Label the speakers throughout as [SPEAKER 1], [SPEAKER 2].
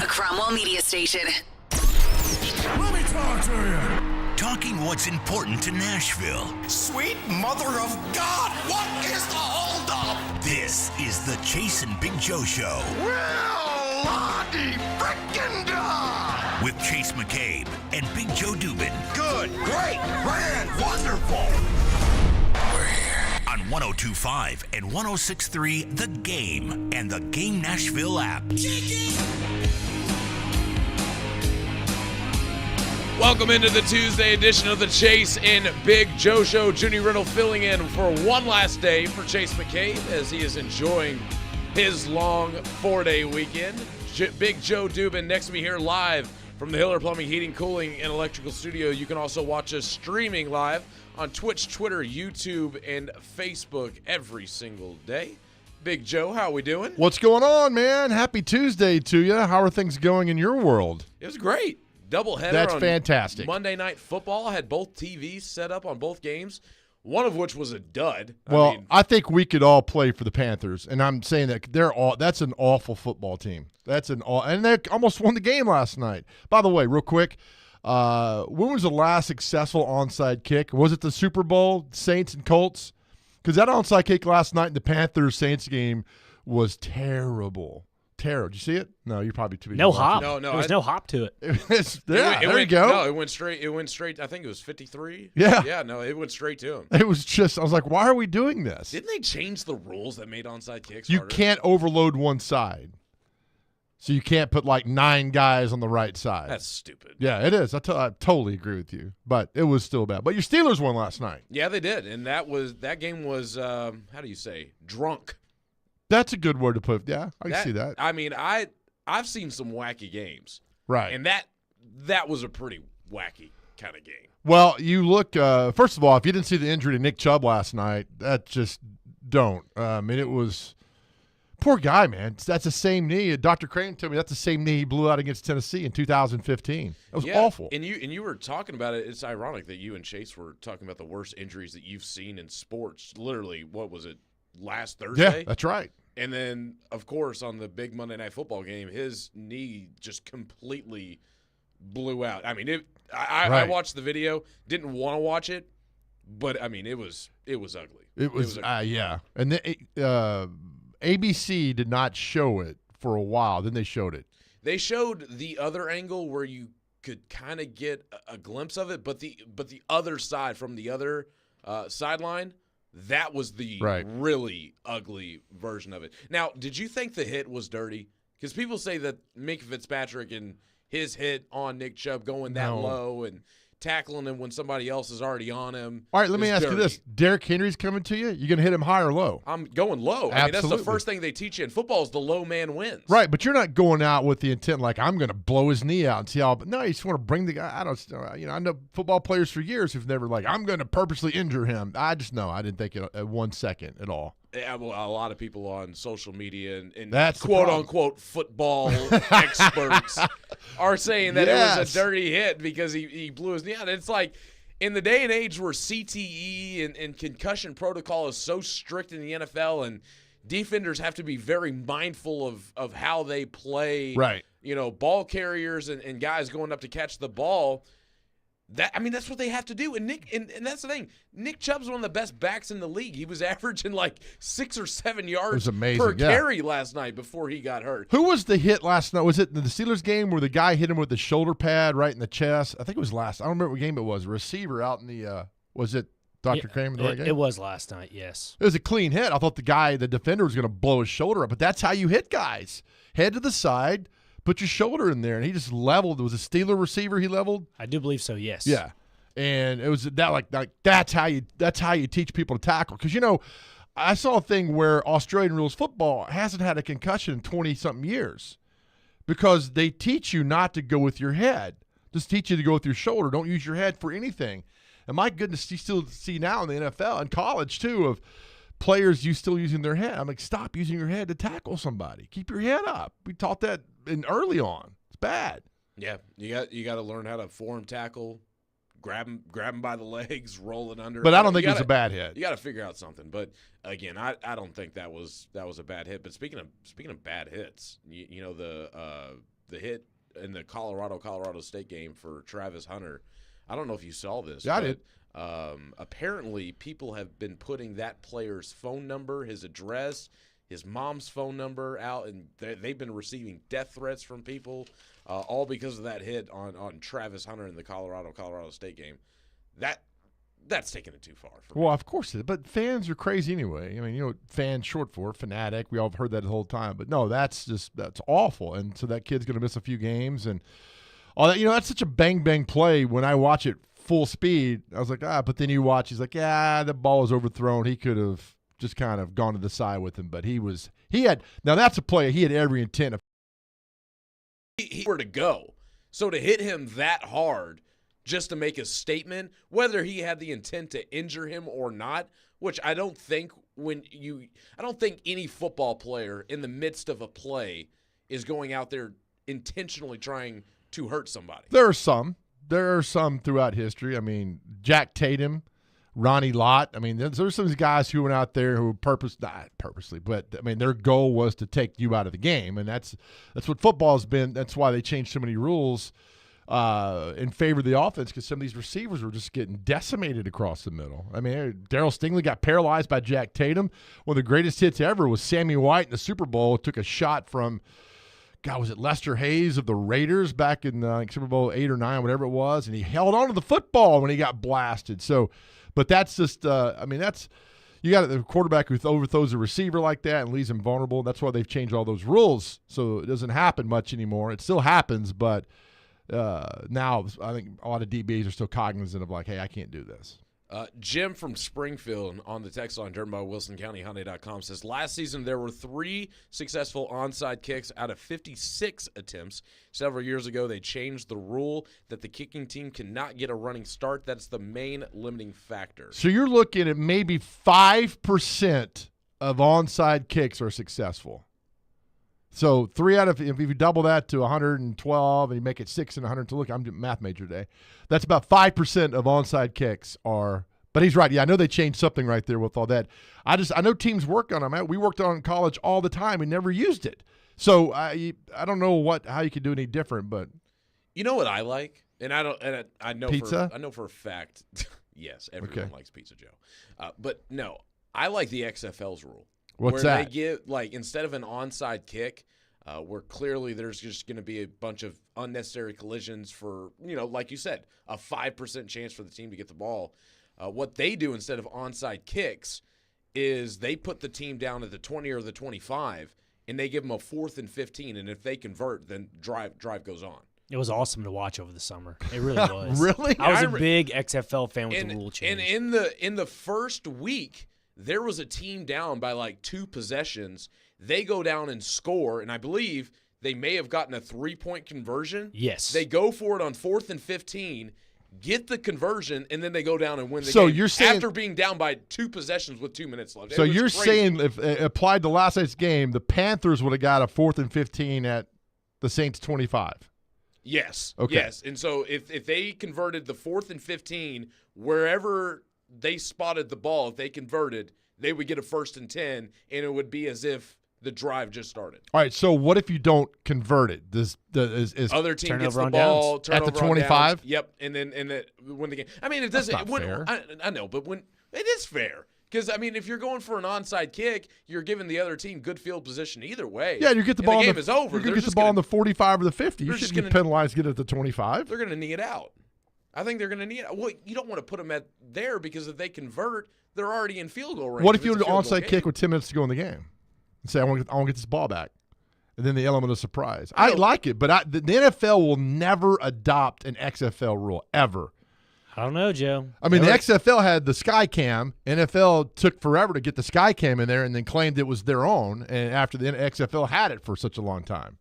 [SPEAKER 1] a Cromwell media station.
[SPEAKER 2] Let me talk to you.
[SPEAKER 3] Talking what's important to Nashville.
[SPEAKER 4] Sweet mother of God, what is the holdup?
[SPEAKER 3] This is the Chase and Big Joe Show.
[SPEAKER 4] Well, Lottie frickin' da!
[SPEAKER 3] With Chase McCabe and Big Joe Dubin.
[SPEAKER 4] Good, great, grand, wonderful.
[SPEAKER 3] We're here on 102.5 and 106.3 The Game and the Game Nashville app.
[SPEAKER 5] Welcome into the Tuesday edition of the Chase and Big Joe Show. Junie Riddle filling in for one last day for Chase McCabe as he is enjoying his long 4-day weekend. Big Joe Dubin next to me here live from the Hiller Plumbing, Heating, Cooling, and Electrical Studio. You can also watch us streaming live on Twitch, Twitter, YouTube, and Facebook every single day. Big Joe, how are we doing?
[SPEAKER 2] What's going on, man? Happy Tuesday to you. How are things going in your world?
[SPEAKER 5] It was great. Doubleheader.
[SPEAKER 2] That's
[SPEAKER 5] on
[SPEAKER 2] fantastic.
[SPEAKER 5] Monday Night Football. I had both TVs set up on both games, one of which was a dud.
[SPEAKER 2] Well, I think we could all play for the Panthers, and I'm saying that that's an awful football team. And they almost won the game last night. By the way, real quick, when was the last successful onside kick? Was it the Super Bowl, Saints and Colts? Because that onside kick last night in the Panthers-Saints game was terrible. Terrible. Did you see it? No, you're probably too busy.
[SPEAKER 6] No hop.
[SPEAKER 5] No,
[SPEAKER 6] there was no hop to it.
[SPEAKER 2] There you go.
[SPEAKER 5] No, it went straight. I think it was 53.
[SPEAKER 2] Yeah.
[SPEAKER 5] Yeah, no, it went straight to him.
[SPEAKER 2] It was just, I was like, why are we doing this?
[SPEAKER 5] Didn't they change the rules that made onside kicks
[SPEAKER 2] You
[SPEAKER 5] harder?
[SPEAKER 2] can't overload one side. So you can't put like 9 guys on the right side.
[SPEAKER 5] That's stupid.
[SPEAKER 2] Yeah, it is. I totally agree with you. But it was still bad. But your Steelers won last night.
[SPEAKER 5] Yeah, they did. And that game was, how do you say, drunk.
[SPEAKER 2] That's a good word to put. Yeah, I can see that.
[SPEAKER 5] I mean, I've seen some wacky games.
[SPEAKER 2] Right.
[SPEAKER 5] And that was a pretty wacky kind of game.
[SPEAKER 2] Well, you look, first of all, if you didn't see the injury to Nick Chubb last night, that just don't. I mean, it was, poor guy, man. That's the same knee. Dr. Crane told me that's the same knee he blew out against Tennessee in 2015. It was awful.
[SPEAKER 5] And you were talking about it. It's ironic that you and Chase were talking about the worst injuries that you've seen in sports. Literally, what was it, last Thursday?
[SPEAKER 2] Yeah, that's right.
[SPEAKER 5] And then, of course, on the big Monday Night Football game, his knee just completely blew out. I mean, I watched the video, didn't want to watch it, but I mean, it was ugly.
[SPEAKER 2] It was yeah. And the ABC did not show it for a while. Then they showed it.
[SPEAKER 5] They showed the other angle where you could kind of get a glimpse of it, but the other side from the other sideline. That was the really ugly version of it. Now, did you think the hit was dirty? Because people say that Minkah Fitzpatrick and his hit on Nick Chubb going that low and tackling him when somebody else is already on him.
[SPEAKER 2] All right, let me ask you this. Derrick Henry's coming to you. You going to hit him high or low?
[SPEAKER 5] I'm going low. I mean, that's the first thing they teach you in football is the low man wins.
[SPEAKER 2] Right, but you're not going out with the intent like I'm going to blow his knee out and see how. No, you just want to bring the guy. I know football players for years who've never like I'm going to purposely injure him. I didn't think it at 1 second at all.
[SPEAKER 5] Yeah, well, a lot of people on social media and
[SPEAKER 2] that's
[SPEAKER 5] quote-unquote football experts are saying that it was a dirty hit because he blew his knee out. It's like in the day and age where CTE and concussion protocol is so strict in the NFL and defenders have to be very mindful of how they play,
[SPEAKER 2] right?
[SPEAKER 5] Ball carriers and guys going up to catch the ball. That's what they have to do. And that's the thing. Nick Chubb's one of the best backs in the league. He was averaging like 6 or 7 yards per carry last night before he got hurt.
[SPEAKER 2] Who was the hit last night? Was it the Steelers game where the guy hit him with the shoulder pad right in the chest? I think it was last. I don't remember what game it was. A receiver out in the was it Dr. Kramer?
[SPEAKER 6] It was last night, yes.
[SPEAKER 2] It was a clean hit. I thought the defender was going to blow his shoulder up, but that's how you hit guys. Head to the side. Put your shoulder in there, and he just leveled. It was a Steeler receiver he leveled.
[SPEAKER 6] I do believe so. Yes.
[SPEAKER 2] Yeah, and it was that like that's how you teach people to tackle. Because I saw a thing where Australian rules football hasn't had a concussion in 20-something years because they teach you not to go with your head. Just teach you to go with your shoulder. Don't use your head for anything. And my goodness, you still see now in the NFL and college too of players still using their head. I'm like, stop using your head to tackle somebody. Keep your head up. We taught that early on. It's bad.
[SPEAKER 5] Yeah, you got to learn how to form tackle, grab him by the legs, roll it under.
[SPEAKER 2] But I don't think it was a bad hit.
[SPEAKER 5] You got to figure out something. But again, I don't think that was a bad hit. But speaking of bad hits, the hit in the Colorado State game for Travis Hunter. I don't know if you saw this.
[SPEAKER 2] Yeah, I did.
[SPEAKER 5] Apparently, people have been putting that player's phone number, his address, his mom's phone number out, and they've been receiving death threats from people, all because of that hit on Travis Hunter in the Colorado State game. That's taking it too far.
[SPEAKER 2] Well, of course it is. But fans are crazy anyway. I mean, you know, fans short for fanatic. We all have heard that the whole time. But no, that's awful. And so that kid's going to miss a few games and all that. You know, that's such a bang play. When I watch it full speed, I was like, but then you watch, he's like, yeah, the ball was overthrown. He could have just kind of gone to the side with him. But now that's a play. He had every intent of.
[SPEAKER 5] He were to go. So to hit him that hard just to make a statement, whether he had the intent to injure him or not, which I don't think any football player in the midst of a play is going out there intentionally trying to hurt somebody.
[SPEAKER 2] There are some throughout history. I mean, Jack Tatum, Ronnie Lott. I mean, there's some guys who went out there who not purposely, but I mean, their goal was to take you out of the game, and that's what football has been. That's why they changed so many rules in favor of the offense, because some of these receivers were just getting decimated across the middle. I mean, Darryl Stingley got paralyzed by Jack Tatum. One of the greatest hits ever was Sammy White in the Super Bowl. Took a shot from, was it Lester Hayes of the Raiders back in Super Bowl 8 or 9, whatever it was, and he held on to the football when he got blasted. So, but that's just, you got the quarterback who overthrows a receiver like that and leaves him vulnerable. That's why they've changed all those rules, so it doesn't happen much anymore. It still happens, but now I think a lot of DBs are still cognizant of like, hey, I can't do this.
[SPEAKER 5] Jim from Springfield on the text line driven by WilsonCountyHyundai.com says, last season there were 3 successful onside kicks out of 56 attempts. Several years ago they changed the rule that the kicking team cannot get a running start. That's the main limiting factor.
[SPEAKER 2] So you're looking at maybe 5% of onside kicks are successful. So 3 out of, if you double that to 112 and you make it 6 and 100, look, I'm a math major today. That's about 5% of onside kicks are. But he's right. Yeah, I know they changed something right there with all that. I know teams work on them. We worked on it in college all the time. We never used it. So I don't know how you could do any different. But
[SPEAKER 5] you know what I like, and I know
[SPEAKER 2] pizza.
[SPEAKER 5] I know for a fact. Yes, everyone likes Pizza Joe. But no, I like the XFL's rule.
[SPEAKER 2] What's
[SPEAKER 5] where
[SPEAKER 2] that?
[SPEAKER 5] They give, like, instead of an onside kick, where clearly there's just going to be a bunch of unnecessary collisions for, like you said, a 5% chance for the team to get the ball. What they do instead of onside kicks is they put the team down at the 20 or the 25, and they give them a 4th and 15, and if they convert, then drive goes on.
[SPEAKER 6] It was awesome to watch over the summer. It really was.
[SPEAKER 2] Really?
[SPEAKER 6] I was a big XFL fan with the rule change.
[SPEAKER 5] And in the first week, there was a team down by like 2 possessions. They go down and score, and I believe they may have gotten a 3-point conversion.
[SPEAKER 6] Yes.
[SPEAKER 5] They go for it on 4th and 15, get the conversion, and then they go down and win the
[SPEAKER 2] so
[SPEAKER 5] game.
[SPEAKER 2] You're saying,
[SPEAKER 5] after being down by 2 possessions with 2 minutes left.
[SPEAKER 2] So you're saying if applied to last night's game, the Panthers would have got a 4th and 15 at the Saints 25.
[SPEAKER 5] Yes.
[SPEAKER 2] Okay.
[SPEAKER 5] Yes. And so if they converted the 4th and 15 wherever they spotted the ball, if they converted, they would get a 1st and 10, and it would be as if the drive just started.
[SPEAKER 2] All right, so what if you don't convert it?
[SPEAKER 5] Other team gets
[SPEAKER 6] turnover
[SPEAKER 5] the
[SPEAKER 6] on
[SPEAKER 5] ball,
[SPEAKER 6] downs.
[SPEAKER 5] turnover
[SPEAKER 2] At the 25?
[SPEAKER 5] Yep, and then win the game. I mean, it doesn't.
[SPEAKER 2] That's not fair.
[SPEAKER 5] I know, but when it is fair. Because, I mean, if you're going for an onside kick, you're giving the other team good field position either way.
[SPEAKER 2] Yeah, you get the ball.
[SPEAKER 5] The game is over.
[SPEAKER 2] You're going to get the ball on the 45 or the 50. You
[SPEAKER 5] they're
[SPEAKER 2] shouldn't
[SPEAKER 5] just
[SPEAKER 2] be penalized to get it at the 25.
[SPEAKER 5] They're going to knee it out. I think they're going to knee it out. Well, you don't want to put them at there because if they convert, they're already in field goal range.
[SPEAKER 2] What if you do an onside kick with 10 minutes to go in the game? And say, I want to get this ball back. And then the element of surprise. I like it, but the NFL will never adopt an XFL rule, ever.
[SPEAKER 6] I don't know, Joe.
[SPEAKER 2] I mean, the XFL had the Sky Cam. NFL took forever to get the Sky Cam in there and then claimed it was their own, and after the XFL had it for such a long time.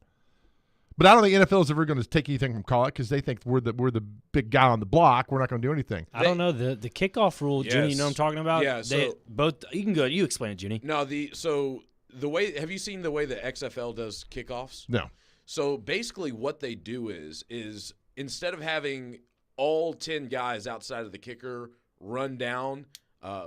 [SPEAKER 2] But I don't think NFL is ever going to take anything from college because they think we're the big guy on the block. We're not going to do anything.
[SPEAKER 6] I don't know. The kickoff rule, Junie, you know what I'm talking about?
[SPEAKER 5] Yeah,
[SPEAKER 6] you can go. You explain it, Junie.
[SPEAKER 5] No, the way, have you seen the way the XFL does kickoffs?
[SPEAKER 2] No.
[SPEAKER 5] So basically what they do is instead of having all 10 guys outside of the kicker run down,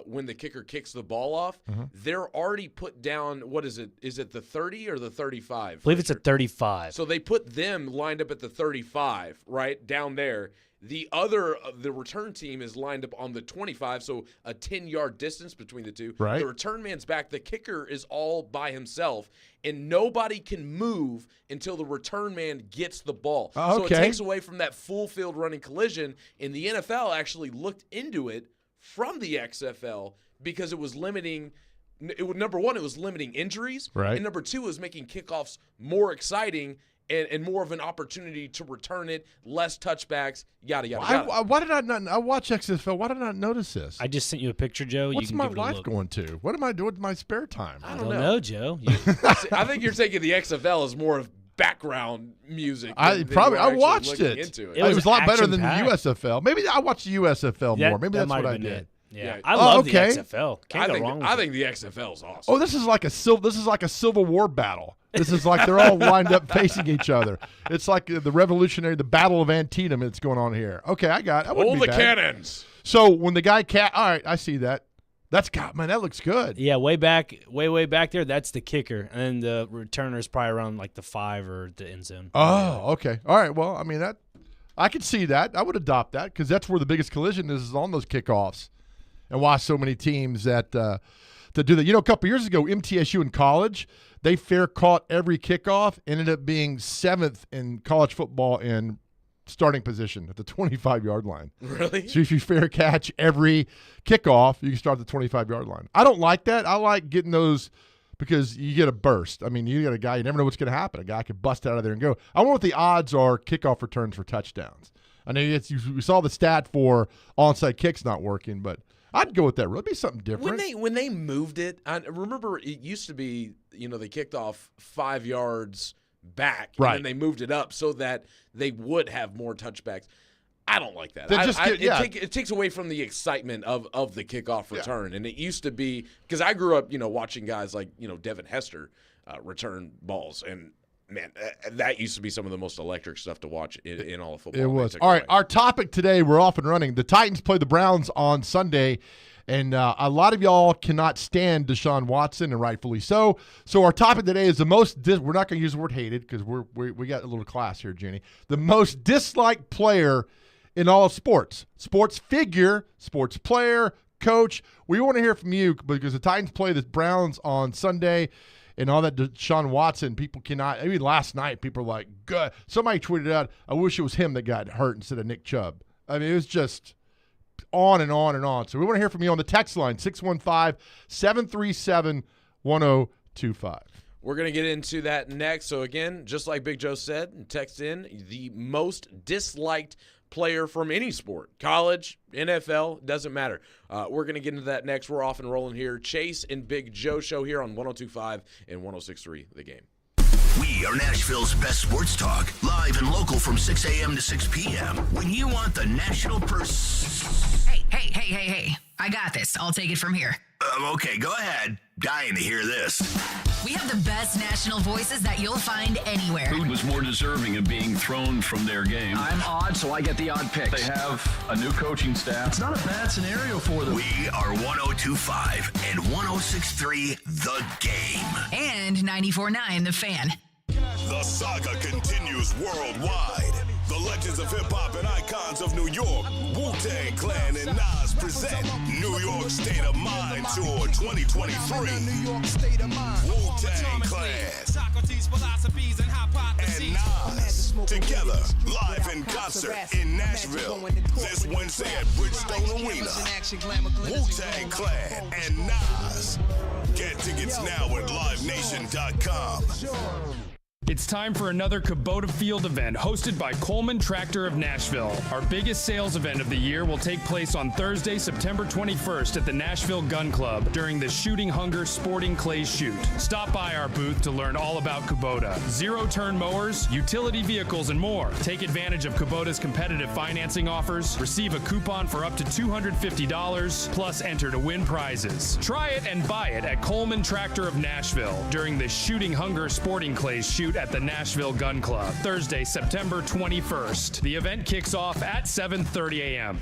[SPEAKER 5] when the kicker kicks the ball off, they're already put down. What is it? Is it the 30 or the 35?
[SPEAKER 6] I believe it's a 35.
[SPEAKER 5] So they put them lined up at the 35, right down there. The return team is lined up on the 25, so a 10-yard distance between the two.
[SPEAKER 2] Right.
[SPEAKER 5] The return man's back. The kicker is all by himself, and nobody can move until the return man gets the ball. So it takes away from that full field running collision, and the NFL actually looked into it from the XFL because it was limiting – number one, it was limiting injuries.
[SPEAKER 2] Right. And
[SPEAKER 5] number two, it was making kickoffs more exciting and more of an opportunity to return it, less touchbacks, yada, yada, yada.
[SPEAKER 2] Why did I not – I watch XFL. Why did I not notice this?
[SPEAKER 6] I just sent you a picture, Joe.
[SPEAKER 2] What's
[SPEAKER 6] you can
[SPEAKER 2] my
[SPEAKER 6] give it a
[SPEAKER 2] life
[SPEAKER 6] look.
[SPEAKER 2] going to? What am I doing with my spare time?
[SPEAKER 6] I don't know, Joe.
[SPEAKER 5] I think you're taking the XFL as more of background music.
[SPEAKER 2] I watched it.
[SPEAKER 5] Into
[SPEAKER 6] It
[SPEAKER 2] was a lot better than the
[SPEAKER 6] action-packed.
[SPEAKER 2] USFL. Maybe I watched the USFL more. Maybe that's
[SPEAKER 6] might
[SPEAKER 2] what
[SPEAKER 6] have
[SPEAKER 2] I
[SPEAKER 6] been
[SPEAKER 2] did.
[SPEAKER 6] it. Yeah.
[SPEAKER 5] Yeah.
[SPEAKER 6] I love
[SPEAKER 2] okay.
[SPEAKER 6] the XFL. Can't go wrong with
[SPEAKER 5] I
[SPEAKER 6] it.
[SPEAKER 5] think the XFL is awesome.
[SPEAKER 2] Oh, this is like a Civil War battle. This is like they're all lined up facing each other. It's like the Battle of Antietam that's going on here. Okay, I got it.
[SPEAKER 5] Hold the cannons.
[SPEAKER 2] So when the guy all right, I see that. Man, that looks good.
[SPEAKER 6] Yeah, way back there, that's the kicker. And the returner's probably around like the 5 or the end zone.
[SPEAKER 2] Oh, okay. All right, well, I mean, I could see that. I would adopt that because that's where the biggest collision is on those kickoffs. And why so many teams that do that. You know, a couple years ago, MTSU in college, they fair caught every kickoff, ended up being 7th in college football in starting position at the 25-yard line.
[SPEAKER 5] Really?
[SPEAKER 2] So if you fair catch every kickoff, you can start at the 25-yard line. I don't like that. I like getting those because you get a burst. I mean, you got a guy, you never know what's going to happen. A guy could bust out of there and go. I wonder what the odds are kickoff returns for touchdowns. I know we saw the stat for onside kicks not working, but I'd go with that. It'd be something different.
[SPEAKER 5] When they moved it, I remember it used to be, they kicked off 5 yards back, and then they moved it up so that they would have more touchbacks. I don't like that. It takes away from the excitement of the kickoff return. And it used to be because I grew up, watching guys like Devin Hester return balls, and man, that used to be some of the most electric stuff to watch in all of football.
[SPEAKER 2] It was. All right, our topic today, we're off and running. The Titans play the Browns on Sunday, and a lot of y'all cannot stand Deshaun Watson, and rightfully so. So our topic today is we're not going to use the word hated because we got a little class here, Jenny. The most disliked player in all of sports. Sports figure, sports player, coach. We want to hear from you because the Titans play the Browns on Sunday. And all that Deshaun Watson, people cannot. I mean, last night, people were like, good. Somebody tweeted out, I wish it was him that got hurt instead of Nick Chubb. I mean, it was just on and on and on. So we want to hear from you on the text line, 615-737-1025.
[SPEAKER 5] We're going to get into that next. So, again, just like Big Joe said, text in the most disliked player from any sport, college, NFL, doesn't matter. We're going to get into that next. We're off and rolling here. Chase and Big Joe show here on 102.5 and 106.3 The Game.
[SPEAKER 3] We are Nashville's best sports talk, live and local from 6 a.m. to 6 p.m. When you want the national
[SPEAKER 1] Hey. I got this. I'll take it from here.
[SPEAKER 3] Okay, go ahead. Dying to hear this.
[SPEAKER 1] We have the best national voices that you'll find anywhere.
[SPEAKER 7] Who was more deserving of being thrown from their game?
[SPEAKER 8] I'm odd, so I get the odd picks.
[SPEAKER 7] They have a new coaching staff.
[SPEAKER 8] It's not a bad scenario for them.
[SPEAKER 3] We are 102.5 and 106.3 The Game.
[SPEAKER 1] And 94.9 The Fan.
[SPEAKER 9] The saga continues worldwide. The legends of hip-hop and icons of New York, Wu-Tang Clan and Nas present New York State of Mind Tour 2023. Wu-Tang Clan and Nas together live in concert in Nashville this Wednesday at Bridgestone Arena. Wu-Tang Clan and Nas. Get tickets now at livenation.com.
[SPEAKER 10] It's time for another Kubota Field event hosted by Coleman Tractor of Nashville. Our biggest sales event of the year will take place on Thursday, September 21st at the Nashville Gun Club during the Shooting Hunger Sporting Clays Shoot. Stop by our booth to learn all about Kubota. Zero-turn mowers, utility vehicles, and more. Take advantage of Kubota's competitive financing offers, receive a coupon for up to $250, plus enter to win prizes. Try it and buy it at Coleman Tractor of Nashville during the Shooting Hunger Sporting Clays Shoot at the Nashville Gun Club, Thursday, September 21st. The event kicks off at 7:30 a.m.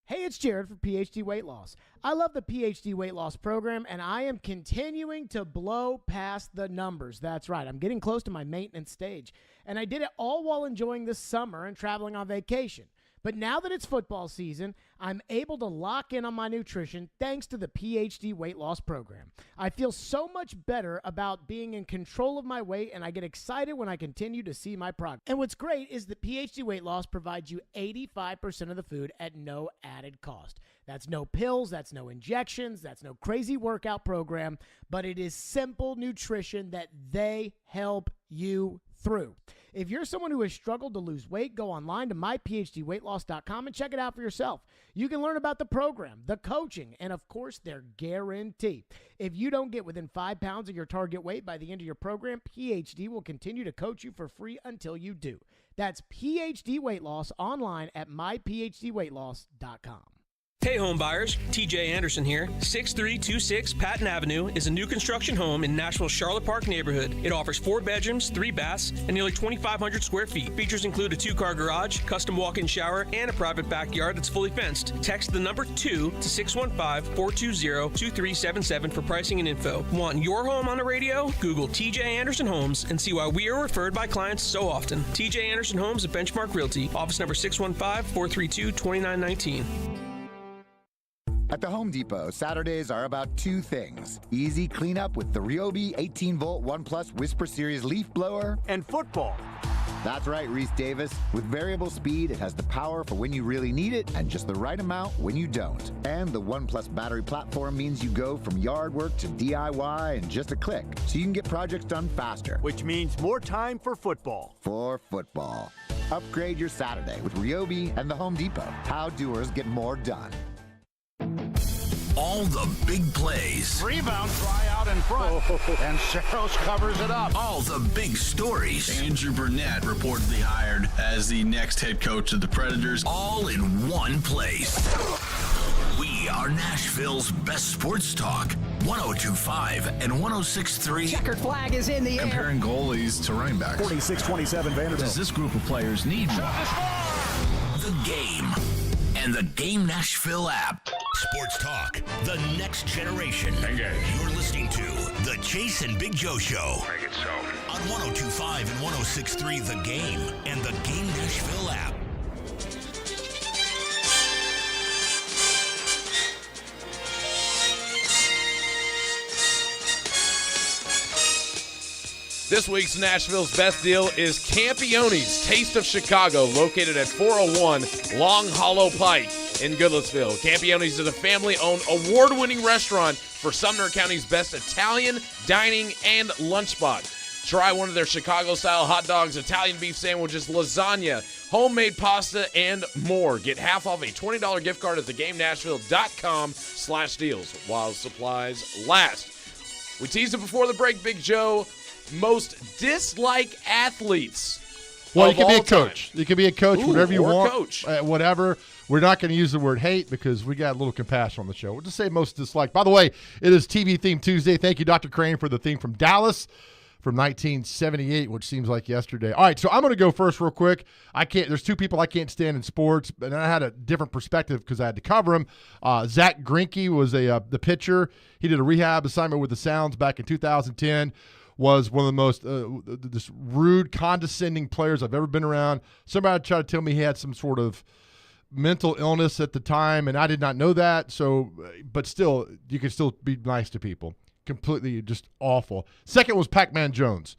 [SPEAKER 11] Hey, it's Jared for PhD Weight Loss. I love the PhD Weight Loss program, and I am continuing to blow past the numbers. That's right. I'm getting close to my maintenance stage, and I did it all while enjoying the summer and traveling on vacation. But now that it's football season, I'm able to lock in on my nutrition thanks to the PhD Weight Loss program. I feel so much better about being in control of my weight, and I get excited when I continue to see my progress. And what's great is that PhD Weight Loss provides you 85% of the food at no added cost. That's no pills, that's no injections, that's no crazy workout program, but it is simple nutrition that they help you through. If you're someone who has struggled to lose weight, go online to myphdweightloss.com and check it out for yourself. You can learn about the program, the coaching, and of course, their guarantee. If you don't get within 5 pounds of your target weight by the end of your program, PhD will continue to coach you for free until you do. That's PhD Weight Loss online at myphdweightloss.com.
[SPEAKER 12] Hey home buyers, TJ Anderson here. 6326 Patton Avenue is a new construction home in Nashville's Charlotte Park neighborhood. It offers 4 bedrooms, 3 baths, and nearly 2,500 square feet. Features include a 2-car garage, custom walk-in shower, and a private backyard that's fully fenced. Text the number 2 to 615-420-2377 for pricing and info. Want your home on the radio? Google TJ Anderson Homes and see why we are referred by clients so often. TJ Anderson Homes at Benchmark Realty. Office number 615-432-2919.
[SPEAKER 13] At the Home Depot, Saturdays are about 2 things. Easy cleanup with the Ryobi 18-volt ONE+ Whisper Series leaf blower. And football. That's right, Reese Davis. With variable speed, it has the power for when you really need it and just the right amount when you don't. And the ONE+ battery platform means you go from yard work to DIY in just a click, so you can get projects done faster. Which means more time for football. For football. Upgrade your Saturday with Ryobi and the Home Depot. How doers get more done.
[SPEAKER 3] All the big plays.
[SPEAKER 14] Rebound, try out in front, and Saros covers it up.
[SPEAKER 3] All the big stories.
[SPEAKER 7] Andrew Burnett reportedly hired as the next head coach of the Predators.
[SPEAKER 3] All in one place. We are Nashville's best sports talk. 102.5 and 106.3.
[SPEAKER 8] Checkered flag is in the air.
[SPEAKER 7] Comparing goalies to running backs.
[SPEAKER 14] 46-27 Vanderbilt.
[SPEAKER 7] Does this group of players need more?
[SPEAKER 3] The Game and the Game Nashville app. Sports talk, the next generation. Engage. You're listening to The Chase and Big Joe Show. Make it so. On 102.5 and 106.3 The Game and the Game Nashville app.
[SPEAKER 5] This week's Nashville's best deal is Campioni's Taste of Chicago, located at 401 Long Hollow Pike in Goodlettsville. Campioni's is a family-owned, award-winning restaurant for Sumner County's best Italian dining and lunch spot. Try one of their Chicago-style hot dogs, Italian beef sandwiches, lasagna, homemade pasta, and more. Get half off a $20 gift card at theGameNashville.com/deals while supplies last. We teased it before the break, Big Joe. Most dislike athletes.
[SPEAKER 2] Well, you can be a coach. You can be a coach, whatever you want.
[SPEAKER 5] Coach.
[SPEAKER 2] Whatever. We're not going to use the word hate because we got a little compassion on the show. We'll just say most dislike. By the way, it is TV Theme Tuesday. Thank you, Dr. Crane, for the theme from Dallas from 1978, which seems like yesterday. All right, so I'm going to go first real quick. There's 2 people I can't stand in sports, and I had a different perspective because I had to cover them. Zach Greinke was the pitcher. He did a rehab assignment with the Sounds back in 2010. Was one of the most this rude, condescending players I've ever been around. Somebody tried to tell me he had some sort of mental illness at the time, and I did not know that. So, but still, you can still be nice to people. Completely just awful. Second was Pac-Man Jones.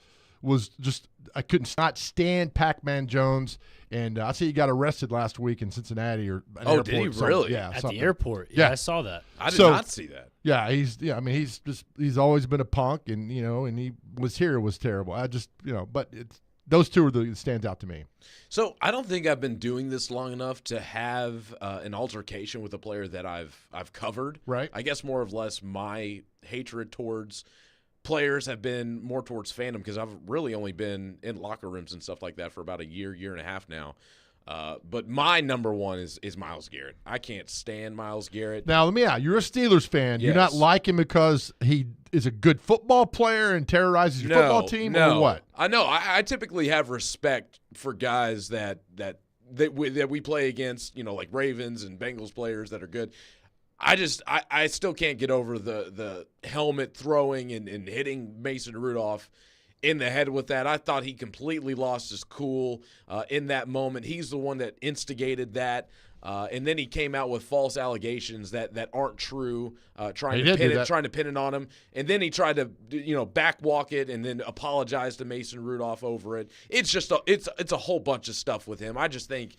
[SPEAKER 2] I couldn't not stand Pac-Man Jones, and I see he got arrested last week in Cincinnati or an airport.
[SPEAKER 5] Did he really?
[SPEAKER 2] Yeah,
[SPEAKER 6] at
[SPEAKER 2] something.
[SPEAKER 6] the airport. Yeah, I saw that.
[SPEAKER 5] I did not see that.
[SPEAKER 2] Yeah, he's always been a punk, and and he was here was terrible. But those 2 are the stands out to me.
[SPEAKER 5] So I don't think I've been doing this long enough to have an altercation with a player that I've covered.
[SPEAKER 2] Right.
[SPEAKER 5] I guess more or less my hatred towards players have been more towards fandom because I've really only been in locker rooms and stuff like that for about a year and a half now. But my number one is Myles Garrett. I can't stand Myles Garrett.
[SPEAKER 2] Now, let me ask. You're a Steelers fan.
[SPEAKER 5] Yes.
[SPEAKER 2] You're not like him because he is a good football player and terrorizes your football team, or what?
[SPEAKER 5] I know. I typically have respect for guys that that we play against, like Ravens and Bengals players that are good. I still can't get over the helmet throwing and hitting Mason Rudolph in the head with that. I thought he completely lost his cool in that moment. He's the one that instigated that. And then he came out with false allegations that aren't true, trying to pin it on him. And then he tried to, backwalk it and then apologize to Mason Rudolph over it. It's just it's a whole bunch of stuff with him. I think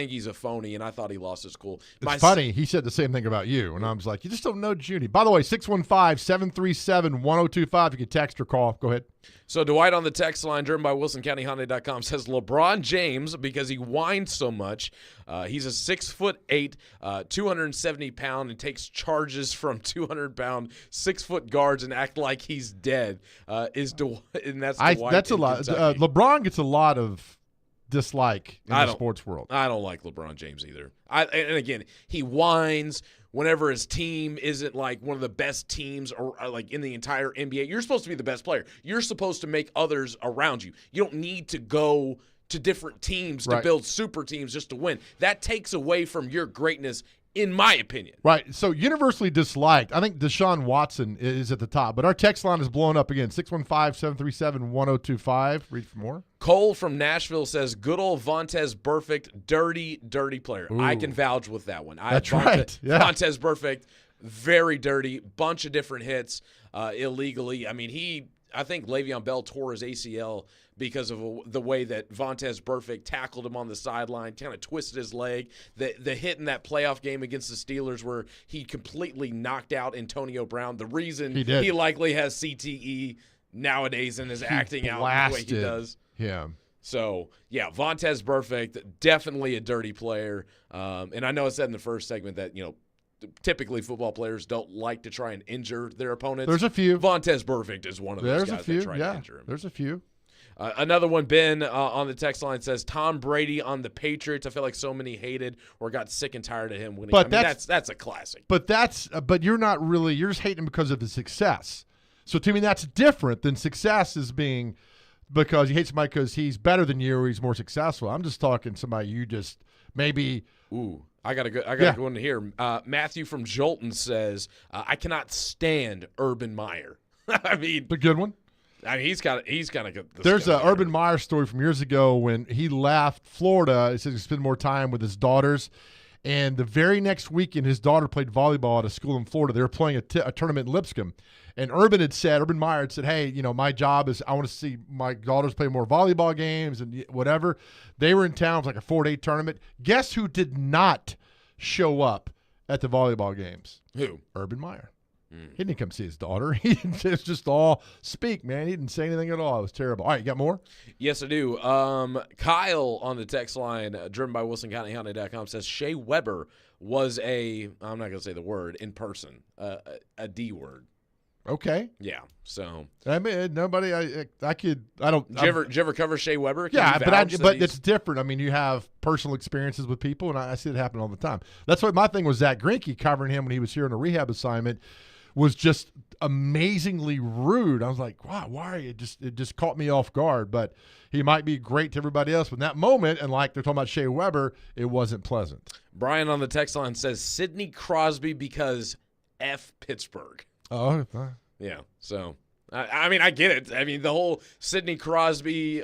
[SPEAKER 5] he's a phony, and I thought he lost his cool.
[SPEAKER 2] It's funny. He said the same thing about you, and I was like, you just don't know Junie. By the way, 615-737-1025. You can text or call. Go ahead.
[SPEAKER 5] So Dwight on the text line, driven by WilsonCountyHyundai.com, says LeBron James, because he whines so much, he's a 6'8", 270-pound, and takes charges from 200-pound 6-foot guards and act like he's dead. And that's Dwight.
[SPEAKER 2] That's a lot. LeBron gets a lot of dislike in the sports world.
[SPEAKER 5] I don't like LeBron James either. And again, he whines whenever his team isn't like one of the best teams or like in the entire NBA. You're supposed to be the best player. You're supposed to make others around you. You don't need to go to different teams to build super teams just to win. That takes away from your greatness, in my opinion.
[SPEAKER 2] Right. So universally disliked. I think Deshaun Watson is at the top, but our text line is blowing up again. 615-737-1025. Read for more.
[SPEAKER 5] Cole from Nashville says, good old Vontaze Burfict, dirty player.
[SPEAKER 2] Ooh.
[SPEAKER 5] I can vouch with that one.
[SPEAKER 2] That's right. Yeah.
[SPEAKER 5] Vontaze Burfict, very dirty, bunch of different hits illegally. I mean, I think Le'Veon Bell tore his ACL because of the way that Vontaze Burfict tackled him on the sideline, kind of twisted his leg. The hit in that playoff game against the Steelers where he completely knocked out Antonio Brown. The reason he likely has CTE nowadays and is acting out the way he does.
[SPEAKER 2] Yeah.
[SPEAKER 5] So, yeah, Vontaze Burfict, definitely a dirty player. And I know I said in the first segment that, typically football players don't like to try and injure their opponents.
[SPEAKER 2] There's a few.
[SPEAKER 5] Vontaze Burfict is one of those guys that try to injure him.
[SPEAKER 2] There's a few.
[SPEAKER 5] Another one, Ben, on the text line says, Tom Brady on the Patriots. I feel like so many hated or got sick and tired of him winning.
[SPEAKER 2] But
[SPEAKER 5] that's a classic.
[SPEAKER 2] But you're not really – you're just hating him because of the success. So to me, that's different than success is being because you hate somebody because he's better than you or he's more successful. I'm just talking somebody you just maybe –
[SPEAKER 5] Ooh. I got a good one here. Matthew from Jolton says, I cannot stand Urban Meyer. I mean,
[SPEAKER 2] the good one.
[SPEAKER 5] I mean, he's kind of good.
[SPEAKER 2] There's an Urban Meyer story from years ago when he left Florida. He said he spent more time with his daughters. And the very next weekend, his daughter played volleyball at a school in Florida. They were playing a tournament in Lipscomb. And Urban Meyer had said, hey, my job is I want to see my daughters play more volleyball games and whatever. They were in town. It was like a 4-day tournament. Guess who did not show up at the volleyball games?
[SPEAKER 5] Who?
[SPEAKER 2] Urban Meyer. He didn't come see his daughter. He just all speak, man. He didn't say anything at all. It was terrible. All right, you got more?
[SPEAKER 5] Yes, I do. Kyle on the text line, driven by WilsonCountyHyundai.com, says Shea Weber was I'm not going to say the word, in person, a D word.
[SPEAKER 2] Okay.
[SPEAKER 5] Yeah. So
[SPEAKER 2] I mean, nobody. I don't.
[SPEAKER 5] Did you ever cover Shea Weber?
[SPEAKER 2] Yeah, but it's different. I mean, you have personal experiences with people, and I see it happen all the time. That's what my thing was. Zach Greinke covering him when he was here on a rehab assignment was just amazingly rude. I was like, wow, why are you it just caught me off guard. But he might be great to everybody else. But in that moment, and like they're talking about Shea Weber, it wasn't pleasant.
[SPEAKER 5] Brian on the text line says Sidney Crosby because F Pittsburgh.
[SPEAKER 2] Oh,
[SPEAKER 5] yeah. So, I mean, I get it. I mean, the whole Sidney Crosby,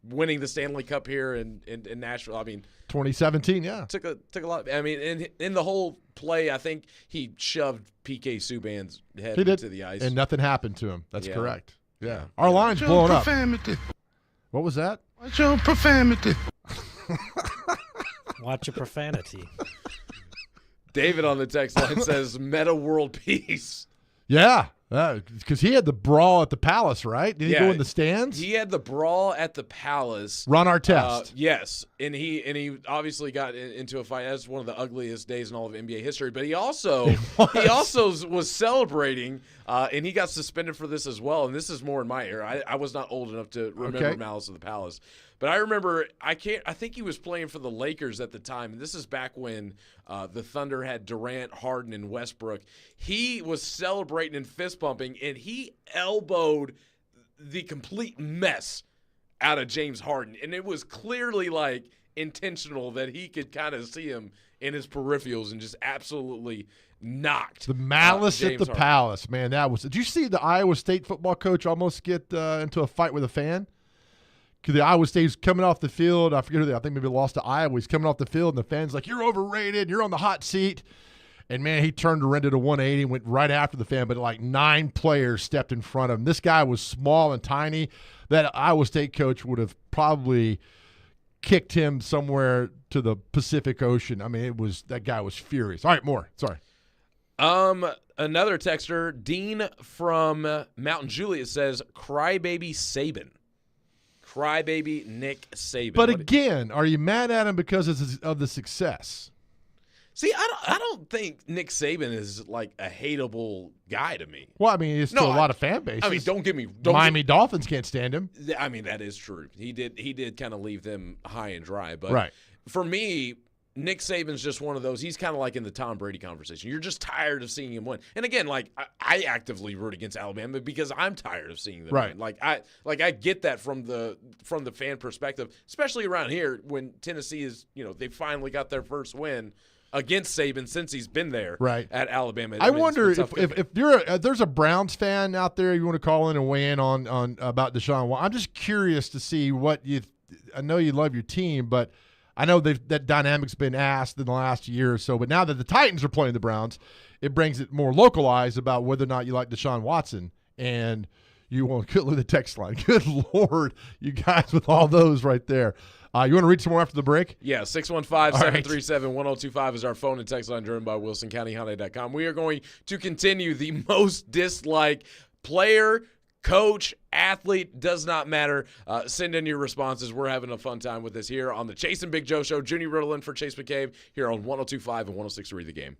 [SPEAKER 5] winning the Stanley Cup here in Nashville. I mean,
[SPEAKER 2] 2017, yeah,
[SPEAKER 5] took a lot. I mean, in the whole play, I think he shoved PK Subban's head into the ice,
[SPEAKER 2] and nothing happened to him. That's correct. Yeah, our line's blowing up. What was that?
[SPEAKER 14] Watch your profanity.
[SPEAKER 6] Watch your profanity.
[SPEAKER 5] David on the text line says Meta World Peace.
[SPEAKER 2] Yeah, because he had the brawl at the Palace, right? Did he go in the stands?
[SPEAKER 5] He had the brawl at the Palace.
[SPEAKER 2] Ron Artest.
[SPEAKER 5] Yes, and he obviously got into a fight. That's one of the ugliest days in all of NBA history. But he also was celebrating, and he got suspended for this as well. And this is more in my era. I was not old enough to remember Malice of the Palace. But I remember, I think he was playing for the Lakers at the time. And this is back when the Thunder had Durant, Harden, and Westbrook. He was celebrating and fist bumping, and he elbowed the complete mess out of James Harden. And it was clearly like intentional that he could kind of see him in his peripherals and just absolutely knocked
[SPEAKER 2] the malice at the
[SPEAKER 5] Harden.
[SPEAKER 2] palace, man. That was. Did you see the Iowa State football coach almost get into a fight with a fan? Because the Iowa State's coming off the field. I forget who I think maybe lost to Iowa. He's coming off the field, and the fan's like, "You're overrated. You're on the hot seat." And, man, he turned around to 180 and went right after the fan, but like 9 players stepped in front of him. This guy was small and tiny. That Iowa State coach would have probably kicked him somewhere to the Pacific Ocean. I mean, that guy was furious. All right, more. Sorry.
[SPEAKER 5] Another texter, Dean from Mountain Juliet, says, "Crybaby Saban." Crybaby Nick Saban.
[SPEAKER 2] But again, are you mad at him because of the success?
[SPEAKER 5] See, I don't think Nick Saban is like a hateable guy to me.
[SPEAKER 2] Well, I mean, he's still a lot of fan bases.
[SPEAKER 5] I mean, don't get me.
[SPEAKER 2] Miami Dolphins can't stand him.
[SPEAKER 5] I mean, that is true. He did kind of leave them high and dry. But
[SPEAKER 2] right.
[SPEAKER 5] For me, Nick Saban's just one of those. He's kind of like in the Tom Brady conversation. You're just tired of seeing him win. And again, like I actively root against Alabama because I'm tired of seeing them win. Like I get that from the fan perspective, especially around here when Tennessee is, they finally got their first win against Saban since he's been there at Alabama.
[SPEAKER 2] I wonder if there's a Browns fan out there you want to call in and weigh in on about Deshaun Watson. I'm just curious to see what I know you love your team, but I know that dynamic's been asked in the last year or so. But now that the Titans are playing the Browns, it brings it more localized about whether or not you like Deshaun Watson. And you want to look at the text line. Good Lord, you guys with all those right there. You want to read some more after the break?
[SPEAKER 5] Yeah, 615-737-1025 is our phone and text line driven by WilsonCountyHyundai.com. We are going to continue the most disliked player, coach, athlete, does not matter. Send in your responses. We're having a fun time with this here on the Chase and Big Joe Show. Junie Riddle in for Chase McCabe here on 102.5 and 106.3 The Game.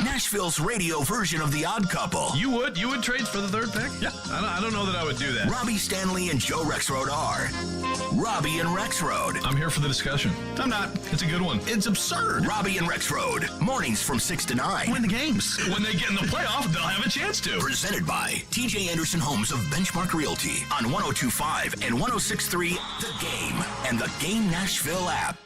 [SPEAKER 3] Nashville's radio version of The Odd Couple.
[SPEAKER 7] You would trade for the third pick? Yeah, I don't know that I would do that.
[SPEAKER 3] Robbie Stanley and Joe Rexrode are Robbie and Rexrode.
[SPEAKER 7] I'm here for the discussion. I'm not. It's a good one.
[SPEAKER 3] It's absurd. Robbie and Rexrode. Mornings from 6 to 9.
[SPEAKER 7] Win the games. When they get in the playoff, they'll have a chance to.
[SPEAKER 3] Presented by TJ Anderson Homes of Benchmark Realty on 102.5 and 106.3 The Game and the Game Nashville app.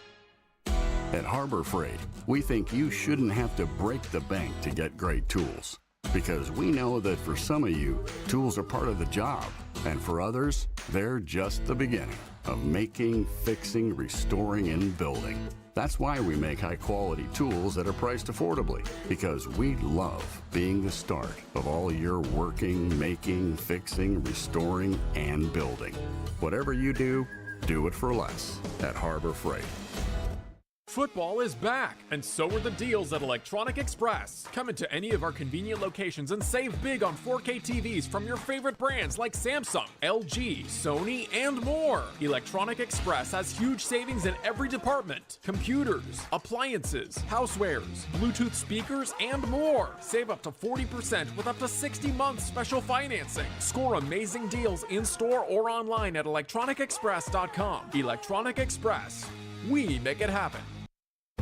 [SPEAKER 15] At Harbor Freight, we think you shouldn't have to break the bank to get great tools. Because we know that for some of you, tools are part of the job. And for others, they're just the beginning of making, fixing, restoring, and building. That's why we make high-quality tools that are priced affordably. Because we love being the start of all your working, making, fixing, restoring, and building. Whatever you do it for less at Harbor Freight.
[SPEAKER 16] Football is back, and so are the deals at Electronic Express. Come into any of our convenient locations and save big on 4K TVs from your favorite brands like Samsung, LG, Sony, and more. Electronic Express has huge savings in every department. Computers, appliances, housewares, Bluetooth speakers, and more. Save up to 40% with up to 60 months special financing. Score amazing deals in-store or online at electronicexpress.com. Electronic Express. We make it happen.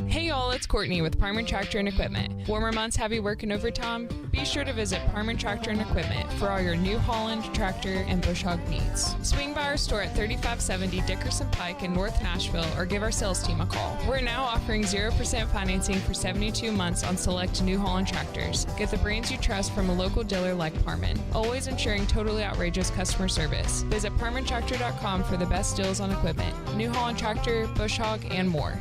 [SPEAKER 17] Hey y'all, it's Courtney with Parman Tractor and Equipment. Warmer months have you working overtime? Be sure to visit Parman Tractor and Equipment for all your New Holland tractor and bush hog needs. Swing by our store at 3570 Dickerson Pike in North Nashville or give our sales team a call. We're now offering 0% financing for 72 months on select New Holland tractors. Get the brands you trust from a local dealer like Parman. Always ensuring totally outrageous customer service. Visit ParmanTractor.com for the best deals on equipment. New Holland tractor, bush hog, and more.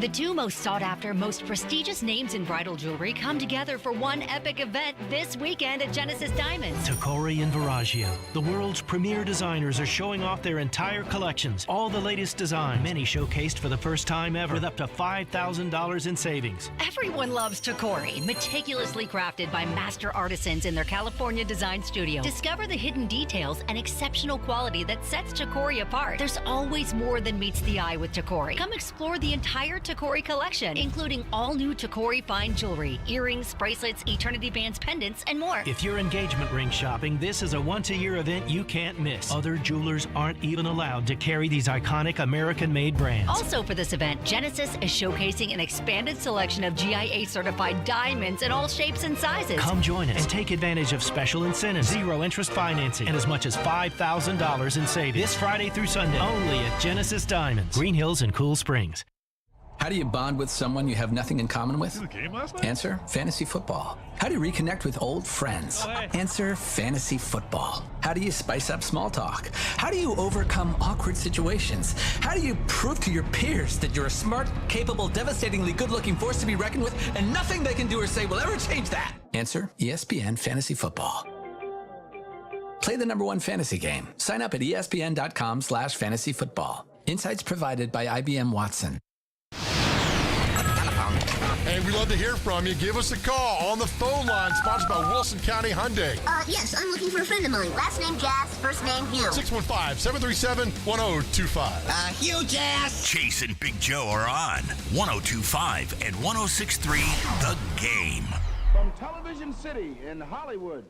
[SPEAKER 18] The two most sought-after, most prestigious names in bridal jewelry come together for one epic event this weekend at Genesis Diamonds.
[SPEAKER 19] Tacori and Viraggio, the world's premier designers, are showing off their entire collections. All the latest designs, many showcased for the first time ever, with up to $5,000 in savings.
[SPEAKER 18] Everyone loves Tacori, meticulously crafted by master artisans in their California design studio. Discover the hidden details and exceptional quality that sets Tacori apart. There's always more than meets the eye with Tacori. Come explore the entire entire Tacori collection, including all new Tacori fine jewelry, earrings, bracelets, eternity bands, pendants, and more.
[SPEAKER 19] If you're engagement ring shopping, this is a once-a-year event you can't miss. Other jewelers aren't even allowed to carry these iconic American-made brands.
[SPEAKER 18] Also for this event, Genesis is showcasing an expanded selection of GIA-certified diamonds in all shapes and sizes.
[SPEAKER 19] Come join us and take advantage of special incentives, zero-interest financing, and as much as $5,000 in savings. This Friday through Sunday, only at Genesis Diamonds, Green Hills and Cool Springs.
[SPEAKER 8] How do you bond with someone you have nothing in common with? Answer, fantasy football. How do you reconnect with old friends? Answer, fantasy football. How do you spice up small talk? How do you overcome awkward situations? How do you prove to your peers that you're a smart, capable, devastatingly good-looking force to be reckoned with, and nothing they can do or say will ever change that? Answer, ESPN Fantasy Football. Play the #1 fantasy game. Sign up at ESPN.com/fantasyfootball. Insights provided by IBM Watson.
[SPEAKER 20] Hey, we'd love to hear from you. Give us a call on the phone line, sponsored by Wilson County Hyundai.
[SPEAKER 21] Yes, I'm looking for a friend of mine. Last name Jazz, first name Hugh.
[SPEAKER 20] 615-737-1025.
[SPEAKER 3] Hugh Jazz. Chase and Big Joe are on 102.5 and 106.3 The Game.
[SPEAKER 14] From Television City in Hollywood.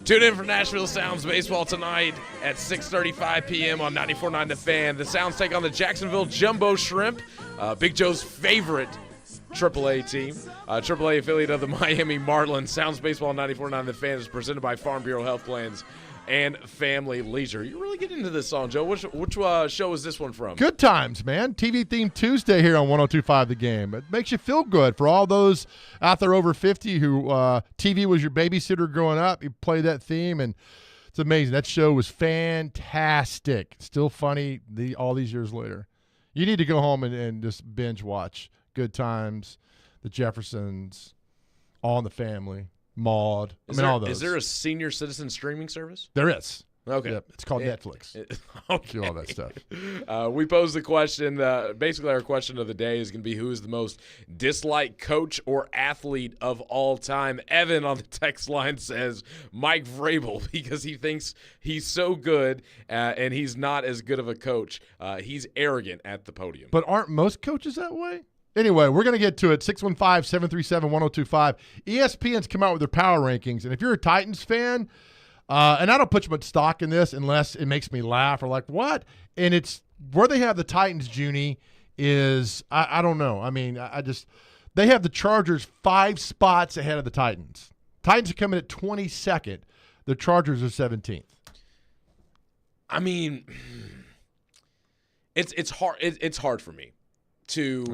[SPEAKER 5] Tune in for Nashville Sounds baseball tonight at 6:35 p.m. on 94.9 The Fan. The Sounds take on the Jacksonville Jumbo Shrimp, Big Joe's favorite AAA team. AAA affiliate of the Miami Marlins. Sounds baseball on 94.9 The Fan is presented by Farm Bureau Health Plans and Family Leisure. You really get into this song, Joe. Which show is this one from?
[SPEAKER 2] Good Times, man. TV-themed Tuesday here on 102.5 The Game. It makes you feel good. For all those out there over 50 who TV was your babysitter growing up, you play that theme, and it's amazing. That show was fantastic. Still funny all these years later. You need to go home and just binge watch Good Times, The Jeffersons, All in the Family, Maude. All those.
[SPEAKER 5] Is there a senior citizen streaming service?
[SPEAKER 2] There is.
[SPEAKER 5] Okay.
[SPEAKER 2] Yep. It's called Netflix.
[SPEAKER 5] Okay.
[SPEAKER 2] Do all that stuff.
[SPEAKER 5] We posed the question. Basically, our question of the day is going to be, who is the most disliked coach or athlete of all time? Evan on the text line says Mike Vrabel, because he thinks he's so good and he's not as good of a coach. He's arrogant at the podium.
[SPEAKER 2] But aren't most coaches that way? Anyway, we're going to get to it. 615-737-1025. ESPN's come out with their power rankings. And if you're a Titans fan, and I don't put much stock in this unless it makes me laugh or like, what? And it's where they have the Titans, Junie, is, I don't know. I mean, they have the Chargers 5 spots ahead of the Titans. Titans are coming at 22nd. The Chargers are 17th.
[SPEAKER 5] I mean, it's hard. It's hard for me to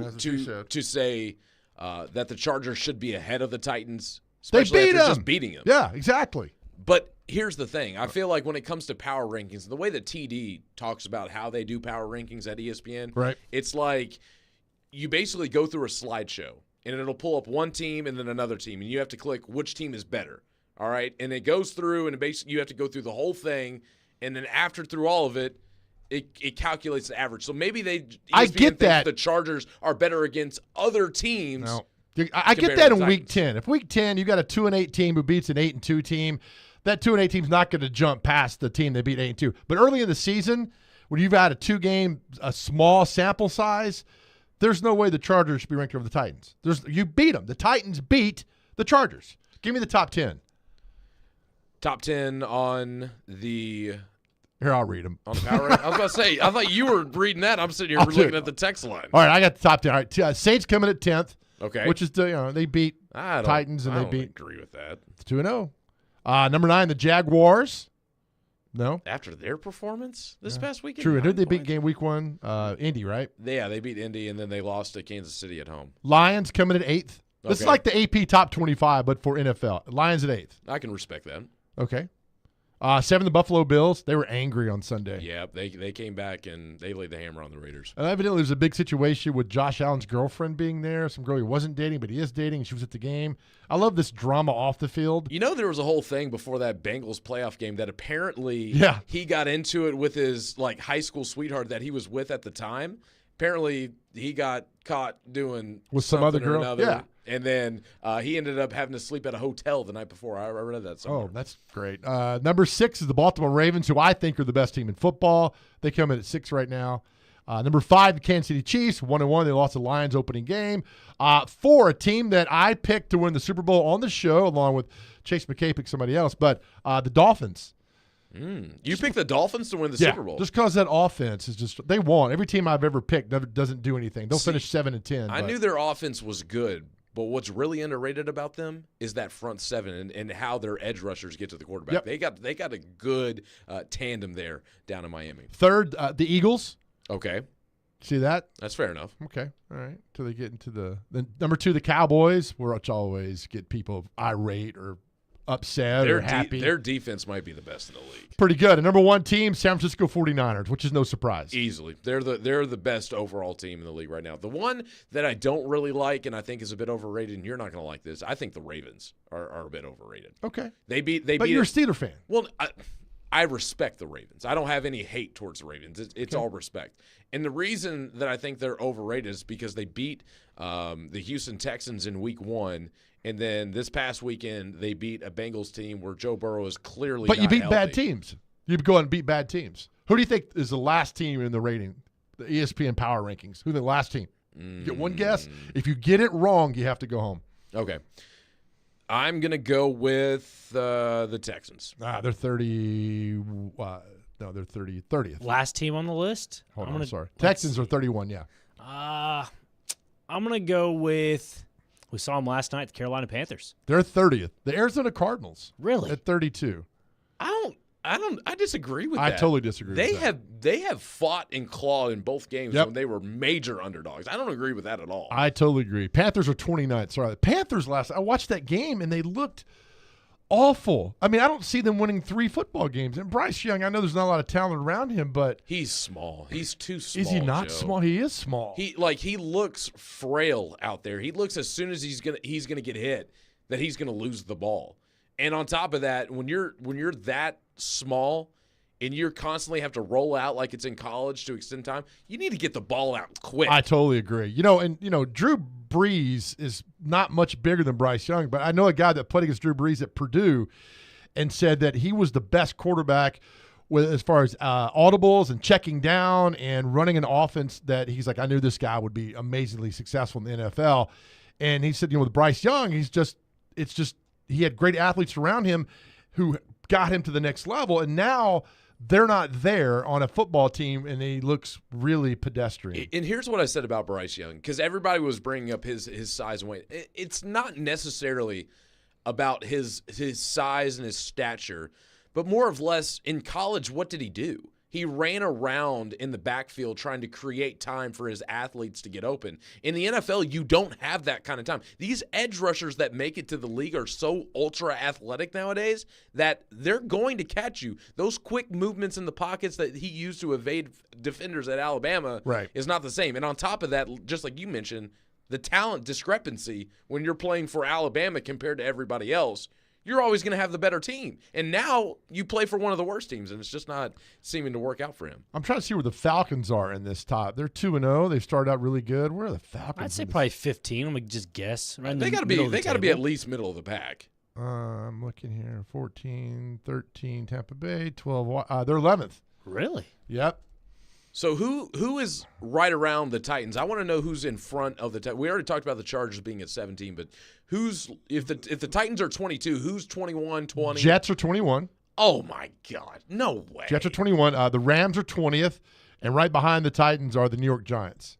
[SPEAKER 5] say that the Chargers should be ahead of the Titans, especially
[SPEAKER 2] they beat
[SPEAKER 5] after
[SPEAKER 2] them.
[SPEAKER 5] just beating them.
[SPEAKER 2] Yeah, exactly.
[SPEAKER 5] But here's the thing. I feel like when it comes to power rankings, the way that TD talks about how they do power rankings at ESPN,
[SPEAKER 2] right? It's
[SPEAKER 5] like you basically go through a slideshow, and it'll pull up one team and then another team, and you have to click which team is better, all right? And it goes through, and basically you have to go through the whole thing, and then after through all of it, it calculates the average. So maybe
[SPEAKER 2] I get that
[SPEAKER 5] the Chargers are better against other teams.
[SPEAKER 2] No. I get that in Week 10. If Week 10 you got a 2-8 team who beats an 8-2 team, that 2-8 team's not going to jump past the team they beat 8-2. But early in the season, when you've had a small sample size, there's no way the Chargers should be ranked over the Titans. You beat them. The Titans beat the Chargers. Give me the top 10.
[SPEAKER 5] Top 10 on the...
[SPEAKER 2] Here, I'll read them.
[SPEAKER 5] On the power rank? I was about to say, I thought you were reading that. I'm sitting here looking at the text line.
[SPEAKER 2] All right, I got the top 10. All right, Saints coming at 10th.
[SPEAKER 5] Okay.
[SPEAKER 2] Which is, they beat Titans and
[SPEAKER 5] I
[SPEAKER 2] they
[SPEAKER 5] don't
[SPEAKER 2] beat.
[SPEAKER 5] agree with that.
[SPEAKER 2] It's 2-0. Number 9, the Jaguars. No.
[SPEAKER 5] After their performance this past weekend?
[SPEAKER 2] True. Who did they beat game week 1? Indy, right?
[SPEAKER 5] Yeah, they beat Indy, and then they lost to Kansas City at home.
[SPEAKER 2] Lions coming at 8th. This is like the AP top 25, but for NFL. Lions at 8th.
[SPEAKER 5] I can respect that.
[SPEAKER 2] Okay. 7, the Buffalo Bills. They were angry on Sunday.
[SPEAKER 5] Yeah, they came back and they laid the hammer on the Raiders.
[SPEAKER 2] And evidently, there's a big situation with Josh Allen's girlfriend being there. Some girl he wasn't dating, but he is dating. She was at the game. I love this drama off the field.
[SPEAKER 5] You know, there was a whole thing before that Bengals playoff game that apparently he got into it with his high school sweetheart that he was with at the time. apparently he got caught doing
[SPEAKER 2] with some other girl.
[SPEAKER 5] Another,
[SPEAKER 2] yeah.
[SPEAKER 5] And then he ended up having to sleep at a hotel the night before. I read that somewhere.
[SPEAKER 2] Oh, that's great. Number 6 is the Baltimore Ravens, who I think are the best team in football. They come in at 6 right now. Number 5, the Kansas City Chiefs, 1-1. They lost the Lions opening game. 4, a team that I picked to win the Super Bowl on the show, along with Chase McKay picked somebody else, but the Dolphins.
[SPEAKER 5] You picked the Dolphins to win the Super Bowl.
[SPEAKER 2] Just because that offense is just – they won. Every team I've ever picked doesn't do anything. They'll finish 7-10.
[SPEAKER 5] I knew their offense was good, but what's really underrated about them is that front seven and how their edge rushers get to the quarterback.
[SPEAKER 2] Yep.
[SPEAKER 5] They got a good tandem there down in Miami.
[SPEAKER 2] 3rd, the Eagles.
[SPEAKER 5] Okay.
[SPEAKER 2] See that?
[SPEAKER 5] That's fair enough.
[SPEAKER 2] Okay. All right. Until they get into the number 2, the Cowboys, which always get people irate or upset or happy.
[SPEAKER 5] Their defense might be the best in the league.
[SPEAKER 2] Pretty good. And number 1 team, San Francisco 49ers, which is no surprise.
[SPEAKER 5] Easily. They're the best overall team in the league right now. The one that I don't really like and I think is a bit overrated, and you're not going to like this, I think the Ravens are a bit overrated.
[SPEAKER 2] Okay.
[SPEAKER 5] But
[SPEAKER 2] you're a Steeler fan.
[SPEAKER 5] Well, I respect the Ravens. I don't have any hate towards the Ravens. It's all respect. And the reason that I think they're overrated is because they beat the Houston Texans in week 1, and then this past weekend they beat a Bengals team where Joe Burrow is clearly
[SPEAKER 2] But you beat
[SPEAKER 5] healthy.
[SPEAKER 2] bad teams. You go and beat bad teams. Who do you think is the last team in the rating, the ESPN Power Rankings? Who's the last team? Get one guess. If you get it wrong, you have to go home.
[SPEAKER 5] Okay. I'm going to go with the Texans.
[SPEAKER 2] They're 30. No, they're 30th.
[SPEAKER 6] Last team on the list?
[SPEAKER 2] Hold on, sorry. Texans are 31, yeah.
[SPEAKER 6] I'm going to go with, we saw them last night, the Carolina Panthers.
[SPEAKER 2] They're 30th. The Arizona Cardinals.
[SPEAKER 6] Really?
[SPEAKER 2] At 32.
[SPEAKER 5] I disagree with that.
[SPEAKER 2] I totally disagree with that.
[SPEAKER 5] They have fought and clawed in both games when they were major underdogs. I don't agree with that at all.
[SPEAKER 2] I totally agree. Panthers are 29th. Sorry. The Panthers I watched that game, and they looked awful. I mean, I don't see them winning 3 football games. And Bryce Young, I know there's not a lot of talent around him, but
[SPEAKER 5] he's small. He's too small.
[SPEAKER 2] Is he not
[SPEAKER 5] Joe.
[SPEAKER 2] small? He is small.
[SPEAKER 5] He looks frail out there. He looks as soon as he's gonna get hit that he's gonna lose the ball. And on top of that, when you're that small and you're constantly have to roll out like it's in college to extend time, you need to get the ball out quick.
[SPEAKER 2] I totally agree. Drew Brees is not much bigger than Bryce Young, but I know a guy that played against Drew Brees at Purdue and said that he was the best quarterback with as far as audibles and checking down and running an offense that he's like, I knew this guy would be amazingly successful in the NFL. And he said, with Bryce Young, he had great athletes around him who got him to the next level, and now they're not there on a football team, and he looks really pedestrian.
[SPEAKER 5] And here's what I said about Bryce Young, because everybody was bringing up his size and weight. It's not necessarily about his size and his stature, but more or less in college, what did he do? He ran around in the backfield trying to create time for his athletes to get open. In the NFL, you don't have that kind of time. These edge rushers that make it to the league are so ultra athletic nowadays that they're going to catch you. Those quick movements in the pockets that he used to evade defenders at Alabama is not the same. And on top of that, just like you mentioned, the talent discrepancy when you're playing for Alabama compared to everybody else, you're always going to have the better team. And now you play for one of the worst teams, and it's just not seeming to work out for him.
[SPEAKER 2] I'm trying to see where the Falcons are in this top. They're 2-0. They've started out really good. Where are the Falcons?
[SPEAKER 6] I'd say probably 15. I'm going to just guess.
[SPEAKER 5] They got to be at least middle of the pack.
[SPEAKER 2] I'm looking here. 14, 13, Tampa Bay, 12. They're 11th.
[SPEAKER 6] Really?
[SPEAKER 2] Yep.
[SPEAKER 5] So who is right around the Titans? I want to know who's in front of the Titans. We already talked about the Chargers being at 17, but if the Titans are 22, who's 21, 20?
[SPEAKER 2] Jets are 21.
[SPEAKER 5] Oh, my God. No way.
[SPEAKER 2] Jets are 21. The Rams are 20th, and right behind the Titans are the New York Giants.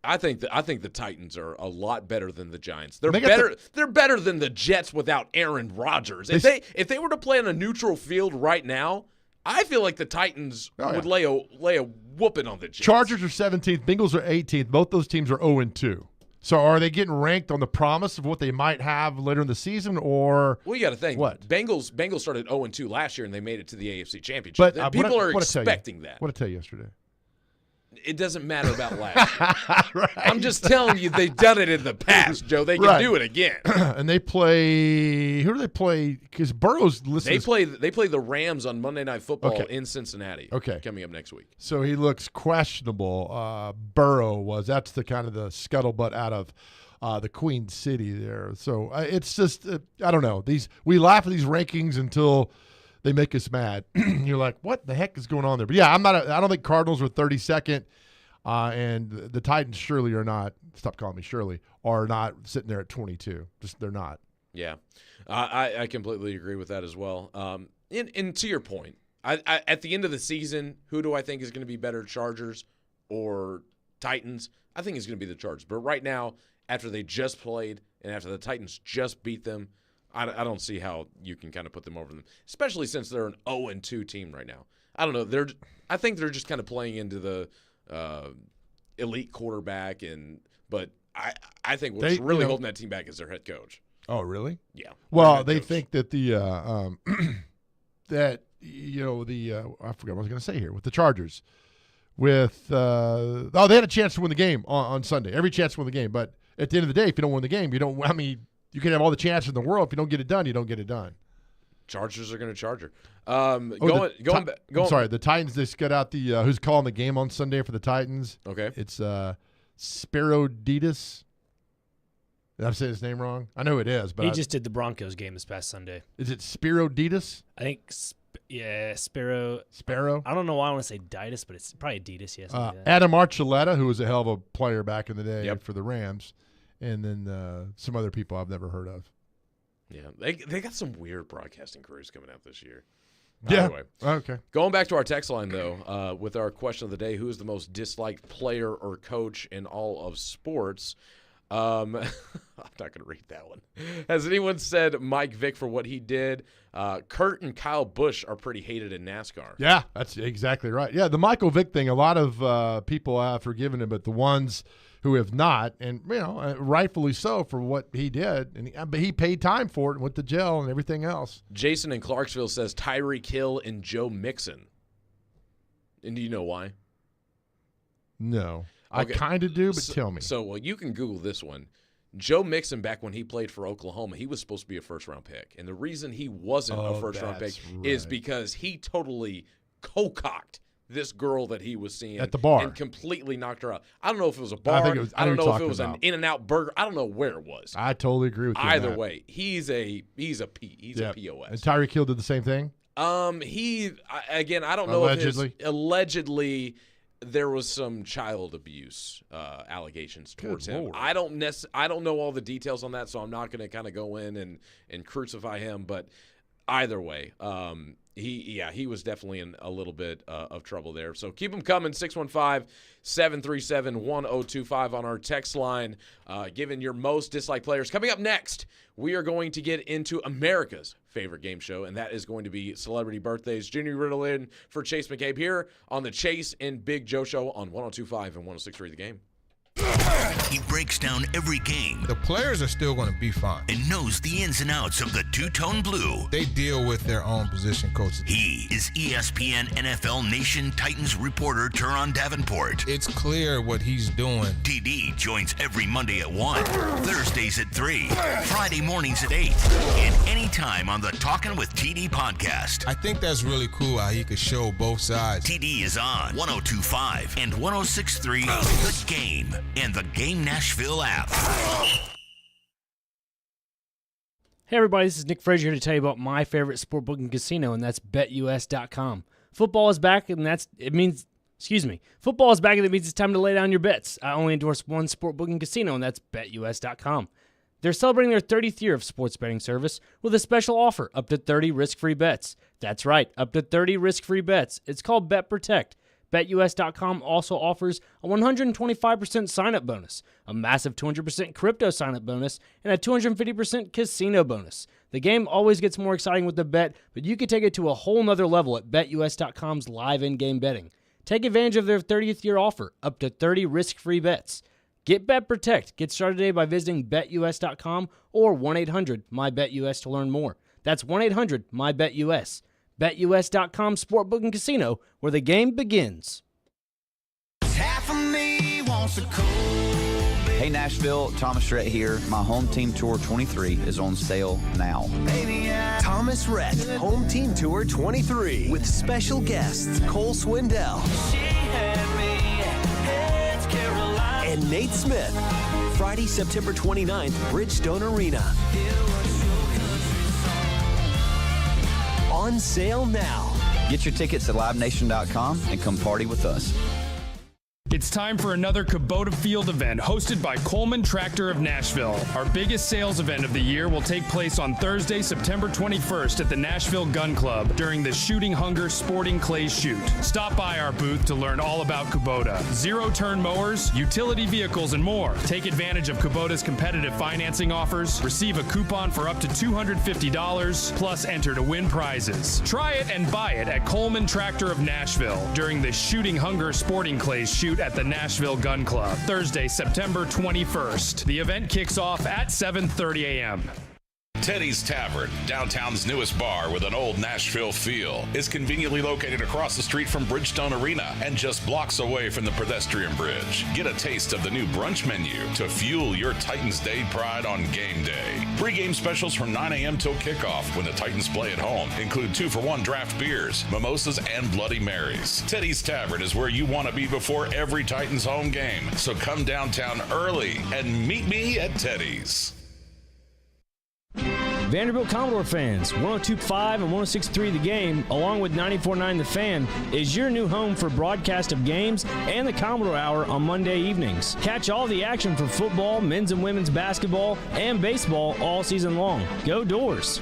[SPEAKER 5] I think the Titans are a lot better than the Giants. They're better. They're better than the Jets without Aaron Rodgers. If they were to play on a neutral field right now, I feel like the Titans would lay a whooping on the Jets.
[SPEAKER 2] Chargers are 17th. Bengals are 18th. Both those teams are 0-2. So are they getting ranked on the promise of what they might have later in the season, or
[SPEAKER 5] well, you got to think
[SPEAKER 2] what
[SPEAKER 5] Bengals started 0-2 last year and they made it to the AFC Championship.
[SPEAKER 2] But
[SPEAKER 5] people are expecting that.
[SPEAKER 2] What did I tell you yesterday?
[SPEAKER 5] It doesn't matter about last year. Right. I'm just telling you, they've done it in the past, Joe. They can do it again.
[SPEAKER 2] And they play – who do they play? Because Burrow's listening.
[SPEAKER 5] They play the Rams on Monday Night Football in Cincinnati coming up next week.
[SPEAKER 2] So he looks questionable. Burrow was. That's the kind of the scuttlebutt out of the Queen City there. So it's just I don't know. We laugh at these rankings until – they make us mad. You're like, what the heck is going on there? But yeah, I don't think Cardinals are 32nd, and the Titans surely are not. Stop calling me Shirley. Are not sitting there at 22. Just they're not.
[SPEAKER 5] Yeah, I completely agree with that as well. And to your point, I at the end of the season, who do I think is going to be better, Chargers or Titans? I think it's going to be the Chargers. But right now, after they just played and after the Titans just beat them, I don't see how you can kind of put them over them, especially since they're an 0-2 team right now. I don't know. I think they're just kind of playing into the elite quarterback, but I think what's really holding that team back is their head coach.
[SPEAKER 2] Oh, really?
[SPEAKER 5] Yeah.
[SPEAKER 2] Well, they think that the I forgot what I was going to say here with the Chargers. They had a chance to win the game on Sunday. Every chance to win the game, but at the end of the day, if you don't win the game, you don't. I mean. You can have all the chances in the world. If you don't get it done, you don't get it done.
[SPEAKER 5] Chargers are going to Charger.
[SPEAKER 2] I'm sorry, the Titans, they scud out the who's calling the game on Sunday for the Titans.
[SPEAKER 5] Okay.
[SPEAKER 2] It's Sparodidis. Did I say his name wrong? I know it is, but
[SPEAKER 6] he just did the Broncos game this past Sunday.
[SPEAKER 2] Is it Sparodidis?
[SPEAKER 6] I think, Sparrow.
[SPEAKER 2] Sparrow?
[SPEAKER 6] I don't know why I want to say Ditis, but it's probably Adidas, yes.
[SPEAKER 2] Adam Archuleta, who was a hell of a player back in the day for the Rams. And then some other people I've never heard of.
[SPEAKER 5] Yeah, they got some weird broadcasting careers coming out this year.
[SPEAKER 2] Yeah.
[SPEAKER 5] Anyway,
[SPEAKER 2] okay.
[SPEAKER 5] Going back to our text line, though, with our question of the day, who is the most disliked player or coach in all of sports? I'm not going to read that one. Has anyone said Mike Vick for what he did? Kurt and Kyle Busch are pretty hated in NASCAR.
[SPEAKER 2] Yeah, that's exactly right. Yeah, the Michael Vick thing, a lot of people have forgiven him, but the ones who have not, and rightfully so for what he did, but he paid time for it and went to jail and everything else.
[SPEAKER 5] Jason in Clarksville says Tyreek Hill and Joe Mixon. And do you know why?
[SPEAKER 2] No.
[SPEAKER 5] Okay.
[SPEAKER 2] I kind of do, but tell me.
[SPEAKER 5] So, you can Google this one. Joe Mixon, back when he played for Oklahoma, he was supposed to be a first-round pick. And the reason he wasn't a first-round pick is because he totally co-cocked this girl that he was seeing
[SPEAKER 2] at the bar
[SPEAKER 5] and completely knocked her out. I don't know if it was a bar. I don't know if it was an In-N-Out burger. I don't know where it was.
[SPEAKER 2] I totally agree with you.
[SPEAKER 5] Either way, he's a POS.
[SPEAKER 2] And Tyreek Hill did the same thing?
[SPEAKER 5] I don't know if allegedly there was some child abuse allegations towards him.
[SPEAKER 2] Lord.
[SPEAKER 5] I don't know all the details on that, so I'm not going to kind of go in and crucify him. But either way, he was definitely in a little bit of trouble there. So keep them coming, 615-737-1025 on our text line, given your most disliked players. Coming up next, we are going to get into America's favorite game show, and that is going to be Celebrity Birthdays. Junior Riddle in for Chase McCabe here on the Chase and Big Joe Show on 102.5 and 106.3 The Game.
[SPEAKER 3] He breaks down every game.
[SPEAKER 4] The players are still going to be fine.
[SPEAKER 3] And knows the ins and outs of the two-tone blue.
[SPEAKER 4] They deal with their own position coaches.
[SPEAKER 3] He is ESPN NFL Nation Titans reporter Teron Davenport.
[SPEAKER 4] It's clear what he's doing.
[SPEAKER 3] TD joins every Monday at 1, Thursdays at 3, Friday mornings at 8, and anytime on the Talkin' with TD podcast.
[SPEAKER 4] I think that's really cool how he could show both sides.
[SPEAKER 3] TD is on 102.5 and 106.3 The Game and the Game Nashville app.
[SPEAKER 6] Hey everybody, this is Nick Frazier here to tell you about my favorite sportbook and casino, and that's BetUS.com. Football is back, and Football is back, and it means it's time to lay down your bets. I only endorse one sportbook and casino, and that's BetUS.com. They're celebrating their 30th year of sports betting service with a special offer, up to 30 risk-free bets. That's right, up to 30 risk-free bets. It's called Bet Protect. BetUS.com also offers a 125% sign-up bonus, a massive 200% crypto sign-up bonus, and a 250% casino bonus. The game always gets more exciting with the bet, but you can take it to a whole nother level at BetUS.com's live in-game betting. Take advantage of their 30th year offer, up to 30 risk-free bets. Get Bet Protect. Get started today by visiting BetUS.com or 1-800-MyBetUS to learn more. That's 1-800-MyBetUS. BetUS.com Sportbook and Casino, where the game begins.
[SPEAKER 1] for me wants a cold.
[SPEAKER 22] Hey Nashville, Thomas Rhett here. My Home Team Tour 23 is on sale now.
[SPEAKER 23] Thomas Rhett, Home Team Tour 23, with special guests Cole Swindell and Nate Smith. Friday, September 29th, Bridgestone Arena. On sale now.
[SPEAKER 22] Get your tickets at livenation.com and come party with us.
[SPEAKER 10] It's time for another Kubota Field event hosted by Coleman Tractor of Nashville. Our biggest sales event of the year will take place on Thursday, September 21st at the Nashville Gun Club during the Shooting Hunger Sporting Clays Shoot. Stop by our booth to learn all about Kubota. Zero-turn mowers, utility vehicles, and more. Take advantage of Kubota's competitive financing offers, receive a coupon for up to $250, plus enter to win prizes. Try it and buy it at Coleman Tractor of Nashville during the Shooting Hunger Sporting Clays Shoot at the Nashville Gun Club, Thursday, September 21st. The event kicks off at 7:30 a.m.
[SPEAKER 24] Teddy's Tavern, downtown's newest bar with an old Nashville feel, is conveniently located across the street from Bridgestone Arena and just blocks away from the pedestrian bridge. Get a taste of the new brunch menu to fuel your Titans Day pride on game day. Pre-game specials from 9 a.m. till kickoff when the Titans play at home include 2-for-1 draft beers, mimosas, and Bloody Marys. Teddy's Tavern is where you want to be before every Titans home game, so come downtown early and meet me at Teddy's.
[SPEAKER 6] Vanderbilt Commodore fans, 102.5 and 106.3 The Game, along with 94.9 The Fan, is your new home for broadcast of games and the Commodore Hour on Monday evenings. Catch all the action for football, men's and women's basketball, and baseball all season long. Go Doors!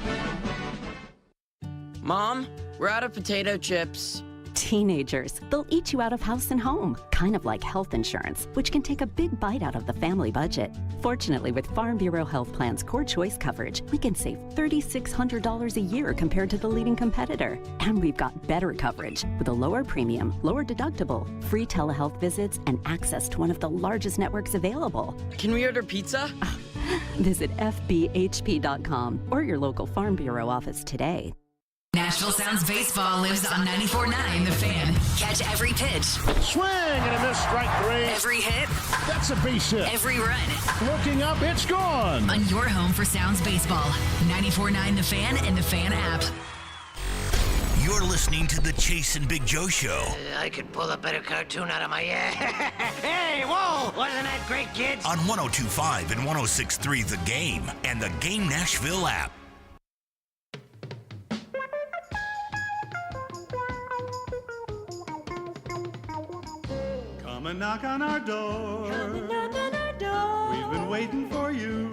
[SPEAKER 25] Mom, we're out of potato chips.
[SPEAKER 26] Teenagers, they'll eat you out of house and home, kind of like health insurance, which can take a big bite out of the family budget. Fortunately, with Farm Bureau Health Plan's Core Choice coverage, we can save $3,600 a year compared to the leading competitor. And we've got better coverage with a lower premium, lower deductible, free telehealth visits, and access to one of the largest networks available.
[SPEAKER 25] Can we order pizza?
[SPEAKER 26] Visit FBHP.com or your local Farm Bureau office today.
[SPEAKER 27] Nashville Sounds Baseball lives on 94.9 The Fan. Catch every pitch.
[SPEAKER 14] Swing and a miss, strike three.
[SPEAKER 27] Every hit.
[SPEAKER 14] That's a base hit.
[SPEAKER 27] Every run.
[SPEAKER 14] Looking up, it's gone.
[SPEAKER 27] On your home for Sounds Baseball. 94.9 The Fan and The Fan app.
[SPEAKER 3] You're listening to the Chase and Big Joe Show.
[SPEAKER 21] I could pull a better cartoon out of my ass. Hey, whoa! Wasn't that great, kids?
[SPEAKER 3] On 102.5 and 106.3 The Game and the Game Nashville app.
[SPEAKER 28] Come and knock on our door. We've been waiting for you.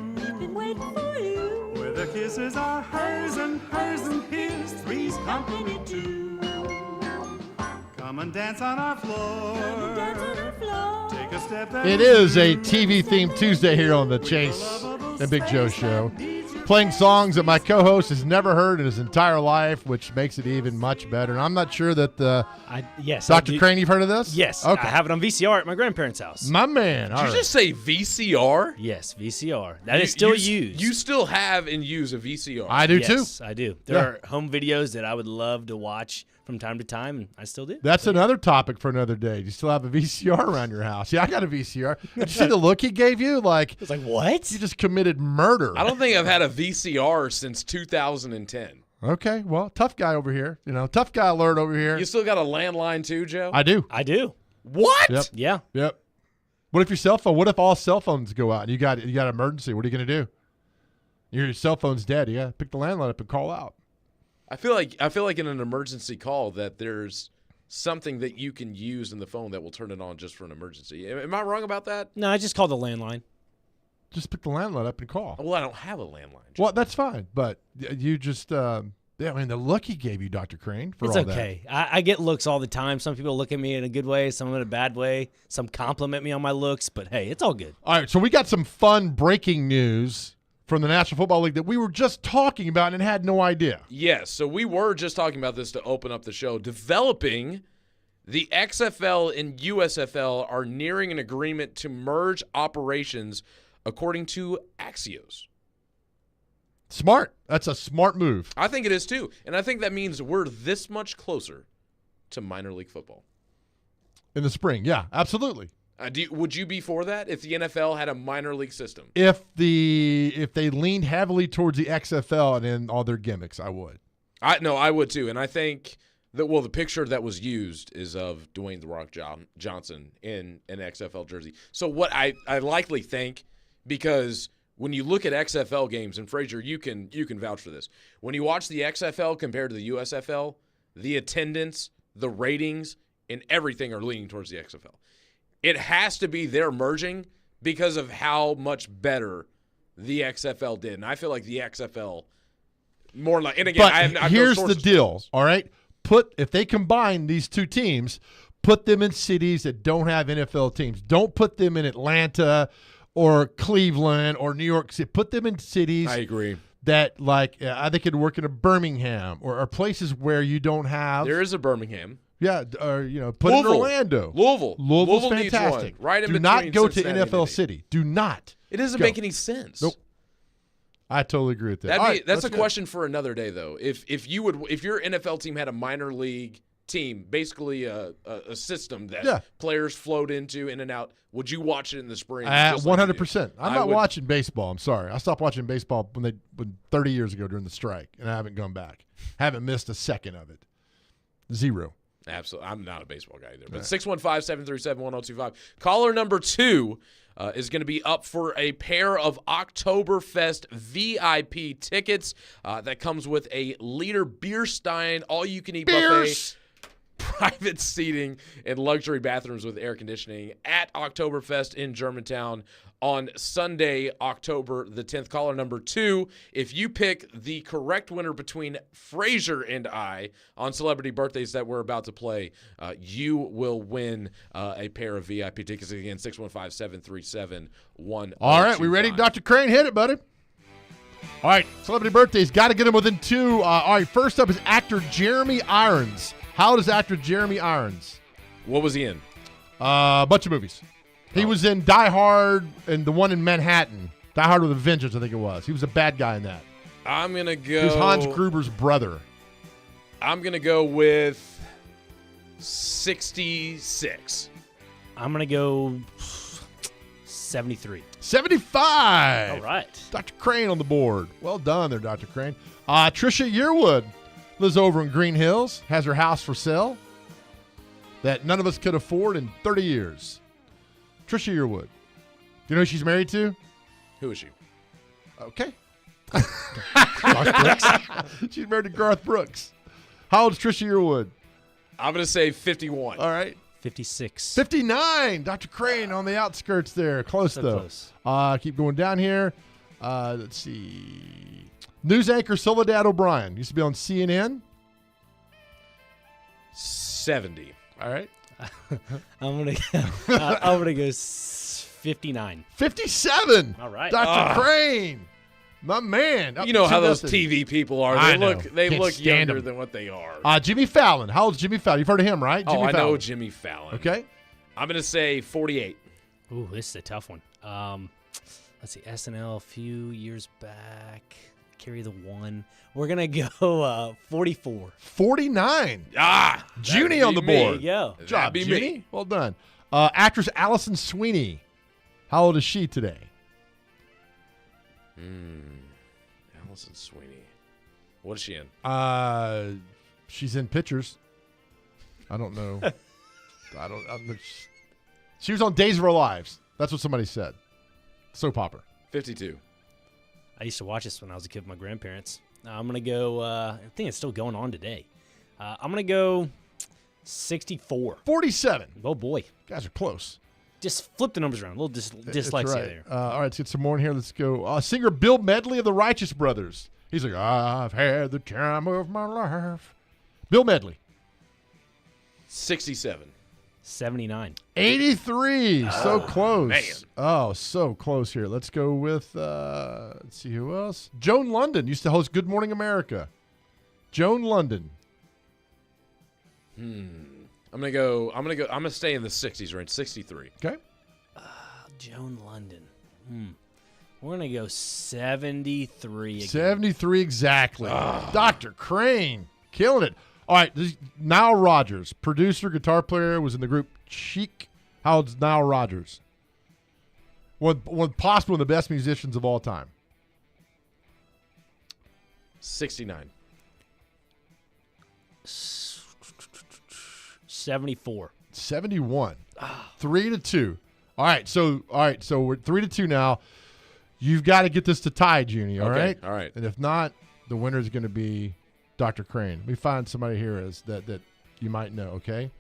[SPEAKER 28] Where the kisses are hers and his, three's company too. Come and dance on our floor. Take a step that
[SPEAKER 2] It is a TV-themed Tuesday here on the Chase and Big Joe Show. Playing songs that my co-host has never heard in his entire life, which makes it even much better. And I'm not sure that
[SPEAKER 6] yes,
[SPEAKER 2] Dr. Crane, you've heard of this?
[SPEAKER 6] Yes,
[SPEAKER 2] Okay.
[SPEAKER 6] I have it on VCR at my grandparents' house.
[SPEAKER 2] My man.
[SPEAKER 5] Did you just say VCR?
[SPEAKER 6] Yes, VCR. That is still used.
[SPEAKER 5] You still have and use a VCR.
[SPEAKER 2] I do too.
[SPEAKER 6] Yes, I do. There are home videos that I would love to watch from time to time, and I still do.
[SPEAKER 2] That's another topic for another day. Do you still have a VCR around your house? Yeah, I got a VCR. Did you see the look he gave you? Like,
[SPEAKER 6] it's like, what?
[SPEAKER 2] You just committed murder.
[SPEAKER 5] I don't think I've had a VCR since 2010.
[SPEAKER 2] Okay, well, tough guy over here. Tough guy alert over here.
[SPEAKER 5] You still got a landline too, Joe?
[SPEAKER 2] I do.
[SPEAKER 5] What?
[SPEAKER 2] Yep.
[SPEAKER 6] Yeah.
[SPEAKER 2] Yep. What if all cell phones go out and you got an emergency? What are you going to do? Your cell phone's dead. You got to pick the landline up and call out.
[SPEAKER 5] I feel like in an emergency call that there's something that you can use in the phone that will turn it on just for an emergency. Am I wrong about that?
[SPEAKER 6] No, I just called the landline.
[SPEAKER 2] Just pick the landline up and call.
[SPEAKER 5] Well, I don't have a landline.
[SPEAKER 2] Well, that's fine, but you just the look he gave you, Dr. Crane, for
[SPEAKER 6] It's
[SPEAKER 2] all
[SPEAKER 6] okay. I get looks all the time. Some people look at me in a good way, some in a bad way. Some compliment me on my looks, but hey, it's all good.
[SPEAKER 2] All right, so we got some fun breaking news from the National Football League that we were just talking about and had no idea.
[SPEAKER 5] Yes, so we were just talking about this to open up the show. Developing, the XFL and USFL are nearing an agreement to merge operations, according to Axios.
[SPEAKER 2] Smart. That's a smart move.
[SPEAKER 5] I think it is too. And I think that means we're this much closer to minor league football.
[SPEAKER 2] In the spring, yeah, absolutely.
[SPEAKER 5] Would you be for that if the NFL had a minor league system?
[SPEAKER 2] If they leaned heavily towards the XFL and in all their gimmicks, I would.
[SPEAKER 5] I would too, and I think that the picture that was used is of Dwayne The Rock Johnson in an XFL jersey. So what I likely think, because when you look at XFL games, and Frazier, you can vouch for this. When you watch the XFL compared to the USFL, the attendance, the ratings, and everything are leaning towards the XFL. It has to be they're merging because of how much better the XFL did. And I feel like the XFL more like – and again,
[SPEAKER 2] but here's the deal, all right? If they combine these two teams, put them in cities that don't have NFL teams. Don't put them in Atlanta or Cleveland or New York City. Put them in cities.
[SPEAKER 5] I agree.
[SPEAKER 2] That, like, I think it'd work in a Birmingham or places where you don't have –
[SPEAKER 5] There is a Birmingham.
[SPEAKER 2] Yeah, or, put it in Orlando. Louisville's fantastic.
[SPEAKER 5] Needs one. Right in
[SPEAKER 2] Do
[SPEAKER 5] between
[SPEAKER 2] not go to
[SPEAKER 5] Cincinnati
[SPEAKER 2] NFL City. Do not.
[SPEAKER 5] It doesn't
[SPEAKER 2] go.
[SPEAKER 5] make any sense.
[SPEAKER 2] Nope. I totally agree with that.
[SPEAKER 5] That's a question for another day, though. If your NFL team had a minor league team, basically a system that players float into in and out, would you watch it in the spring?
[SPEAKER 2] 100%. I'm not watching baseball. I'm sorry. I stopped watching baseball when 30 years ago during the strike, and I haven't gone back. Haven't missed a second of it. Zero.
[SPEAKER 5] Absolutely. I'm not a baseball guy either. But 615-737-1025. Caller number 2 is going to be up for a pair of Oktoberfest VIP tickets that comes with a liter beer stein, all-you-can-eat buffet, private seating, and luxury bathrooms with air conditioning at Oktoberfest in Germantown on Sunday, October the 10th. Caller number 2, if you pick the correct winner between Frazier and I on celebrity birthdays that we're about to play, you will win a pair of VIP tickets. Again, 615-737-1025.
[SPEAKER 2] All right, we ready? Dr. Crane, hit it, buddy. All right, celebrity birthdays. Got to get them within 2. All right, first up is actor Jeremy Irons. How old is actor Jeremy Irons?
[SPEAKER 5] What was he in?
[SPEAKER 2] A bunch of movies. He was in Die Hard and the one in Manhattan. Die Hard with a Vengeance, I think it was. He was a bad guy in that.
[SPEAKER 5] I'm going to go.
[SPEAKER 2] He was Hans Gruber's brother.
[SPEAKER 5] I'm going to go with 66.
[SPEAKER 6] I'm going to go 73.
[SPEAKER 2] 75.
[SPEAKER 6] All right.
[SPEAKER 2] Dr. Crane on the board. Well done there, Dr. Crane. Trisha Yearwood lives over in Green Hills, has her house for sale that none of us could afford in 30 years. Trisha Yearwood. Do you know who she's married to?
[SPEAKER 5] Who is she?
[SPEAKER 2] Okay. Garth Brooks. She's married to Garth Brooks. How old is Trisha Yearwood?
[SPEAKER 5] I'm going to say 51.
[SPEAKER 2] All right.
[SPEAKER 6] 56.
[SPEAKER 2] 59. Dr. Crane on the outskirts there. Close, though.
[SPEAKER 6] Close.
[SPEAKER 2] Keep going down here. Let's see. News anchor Soledad O'Brien. Used to be on CNN.
[SPEAKER 5] 70.
[SPEAKER 2] All right.
[SPEAKER 6] I'm gonna go 59.
[SPEAKER 2] 57.
[SPEAKER 6] All right.
[SPEAKER 2] Dr. Crane. My man.
[SPEAKER 5] You know how those TV people are. They look younger
[SPEAKER 2] them
[SPEAKER 5] than what they are.
[SPEAKER 2] Jimmy Fallon. How old is Jimmy Fallon? You've heard of him, right? Jimmy
[SPEAKER 5] I
[SPEAKER 2] Fallon.
[SPEAKER 5] know Jimmy Fallon.
[SPEAKER 2] Okay.
[SPEAKER 5] I'm going to say 48.
[SPEAKER 6] Ooh, this is a tough one. Let's see. SNL a few years back. Carry the one. We're going to go 44.
[SPEAKER 2] 49. Junie on the board.
[SPEAKER 6] There you go.
[SPEAKER 2] Good job, Junie. Well done. Actress Allison Sweeney. How old is she today?
[SPEAKER 5] Allison Sweeney. What is she in?
[SPEAKER 2] She's in pictures. I don't know. She was on Days of Our Lives. That's what somebody said. Soap opera.
[SPEAKER 5] 52.
[SPEAKER 6] I used to watch this when I was a kid with my grandparents. I'm going to go, I think it's still going on today. I'm going to go 64.
[SPEAKER 2] 47.
[SPEAKER 6] Oh, boy.
[SPEAKER 2] You guys are close.
[SPEAKER 6] Just flip the numbers around. A little dyslexia there.
[SPEAKER 2] All right, let's get some more in here. Let's go. Singer Bill Medley of the Righteous Brothers. He's like, I've had the time of my life. Bill Medley.
[SPEAKER 5] 67.
[SPEAKER 6] 79.
[SPEAKER 2] 83. So close.
[SPEAKER 5] Man.
[SPEAKER 2] Oh, so close here. Let's go with, let's see who else. Joan London used to host Good Morning America. Joan London.
[SPEAKER 5] I'm gonna stay in the 60s range. 63.
[SPEAKER 2] Okay.
[SPEAKER 6] Joan London. We're gonna go 73 again.
[SPEAKER 2] 73 exactly. Dr. Crane. Killing it. All right, this is Nile Rodgers, producer, guitar player, was in the group Chic How old's Nile Rodgers? One possibly one of the best musicians of all time.
[SPEAKER 5] 69.
[SPEAKER 6] 74.
[SPEAKER 2] 71. 3-2. All right, so we're 3-2 now. You've got to get this to tie, Junie, all right?
[SPEAKER 5] All right.
[SPEAKER 2] And if not, the winner is going to be Dr. Crane. Let me find somebody here that you might know, okay?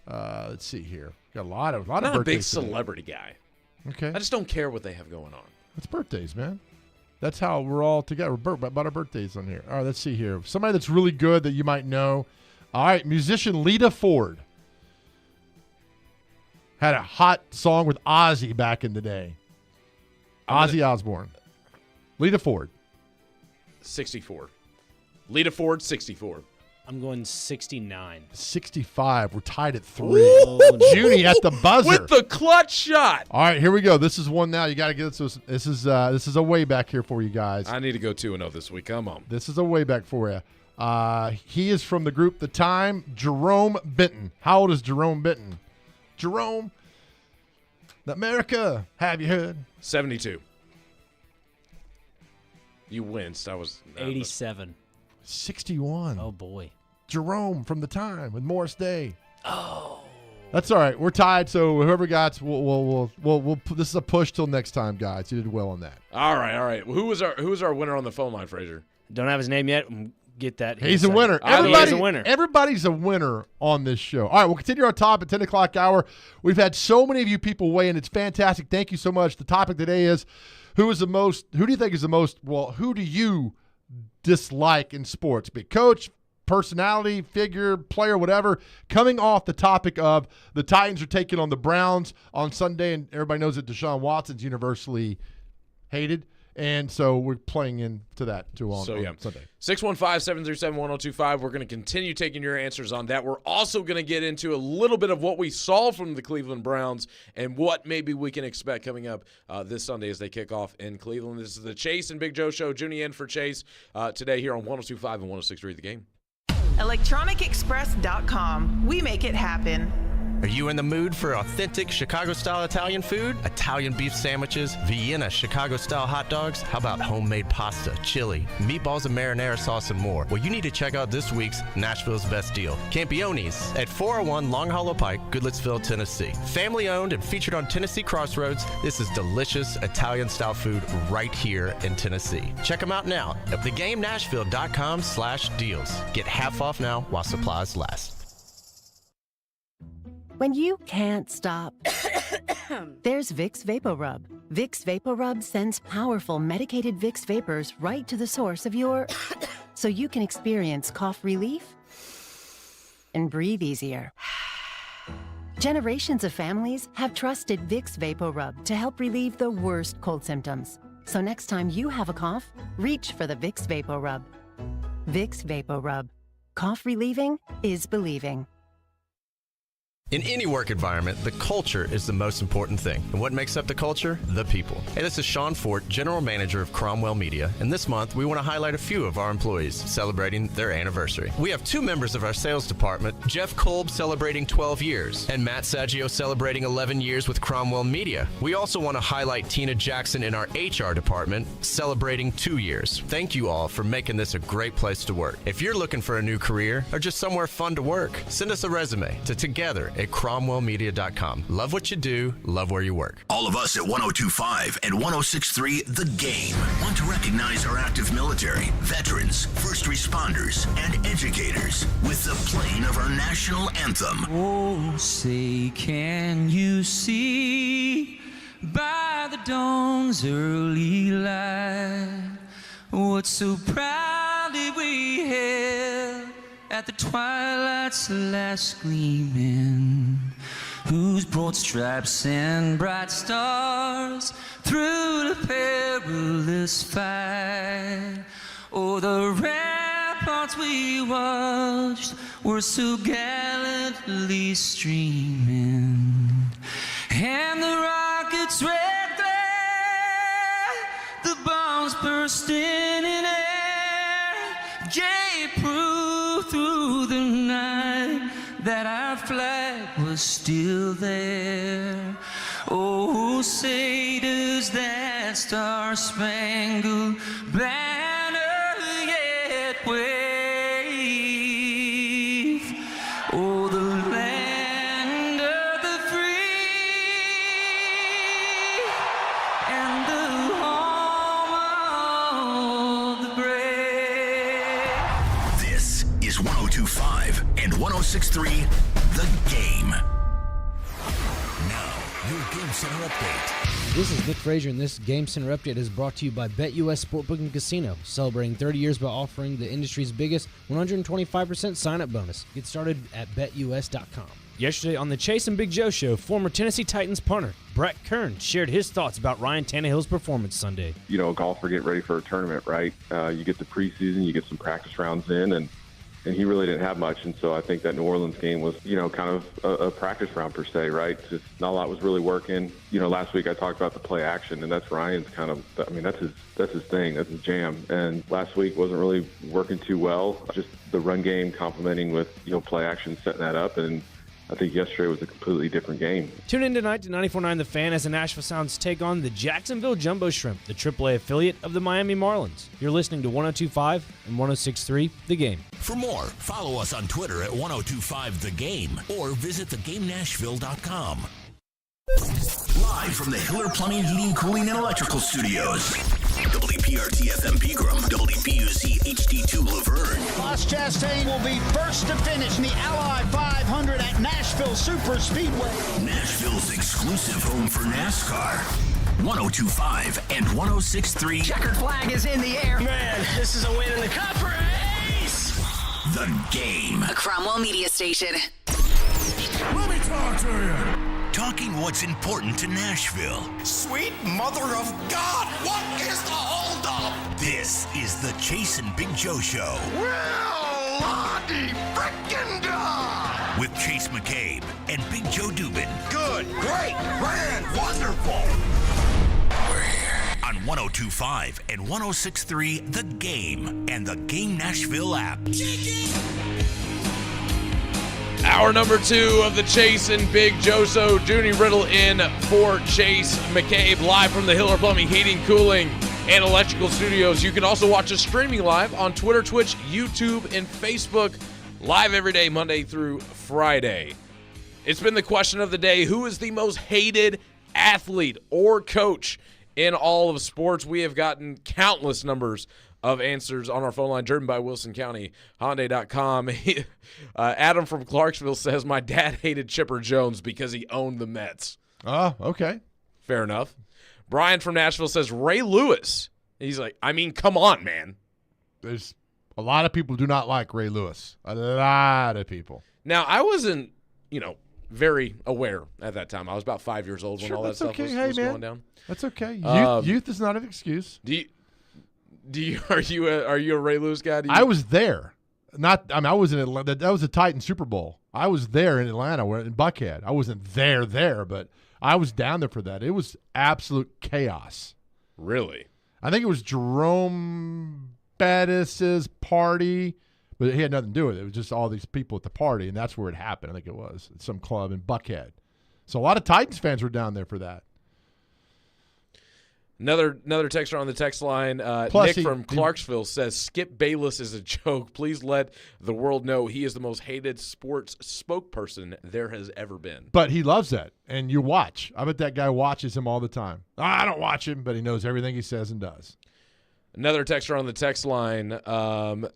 [SPEAKER 2] Let's see here. Got a lot of
[SPEAKER 5] I'm not
[SPEAKER 2] birthdays
[SPEAKER 5] a big
[SPEAKER 2] today.
[SPEAKER 5] celebrity guy.
[SPEAKER 2] Okay.
[SPEAKER 5] I just don't care what they have going on.
[SPEAKER 2] It's birthdays, man. That's how we're all together. We're about our birthdays on here. All right, let's see here. Somebody that's really good that you might know. All right, musician Lita Ford. Had a hot song with Ozzy back in the day. Ozzy Osbourne. Lita Ford.
[SPEAKER 5] 64. Lita Ford, 64.
[SPEAKER 6] I'm going 69.
[SPEAKER 2] 65. We're tied at 3.
[SPEAKER 6] Ooh.
[SPEAKER 2] Junie at the buzzer.
[SPEAKER 5] With the clutch shot.
[SPEAKER 2] All right, here we go. This is one now. You got to get this. This is a way back here for you guys.
[SPEAKER 5] I need to go 2-0 this week. Come on.
[SPEAKER 2] This is a way back for you. He is from the group The Time, Jerome Benton. How old is Jerome Benton? Jerome, America, have you heard?
[SPEAKER 5] 72. You winced. I was
[SPEAKER 6] 87.
[SPEAKER 2] 61.
[SPEAKER 6] Oh, boy.
[SPEAKER 2] Jerome from The Time with Morris Day. Oh. That's all right. We're tied, so whoever got, we'll this is a push till next time, guys. You did well on that.
[SPEAKER 5] All right. Who was our winner on the phone line, Frazier?
[SPEAKER 6] Don't have his name yet. Get that.
[SPEAKER 2] He's a winner.
[SPEAKER 6] He's a winner.
[SPEAKER 2] Everybody's a winner on this show. All right, we'll continue our top at 10 o'clock hour. We've had so many of you people weigh in. It's fantastic. Thank you so much. The topic today is who do you think is the most, who do you dislike in sports? Be it coach, personality, figure, player, whatever. Coming off the topic of the Titans are taking on the Browns on Sunday, and everybody knows that Deshaun Watson's universally hated. And so we're playing into that too on Sunday.
[SPEAKER 5] 615-707-1025. We're going to continue taking your answers on that. We're also going to get into a little bit of what we saw from the Cleveland Browns and what maybe we can expect coming up this Sunday as they kick off in Cleveland. This is the Chase and Big Joe Show. Junie in for Chase today here on 102.5 and 106.3 The Game.
[SPEAKER 1] ElectronicExpress.com. We make it happen.
[SPEAKER 7] Are you in the mood for authentic Chicago-style Italian food? Italian beef sandwiches, Vienna Chicago-style hot dogs? How about homemade pasta, chili, meatballs and marinara sauce, and more? Well, you need to check out this week's Nashville's Best Deal. Campione's at 401 Long Hollow Pike, Goodlettsville, Tennessee. Family-owned and featured on Tennessee Crossroads, this is delicious Italian-style food right here in Tennessee. Check them out now at thegamenashville.com/deals. Get half off now while supplies last.
[SPEAKER 9] When you can't stop, there's Vicks VapoRub. Vicks VapoRub sends powerful medicated Vicks vapors right to the source of your... so you can experience cough relief and breathe easier. Generations of families have trusted Vicks VapoRub to help relieve the worst cold symptoms. So next time you have a cough, reach for the Vicks VapoRub. Vicks VapoRub. Cough relieving is believing.
[SPEAKER 7] In any work environment, the culture is the most important thing. And what makes up the culture? The people. Hey, this is Sean Fort, General Manager of Cromwell Media, and this month we want to highlight a few of our employees celebrating their anniversary. We have 2 members of our sales department, Jeff Kolb celebrating 12 years, and Matt Saggio celebrating 11 years with Cromwell Media. We also want to highlight Tina Jackson in our HR department, celebrating 2 years. Thank you all for making this a great place to work. If you're looking for a new career or just somewhere fun to work, send us a resume to together@cromwellmedia.com. Love what you do, love where you work.
[SPEAKER 3] All of us at 102.5 and 106.3 The Game want to recognize our active military, veterans, first responders, and educators with the playing of our national anthem.
[SPEAKER 11] Oh, say, can you see by the dawn's early light what so proudly we hailed at the twilight's last gleaming, whose broad stripes and bright stars through the perilous fight, oh, the ramparts we watched were so gallantly streaming, and the rockets' red glare, the bombs bursting in air, gave proof through the night that our flag was was still there. Oh, say does that star-spangled banner yet wave? Oh, the land of the free and the home of the brave.
[SPEAKER 3] This is 102.5 and 106.3 The Game. Now, your Game Center update.
[SPEAKER 6] This is Nick Frazier, and this Game Center update is brought to you by BetUS Sportbook and Casino, celebrating 30 years by offering the industry's biggest 125% sign-up bonus. Get started at BetUS.com. Yesterday on the Chase and Big Joe Show, former Tennessee Titans punter Brett Kern shared his thoughts about Ryan Tannehill's performance Sunday.
[SPEAKER 8] You know, golfer get ready for a tournament, right? You get the preseason, you get some practice rounds in, and he really didn't have much. And so I think that New Orleans game was, you know, kind of a practice round per se, right? Just not a lot was really working. You know, last week I talked about the play action, and that's Ryan's kind of, I mean, that's his thing, that's his jam. And last week wasn't really working too well. Just the run game complementing with, you know, play action, setting that up. And I think yesterday was a completely different game.
[SPEAKER 6] Tune in tonight to 94.9 The Fan as the Nashville Sounds take on the Jacksonville Jumbo Shrimp, the AAA affiliate of the Miami Marlins. You're listening to 102.5 and 106.3 The Game.
[SPEAKER 3] For more, follow us on Twitter at 102.5 The Game or visit thegamenashville.com. Live from the Hiller Plumbing, Heating, Cooling, and Electrical Studios. WPRT FM Pegram, WPUZ HD2 Laverne.
[SPEAKER 14] Ross Chastain will be first to finish in the Ally 500 at Nashville Super Speedway.
[SPEAKER 3] Nashville's exclusive home for NASCAR. 102.5 and 106.3.
[SPEAKER 21] Checkered flag is in the air. Man, this is a win in the cup race.
[SPEAKER 3] The Game.
[SPEAKER 27] A Cromwell Media Station.
[SPEAKER 3] Let me talk to you. Talking what's important to Nashville.
[SPEAKER 12] Sweet mother of God, what is the holdup?
[SPEAKER 3] This is the Chase and Big Joe Show.
[SPEAKER 12] Well, Lottie frickin' da!
[SPEAKER 3] With Chase McCabe and Big Joe Dubin.
[SPEAKER 12] Good, great, grand, wonderful.
[SPEAKER 3] We're here on 102.5 and 106.3 The Game and the Game Nashville app.
[SPEAKER 5] Hour number 2 of the Chase and Big Joe Show. Junie Riddle in for Chase McCabe, live from the Hiller Plumbing, Heating, Cooling, and Electrical Studios. You can also watch us streaming live on Twitter, Twitch, YouTube, and Facebook, live every day, Monday through Friday. It's been the question of the day: who is the most hated athlete or coach in all of sports? We have gotten countless numbers of answers on our phone line, driven by Wilson County Hyundai.com. Adam from Clarksville says, my dad hated Chipper Jones because he owned the Mets.
[SPEAKER 2] Oh, okay.
[SPEAKER 5] Fair enough. Brian from Nashville says, Ray Lewis. He's like, I mean, come on, man.
[SPEAKER 2] There's a lot of people do not like Ray Lewis. A lot of people.
[SPEAKER 5] Now, I wasn't, very aware at that time. I was about 5 years old when all that stuff was going down.
[SPEAKER 2] That's okay. Youth is not an excuse.
[SPEAKER 5] Are you a Ray Lewis guy?
[SPEAKER 2] I was there. I was in Atlanta. That was the Titan Super Bowl. I was there in Atlanta, in Buckhead. I wasn't there, but I was down there for that. It was absolute chaos.
[SPEAKER 5] Really?
[SPEAKER 2] I think it was Jerome Bettis's party, but he had nothing to do with it. It was just all these people at the party, and that's where it happened. I think it was at some club in Buckhead. So a lot of Titans fans were down there for that.
[SPEAKER 5] Another texter on the text line, Nick from Clarksville says, Skip Bayless is a joke. Please let the world know he is the most hated sports spokesperson there has ever been.
[SPEAKER 2] But he loves that, and you watch. I bet that guy watches him all the time. I don't watch him, but he knows everything he says and does.
[SPEAKER 5] Another texter on the text line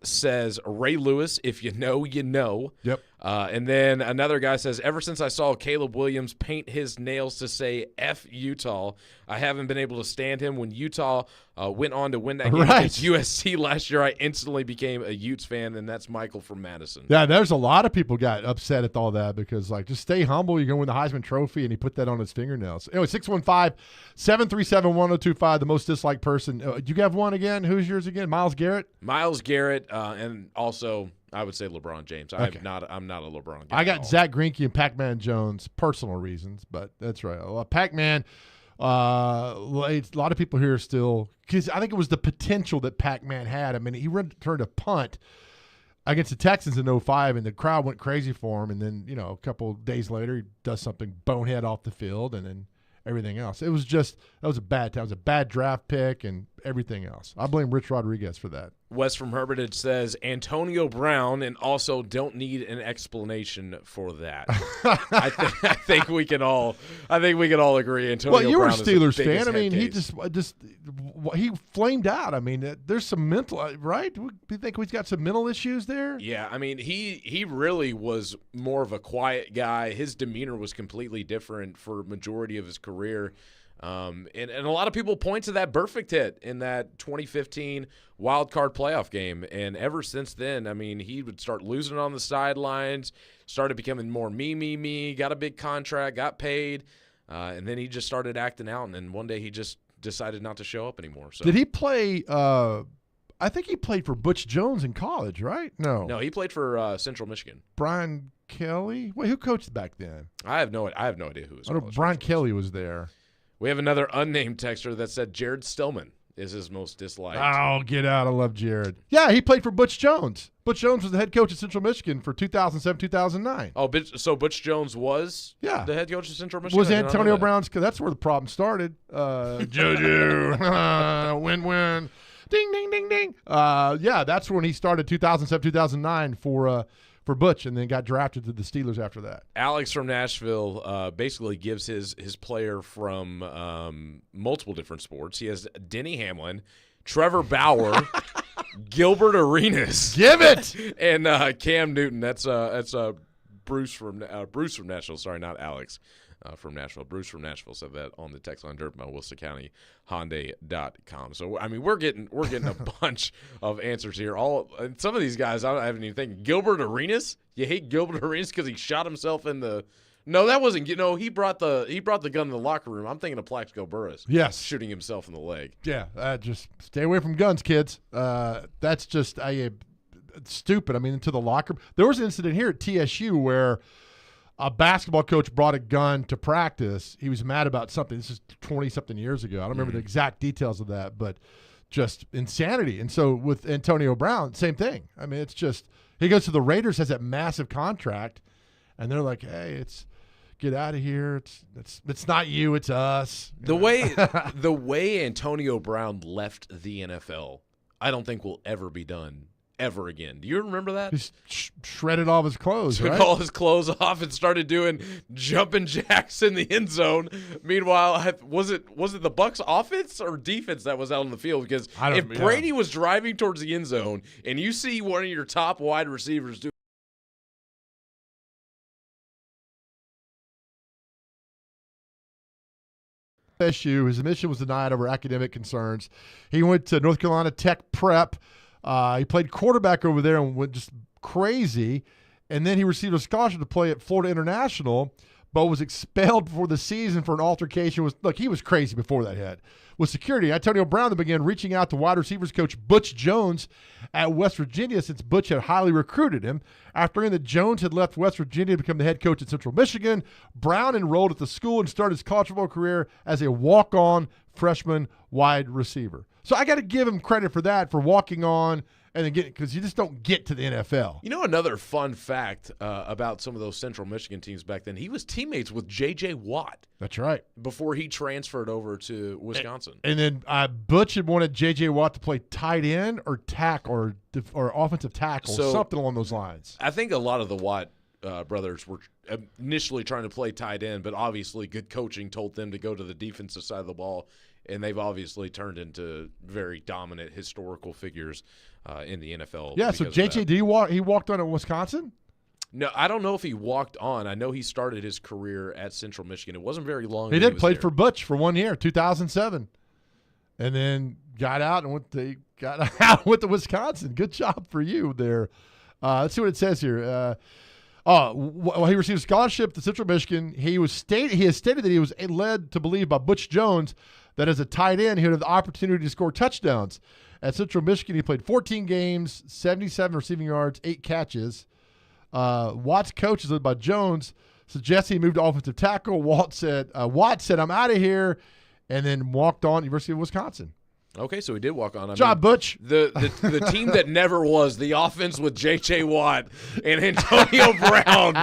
[SPEAKER 5] says, Ray Lewis, if you know, you know.
[SPEAKER 2] Yep.
[SPEAKER 5] And then another guy says, ever since I saw Caleb Williams paint his nails to say F Utah, I haven't been able to stand him. When Utah went on to win that game against USC last year, I instantly became a Utes fan, and that's Michael from Madison.
[SPEAKER 2] Yeah, there's a lot of people got upset at all that because, just stay humble. You're going to win the Heisman Trophy, and he put that on his fingernails. Anyway, 615-737-1025, the most disliked person. You have one again? Who's yours again? Myles Garrett?
[SPEAKER 5] Myles Garrett, and also I would say LeBron James.
[SPEAKER 2] Okay.
[SPEAKER 5] I'm not a LeBron guy.
[SPEAKER 2] I got Zach Greinke and Pac-Man Jones, personal reasons, but that's right. Pac-Man, a lot of people here still, because I think it was the potential that Pac-Man had. I mean, he returned a punt against the Texans in 2005, and the crowd went crazy for him. And then, a couple of days later, he does something bonehead off the field, and then everything else. It was just – that was a bad time. It was a bad draft pick and everything else. I blame Rich Rodriguez for that.
[SPEAKER 5] Wes from Hermitage says Antonio Brown, and also don't need an explanation for that. I think we can all agree. Antonio
[SPEAKER 2] Well, you
[SPEAKER 5] Brown
[SPEAKER 2] were a Steelers
[SPEAKER 5] is the
[SPEAKER 2] fan.
[SPEAKER 5] biggest
[SPEAKER 2] I mean,
[SPEAKER 5] head case.
[SPEAKER 2] he flamed out. I mean, there's some mental right. Do you think he's got some mental issues there?
[SPEAKER 5] Yeah, I mean, he really was more of a quiet guy. His demeanor was completely different for a majority of his career. And a lot of people point to that perfect hit in that 2015 wild card playoff game. And ever since then, I mean, he would start losing on the sidelines, started becoming more me, got a big contract, got paid, and then he just started acting out. And then one day he just decided not to show up anymore. So
[SPEAKER 2] Did he play I think he played for Butch Jones in college, right?
[SPEAKER 5] No, he played for Central Michigan.
[SPEAKER 2] Brian Kelly? Wait, who coached back then?
[SPEAKER 5] I have no idea who his
[SPEAKER 2] I know
[SPEAKER 5] college
[SPEAKER 2] Brian
[SPEAKER 5] coach was.
[SPEAKER 2] Kelly was there.
[SPEAKER 5] We have another unnamed texter that said Jared Stillman is his most disliked.
[SPEAKER 2] Oh, get out. I love Jared. Yeah, he played for Butch Jones. Butch Jones was the head coach at Central Michigan for 2007-2009.
[SPEAKER 5] Oh, so Butch Jones was
[SPEAKER 2] the
[SPEAKER 5] head coach of Central Michigan?
[SPEAKER 2] Was Antonio Brown's – that's where the problem started. Juju, win-win. Ding, ding, ding, ding. Yeah, that's when he started 2007-2009 for Butch, and then got drafted to the Steelers after that.
[SPEAKER 5] Alex from Nashville basically gives his player from multiple different sports. He has Denny Hamlin, Trevor Bauer, Gilbert Arenas.
[SPEAKER 2] Give it!
[SPEAKER 5] And Cam Newton. That's Bruce from Nashville. Sorry, not Alex. From Nashville. Bruce from Nashville said that on the text line driven by WilsonCountyHyundai.com. So, I mean, we're getting a bunch of answers here. And some of these guys, I haven't even think. Gilbert Arenas? You hate Gilbert Arenas because he shot himself in the – no, that wasn't – no, he brought the gun in the locker room. I'm thinking of Plaxico Burress.
[SPEAKER 2] Yes.
[SPEAKER 5] Shooting himself in the leg.
[SPEAKER 2] Yeah, just stay away from guns, kids. That's just stupid. I mean, into the locker room. There was an incident here at TSU where – a basketball coach brought a gun to practice. He was mad about something. This is 20-something years ago. I don't remember the exact details of that, but just insanity. And so with Antonio Brown, same thing. I mean, it's just he goes to the Raiders, has that massive contract, and they're like, hey, get out of here. It's not you, it's us.
[SPEAKER 5] The way Antonio Brown left the NFL, I don't think will ever be done ever again. Do you remember that?
[SPEAKER 2] He shredded all of his clothes,
[SPEAKER 5] Took
[SPEAKER 2] right?
[SPEAKER 5] all his clothes off and started doing jumping jacks in the end zone. Meanwhile, was it the Bucs offense or defense that was out on the field? Because if Brady was driving towards the end zone and you see one of your top wide receivers do
[SPEAKER 2] SU, his admission was denied over academic concerns. He went to North Carolina Tech Prep. He played quarterback over there and went just crazy. And then he received a scholarship to play at Florida International, but was expelled before the season for an altercation. He was crazy before that hit. With security, Antonio Brown then began reaching out to wide receivers coach Butch Jones at West Virginia since Butch had highly recruited him. After learning that Jones had left West Virginia to become the head coach at Central Michigan, Brown enrolled at the school and started his college football career as a walk-on freshman wide receiver. So I got to give him credit for that, for walking on and then getting, because you just don't get to the NFL.
[SPEAKER 5] You know, another fun fact about some of those Central Michigan teams back then, he was teammates with J.J. Watt.
[SPEAKER 2] That's right.
[SPEAKER 5] Before he transferred over to Wisconsin.
[SPEAKER 2] And then Butch had wanted J.J. Watt to play tight end or tackle or offensive tackle, something along those lines.
[SPEAKER 5] I think a lot of the Watt brothers were initially trying to play tight end, but obviously good coaching told them to go to the defensive side of the ball, and they've obviously turned into very dominant historical figures in the NFL.
[SPEAKER 2] Yeah, so J.J. he walked on at Wisconsin?
[SPEAKER 5] No, I don't know if he walked on. I know he started his career at Central Michigan. It wasn't very long.
[SPEAKER 2] He played for Butch for 1 year, 2007, and then got out and went to Wisconsin. Good job for you there. Let's see what it says here. He received a scholarship to Central Michigan. He has stated that he was led to believe by Butch Jones that as a tight end, he would have the opportunity to score touchdowns. At Central Michigan, he played 14 games, 77 receiving yards, 8 catches. Watt's coach is led by Jones, suggested he moved to offensive tackle. Watt said, I'm out of here, and then walked on to University of Wisconsin.
[SPEAKER 5] Okay, so he did walk on.
[SPEAKER 2] Job, Butch.
[SPEAKER 5] The team that never was, the offense with J.J. Watt and Antonio Brown,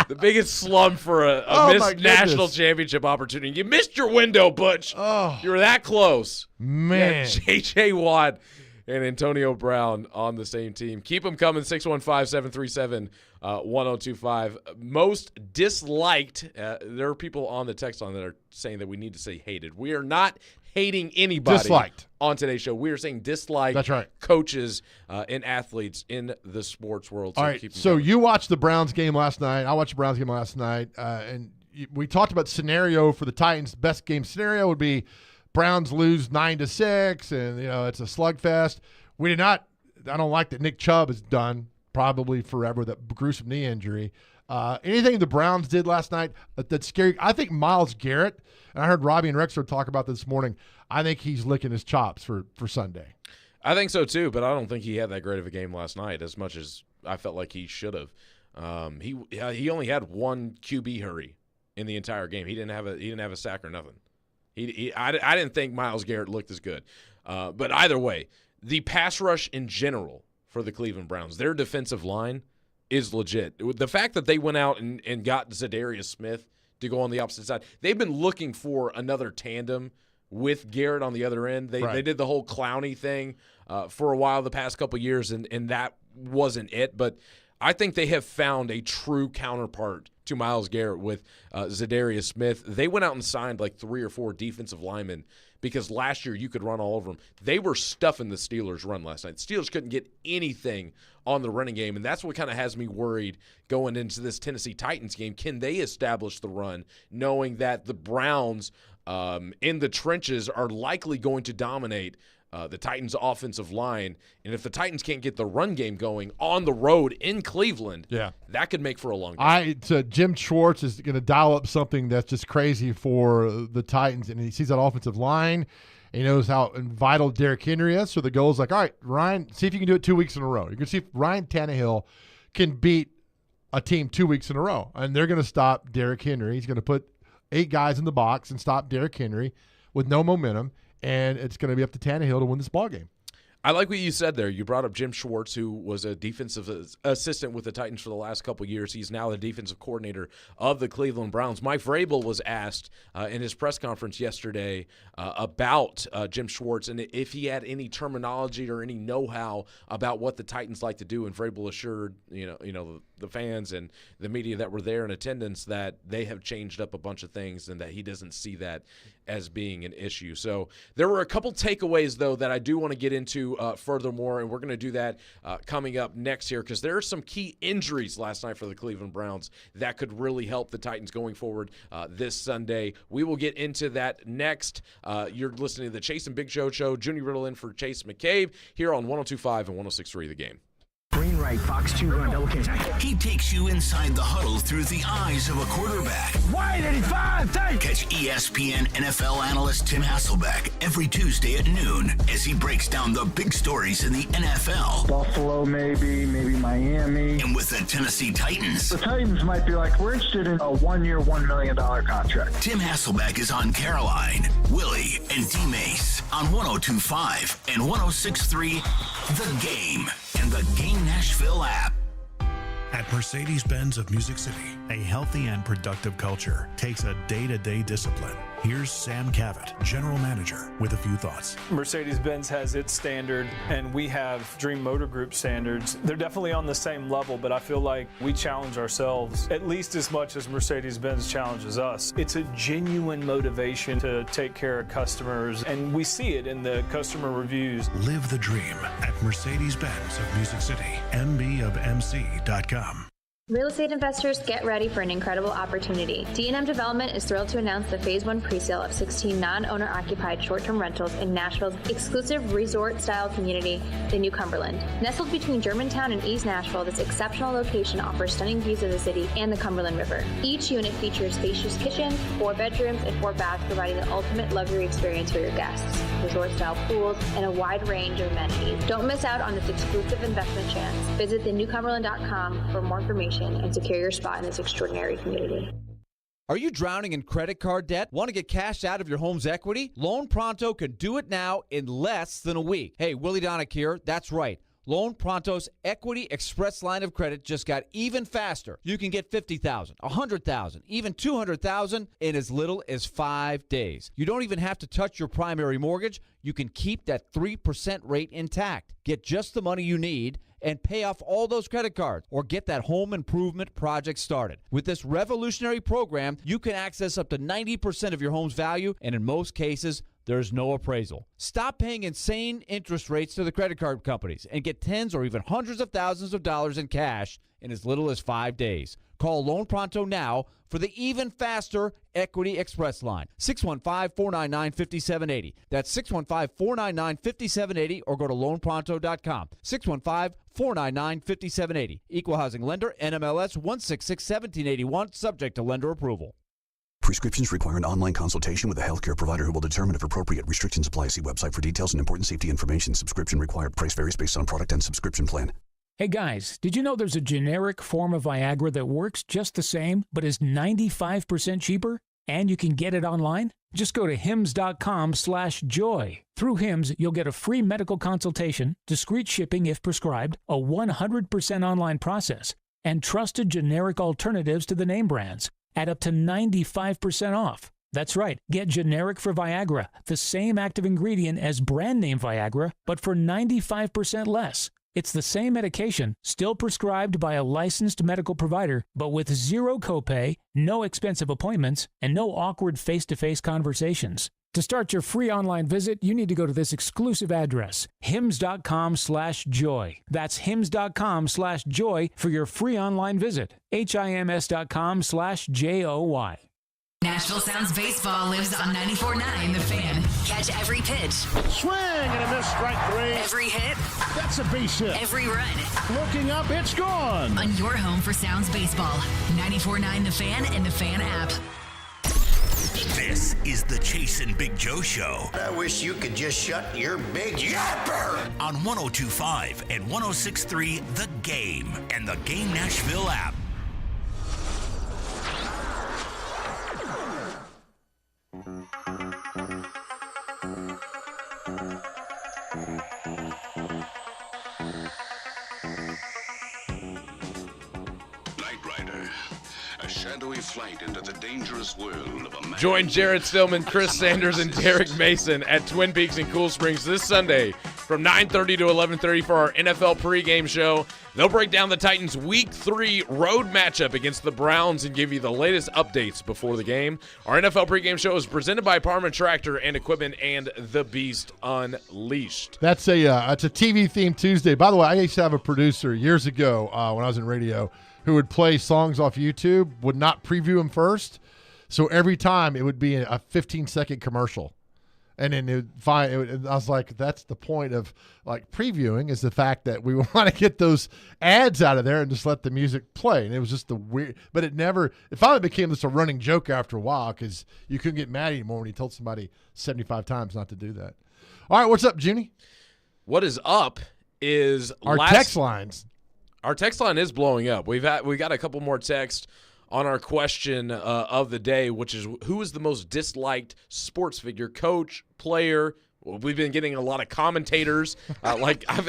[SPEAKER 5] the biggest slump for a missed national championship opportunity. You missed your window, Butch.
[SPEAKER 2] Oh,
[SPEAKER 5] you were that close.
[SPEAKER 2] Man.
[SPEAKER 5] J.J. Watt and Antonio Brown on the same team. Keep them coming, 615-737-1025. Most disliked, there are people on the text line that are saying that we need to say hated. We are not hating anybody
[SPEAKER 2] disliked
[SPEAKER 5] on today's show. We are saying disliked.
[SPEAKER 2] That's right.
[SPEAKER 5] Coaches and athletes in the sports world.
[SPEAKER 2] All right, so you watched the Browns game last night. I watched the Browns game last night, and we talked about scenario for the Titans. Best game scenario would be Browns lose 9-6, and it's a slugfest. We did not. I don't like that Nick Chubb is done probably forever. That gruesome knee injury. Anything the Browns did last night that's scary. I think Myles Garrett, and I heard Robbie and Rexford talk about this morning. I think he's licking his chops for Sunday.
[SPEAKER 5] I think so too, but I don't think he had that great of a game last night as much as I felt like he should have. He only had one QB hurry in the entire game. He didn't have a sack or nothing. I didn't think Myles Garrett looked as good. But either way, the pass rush in general for the Cleveland Browns, their defensive line is legit. The fact that they went out and got Zadarius Smith to go on the opposite side, they've been looking for another tandem with Garrett on the other end. They did the whole Clowney thing for a while the past couple of years, and that wasn't it. But I think they have found a true counterpart to Myles Garrett with Zadarius Smith. They went out and signed like 3 or 4 defensive linemen because last year you could run all over them. They were stuffing the Steelers' run last night. The Steelers couldn't get anything on the running game, and that's what kind of has me worried going into this Tennessee Titans game. Can they establish the run, knowing that the Browns in the trenches are likely going to dominate the Titans' offensive line? And if the Titans can't get the run game going on the road in Cleveland, that could make for a long game.
[SPEAKER 2] Jim Schwartz is going to dial up something that's just crazy for the Titans, and he sees that offensive line. He knows how vital Derrick Henry is. So the goal is like, all right, Ryan, see if you can do it 2 weeks in a row. You can see if Ryan Tannehill can beat a team 2 weeks in a row. And they're going to stop Derrick Henry. He's going to put 8 guys in the box and stop Derrick Henry with no momentum. And it's going to be up to Tannehill to win this ballgame.
[SPEAKER 5] I like what you said there. You brought up Jim Schwartz, who was a defensive assistant with the Titans for the last couple of years. He's now the defensive coordinator of the Cleveland Browns. Mike Vrabel was asked in his press conference yesterday about Jim Schwartz and if he had any terminology or any know-how about what the Titans like to do. And Vrabel assured the fans and the media that were there in attendance that they have changed up a bunch of things and that he doesn't see that as being an issue. So there were a couple takeaways, though, that I do want to get into furthermore, and we're going to do that coming up next here because there are some key injuries last night for the Cleveland Browns that could really help the Titans going forward this Sunday. We will get into that next. You're listening to the Chase and Big Show show. Junie Riddle in for Chase McCabe here on 102.5 and 106.3 The Game.
[SPEAKER 3] Green right, Fox 2 run, double catch. He takes you inside the huddle through the eyes of a quarterback.
[SPEAKER 14] Wide 85, take!
[SPEAKER 3] Catch ESPN NFL analyst Tim Hasselbeck every Tuesday at noon as he breaks down the big stories in the NFL.
[SPEAKER 4] Buffalo, maybe Miami.
[SPEAKER 3] And with the Tennessee Titans.
[SPEAKER 4] The Titans might be like, we're interested in a 1-year, $1 million contract.
[SPEAKER 3] Tim Hasselbeck is on Caroline, Willie, and D-Mace on 102.5 and 106.3 The Game and the Game Nashville app.
[SPEAKER 13] At Mercedes-Benz of Music City, a healthy and productive culture takes a day-to-day discipline. Here's Sam Cavett, General Manager, with a few thoughts.
[SPEAKER 15] Mercedes-Benz has its standard, and we have Dream Motor Group standards. They're definitely on the same level, but I feel like we challenge ourselves at least as much as Mercedes-Benz challenges us. It's a genuine motivation to take care of customers, and we see it in the customer reviews.
[SPEAKER 13] Live the dream at Mercedes-Benz of Music City, mbofmc.com.
[SPEAKER 16] Real estate investors, get ready for an incredible opportunity. D&M Development is thrilled to announce the Phase 1 presale of 16 non-owner-occupied short-term rentals in Nashville's exclusive resort-style community, the New Cumberland. Nestled between Germantown and East Nashville, this exceptional location offers stunning views of the city and the Cumberland River. Each unit features spacious kitchens, 4 bedrooms, and 4 baths, providing the ultimate luxury experience for your guests. Resort-style pools and a wide range of amenities. Don't miss out on this exclusive investment chance. Visit thenewcumberland.com for more information and secure your spot in this extraordinary community.
[SPEAKER 10] Are you drowning in credit card debt? Want to get cash out of your home's equity? Loan Pronto can do it now in less than a week. Hey, Willie Donick here. That's right. Loan Pronto's Equity Express line of credit just got even faster. You can get $50,000, $100,000, even $200,000 in as little as 5 days. You don't even have to touch your primary mortgage. You can keep that 3% rate intact. Get just the money you need and pay off all those credit cards or get that home improvement project started. With this revolutionary program, you can access up to 90% of your home's value, and in most cases, there's no appraisal. Stop paying insane interest rates to the credit card companies and get tens or even hundreds of thousands of dollars in cash in as little as 5 days. Call Loan Pronto now for the even faster Equity Express line. 615-499-5780. That's 615-499-5780 or go to loanpronto.com. 615-499-5780. Equal Housing Lender, NMLS 1661781, subject to lender approval.
[SPEAKER 17] Prescriptions require an online consultation with a healthcare provider who will determine if appropriate. Restrictions apply. See website for details and important safety information. Subscription required. Price varies based on product and subscription plan.
[SPEAKER 18] Hey guys, did you know there's a generic form of Viagra that works just the same, but is 95% cheaper? And you can get it online? Just go to hims.com/joy. Through Hims, you'll get a free medical consultation, discreet shipping if prescribed, a 100% online process, and trusted generic alternatives to the name brands at up to 95% off. That's right, get generic for Viagra, the same active ingredient as brand name Viagra, but for 95% less. It's the same medication, still prescribed by a licensed medical provider, but with zero copay, no expensive appointments, and no awkward face-to-face conversations. To start your free online visit, you need to go to this exclusive address, hims.com/joy. That's hims.com/joy for your free online visit. HIMS.com/JOY.
[SPEAKER 27] Nashville Sounds Baseball lives on 94.9 The Fan. Catch every pitch.
[SPEAKER 14] Swing and a miss, strike three.
[SPEAKER 27] Every hit.
[SPEAKER 14] That's a base hit.
[SPEAKER 27] Every run.
[SPEAKER 14] Looking up, it's gone.
[SPEAKER 27] On your home for Sounds Baseball. 94.9 The Fan and The Fan app.
[SPEAKER 3] This is the Chase and Big Joe Show.
[SPEAKER 21] I wish you could just shut your big yapper.
[SPEAKER 3] On 102.5 and 106.3 The Game and the Game Nashville app.
[SPEAKER 19] Flight into the dangerous world of a man.
[SPEAKER 5] Join Jared Stillman, Chris Sanders, and Derek Mason at Twin Peaks in Cool Springs this Sunday from 9:30 to 11:30 for our NFL pregame show. They'll break down the Titans' Week 3 road matchup against the Browns and give you the latest updates before the game. Our NFL pregame show is presented by Parma Tractor and Equipment and The Beast Unleashed.
[SPEAKER 2] That's it's a TV themed Tuesday. By the way, I used to have a producer years ago when I was in radio who would play songs off YouTube, would not preview them first. So every time it would be a 15-second commercial. And then I was like, that's the point of like previewing, is the fact that we want to get those ads out of there and just let the music play. And it was just the weird, but it finally became just a running joke after a while because you couldn't get mad anymore when you told somebody 75 times not to do that. All right, what's up, Junie?
[SPEAKER 5] What is up is
[SPEAKER 2] our text lines.
[SPEAKER 5] Our text line is blowing up. We got a couple more texts on our question of the day, which is who is the most disliked sports figure, coach, player. Well, we've been getting a lot of commentators. Like I've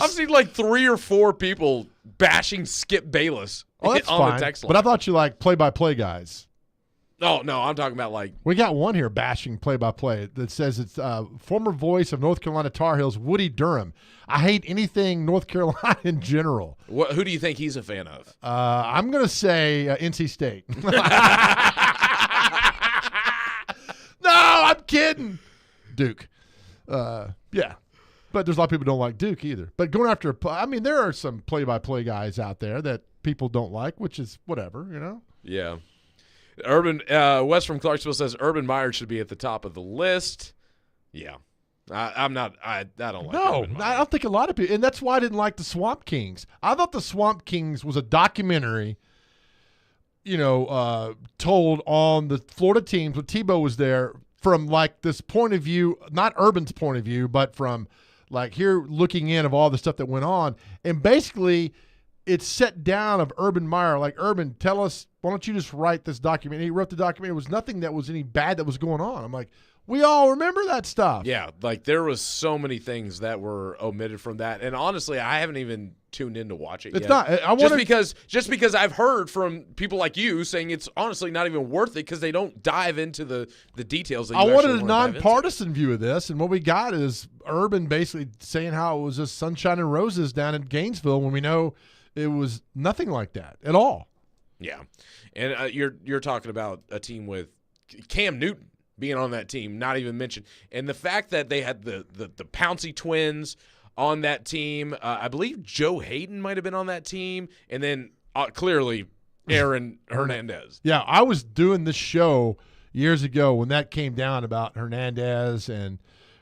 [SPEAKER 5] seen like 3 or 4 people bashing Skip Bayless
[SPEAKER 2] on
[SPEAKER 5] the text line.
[SPEAKER 2] But I thought you like play-by-play guys.
[SPEAKER 5] Oh, no, I'm talking about like...
[SPEAKER 2] We got one here bashing play-by-play that says it's former voice of North Carolina Tar Heels, Woody Durham. I hate anything North Carolina in general.
[SPEAKER 5] Who do you think he's a fan of?
[SPEAKER 2] I'm going to say NC State. No, I'm kidding. Duke. Yeah. But there's a lot of people who don't like Duke either. But going after... there are some play-by-play guys out there that people don't like, which is whatever, you know?
[SPEAKER 5] Yeah. Urban Wes from Clarksville says Urban Meyer should be at the top of the list. Yeah, I'm not. I don't like.
[SPEAKER 2] No, I don't think a lot of people, and that's why I didn't like the Swamp Kings. I thought the Swamp Kings was a documentary, told on the Florida teams when Tebow was there from like this point of view, not Urban's point of view, but from like here looking in of all the stuff that went on, and basically it's set down of Urban Meyer. Like, Urban, tell us, why don't you just write this document? And he wrote the document. There was nothing that was any bad that was going on. I'm like, we all remember that stuff.
[SPEAKER 5] Yeah, like there was so many things that were omitted from that. And honestly, I haven't even tuned in to watch it yet.
[SPEAKER 2] It's not.
[SPEAKER 5] Just because I've heard from people like you saying it's honestly not even worth it because they don't dive into the details that you
[SPEAKER 2] I wanted a
[SPEAKER 5] actually wanna dive into.
[SPEAKER 2] nonpartisan view of this, and what we got is Urban basically saying how it was just sunshine and roses down in Gainesville when we know it was nothing like that at all.
[SPEAKER 5] Yeah, and you're talking about a team with Cam Newton being on that team, not even mentioned, and the fact that they had the Pouncey twins on that team. I believe Joe Hayden might have been on that team, and then clearly Aaron Hernandez.
[SPEAKER 2] Yeah, I was doing this show years ago when that came down about Hernandez and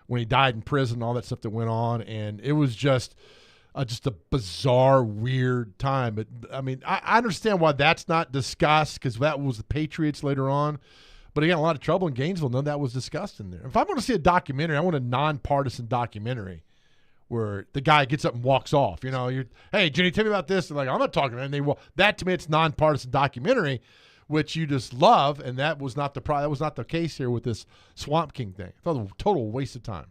[SPEAKER 2] when he died in prison, all that stuff that went on, and it was just a bizarre, weird time. But, I mean, I understand why that's not discussed because that was the Patriots later on. But again, a lot of trouble in Gainesville. None of that was discussed in there. If I'm going to see a documentary, I want a nonpartisan documentary where the guy gets up and walks off. You know, hey, Jenny, tell me about this. And like, I'm not talking about it. And that to me, it's nonpartisan documentary, which you just love. And that was not the case here with this Swamp King thing. I thought it was a total waste of time.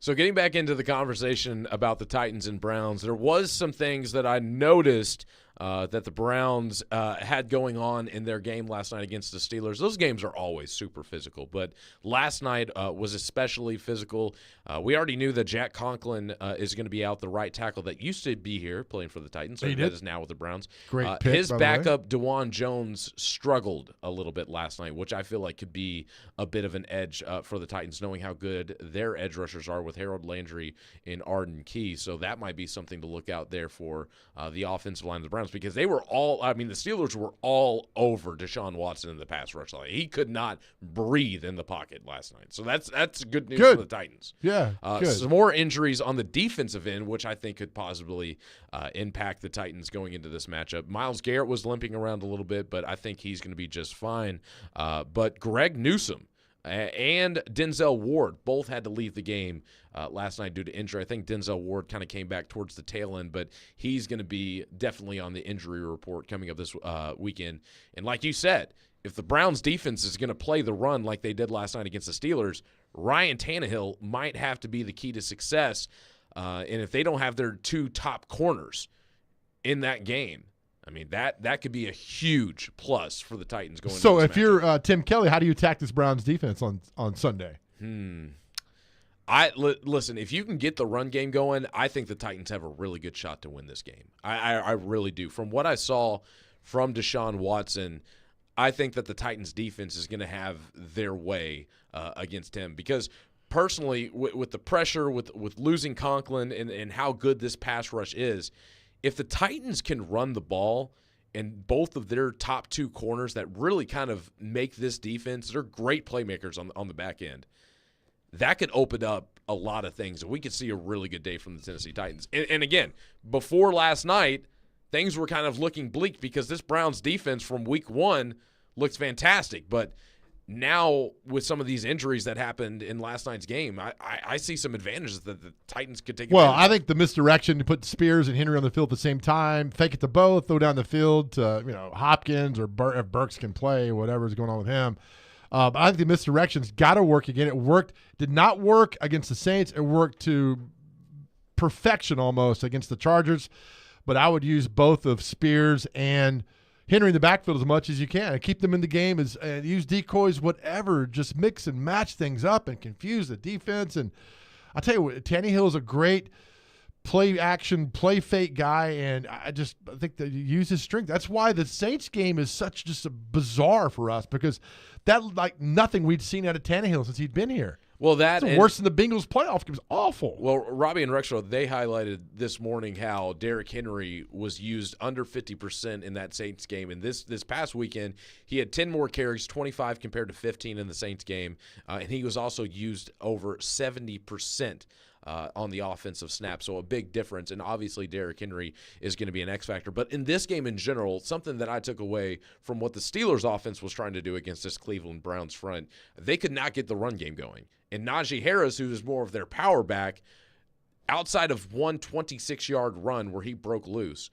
[SPEAKER 5] So getting back into the conversation about the Titans and Browns, there was some things that I noticed that the Browns had going on in their game last night against the Steelers. Those games are always super physical, but last night was especially physical. We already knew that Jack Conklin is going to be out, the right tackle that used to be here playing for the Titans, that is now with the Browns.
[SPEAKER 2] Great pick,
[SPEAKER 5] his
[SPEAKER 2] by the way.
[SPEAKER 5] backup, DeJuan Jones, struggled a little bit last night, which I feel like could be a bit of an edge for the Titans, knowing how good their edge rushers are with Harold Landry and Arden Key. So that might be something to look out there for the offensive line of the Browns, because they were the Steelers were all over Deshaun Watson in the pass rush line. He could not breathe in the pocket last night. So that's good news for the Titans.
[SPEAKER 2] Yeah, good.
[SPEAKER 5] Some more injuries on the defensive end, which I think could possibly impact the Titans going into this matchup. Myles Garrett was limping around a little bit, but I think he's going to be just fine. But Greg Newsome and Denzel Ward both had to leave the game last night due to injury. I think Denzel Ward kind of came back towards the tail end, but he's going to be definitely on the injury report coming up this weekend. And like you said, if the Browns defense is going to play the run like they did last night against the Steelers, Ryan Tannehill might have to be the key to success. And if they don't have their two top corners in that game, I mean, that could be a huge plus for the Titans going into this
[SPEAKER 2] So if
[SPEAKER 5] matchup.
[SPEAKER 2] you're Tim Kelly, how do you attack this Browns defense on Sunday?
[SPEAKER 5] Listen, if you can get the run game going, I think the Titans have a really good shot to win this game. I really do. From what I saw from Deshaun Watson, I think that the Titans defense is going to have their way against him, because personally, with the pressure, with losing Conklin and how good this pass rush is, if the Titans can run the ball and both of their top two corners that really kind of make this defense, they're great playmakers on the back end, that could open up a lot of things. And we could see a really good day from the Tennessee Titans. And again, before last night, things were kind of looking bleak because this Browns defense from week one looks fantastic. But now with some of these injuries that happened in last night's game, I see some advantages that the Titans could take advantage of.
[SPEAKER 2] I think the misdirection to put Spears and Henry on the field at the same time, fake it to both, throw down the field to Hopkins or if Burks can play, whatever's going on with him. But I think the misdirection's got to work again. It worked. Did not work against the Saints. It worked to perfection almost against the Chargers. But I would use both of Spears and Henry in the backfield as much as you can and keep them in the game and use decoys, whatever. Just mix and match things up and confuse the defense. And I tell you what, Tannehill is a great play action, play fake guy, and I think that you use his strength. That's why the Saints game is such just a bizarre for us, because that like nothing we'd seen out of Tannehill since he'd been here.
[SPEAKER 5] Well, that's
[SPEAKER 2] worse than the Bengals playoff. It was awful.
[SPEAKER 5] Well, Robbie and Rexro, they highlighted this morning how Derrick Henry was used under 50% in that Saints game. And this past weekend, he had 10 more carries, 25 compared to 15 in the Saints game. And he was also used over 70% on the offensive snap. So a big difference. And obviously Derrick Henry is going to be an X factor. But in this game in general, something that I took away from what the Steelers offense was trying to do against this Cleveland Browns front, they could not get the run game going. And Najee Harris, who is more of their power back, outside of one 26-yard run where he broke loose,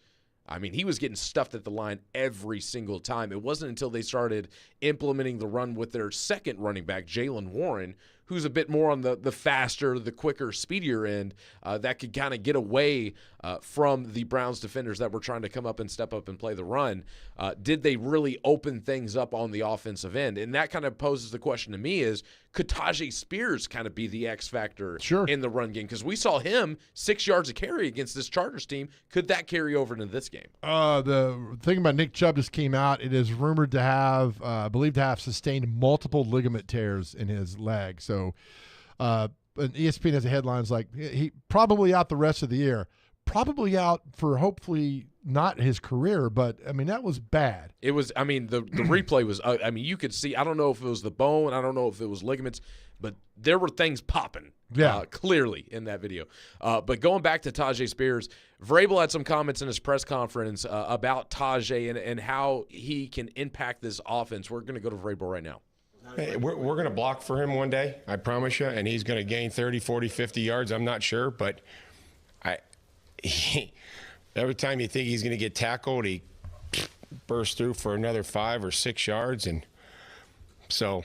[SPEAKER 5] I mean, he was getting stuffed at the line every single time. It wasn't until they started implementing the run with their second running back, Jaylen Warren, who's a bit more on the faster, the quicker, speedier end, that could kind of get away from the Browns defenders that were trying to come up and step up and play the run. Did they really open things up on the offensive end? And that kind of poses the question to me is, could Tajay Spears kind of be the X factor in the run game? Because we saw him 6 yards a carry against this Chargers team. Could that carry over into this game?
[SPEAKER 2] The thing about Nick Chubb just came out. It is rumored to have, believed to have sustained multiple ligament tears in his leg. So and ESPN has the headlines like, he probably out the rest of the year. Probably out for hopefully not his career, but, I mean, that was bad.
[SPEAKER 5] It was, I mean, the replay was, I mean, you could see, I don't know if it was the bone, I don't know if it was ligaments, but there were things popping clearly in that video. But going back to Tajay Spears, Vrabel had some comments in his press conference about Tajay and how he can impact this offense. We're going to go to Vrabel right now.
[SPEAKER 1] Hey, we're going to block for him one day, I promise you, and he's going to gain 30, 40, 50 yards. I'm not sure, but every time you think he's going to get tackled, he bursts through for another 5 or 6 yards. And so,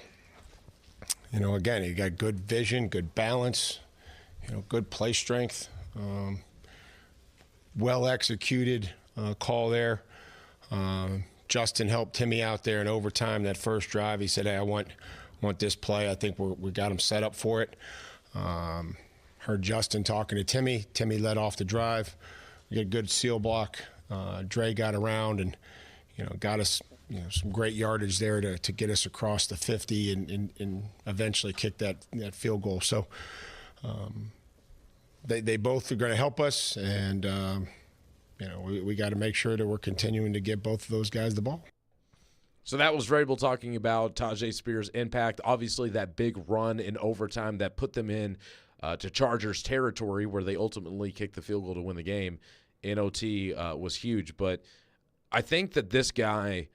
[SPEAKER 1] you know, again, he got good vision, good balance, you know, good play strength, well executed call there. Justin helped Timmy out there in overtime that first drive. He said, hey, I want this play. I think we got him set up for it. Heard Justin talking to Timmy. Timmy led off the drive. We got a good seal block. Dre got around and, you know, got us, you know, some great yardage there to get us across the 50 and eventually kick that field goal. So they both are going to help us, and you know, we got to make sure that we're continuing to get both of those guys the ball.
[SPEAKER 5] So that was Vrabel talking about Tajay Spears' impact. Obviously, that big run in overtime that put them in to Chargers territory where they ultimately kicked the field goal to win the game in OT was huge. But I think that this guy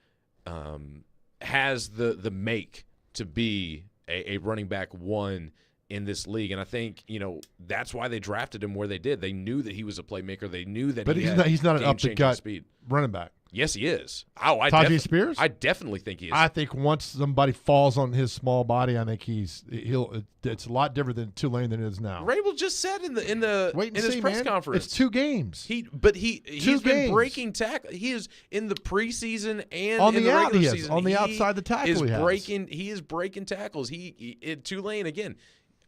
[SPEAKER 5] has the make to be a running back one in this league. And I think, you know, that's why they drafted him where they did. They knew that he was a playmaker. They knew that
[SPEAKER 2] he's not an up-the-gut
[SPEAKER 5] speed
[SPEAKER 2] running back.
[SPEAKER 5] Yes, he is. Oh,
[SPEAKER 2] Tajay Spears?
[SPEAKER 5] I definitely think he is.
[SPEAKER 2] I think once somebody falls on his small body, I think it's a lot different than Tulane than it is now.
[SPEAKER 5] Vrabel just said in his press conference.
[SPEAKER 2] It's 2 games.
[SPEAKER 5] He's been breaking tackle. He is in the preseason and
[SPEAKER 2] on
[SPEAKER 5] in
[SPEAKER 2] the
[SPEAKER 5] regular season.
[SPEAKER 2] On the outside the tackle
[SPEAKER 5] he is breaking tackles. He in Tulane again.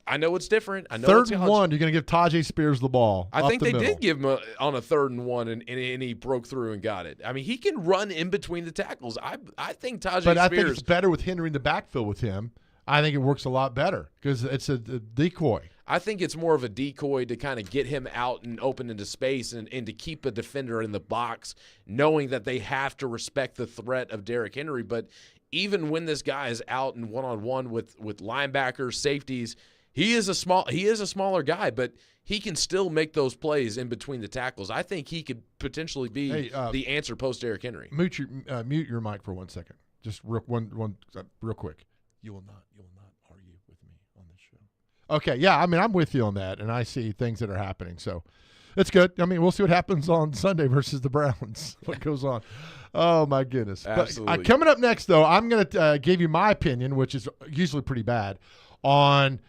[SPEAKER 5] I know it's different. I know
[SPEAKER 2] 3rd
[SPEAKER 5] it's
[SPEAKER 2] and 1, you're going to give Tajay Spears the ball.
[SPEAKER 5] I think they did give him on a 3rd and 1, and he broke through and got it. I mean, he can run in between the tackles. I think Tajay Spears.
[SPEAKER 2] But I think it's better with Henry in the backfield with him. I think it works a lot better because it's a decoy.
[SPEAKER 5] I think it's more of a decoy to kind of get him out and open into space and to keep a defender in the box, knowing that they have to respect the threat of Derrick Henry. But even when this guy is out and one-on-one with linebackers, safeties, he is a smaller guy, but he can still make those plays in between the tackles. I think he could potentially be the answer post Derrick Henry.
[SPEAKER 2] Mute your mic for 1 second. Just real quick. You will not argue with me on this show. Okay, yeah, I mean, I'm with you on that, and I see things that are happening, so it's good. I mean, we'll see what happens on Sunday versus the Browns, what goes on. Oh, my goodness.
[SPEAKER 5] Absolutely.
[SPEAKER 2] But, coming up next, though, I'm going to give you my opinion, which is usually pretty bad, on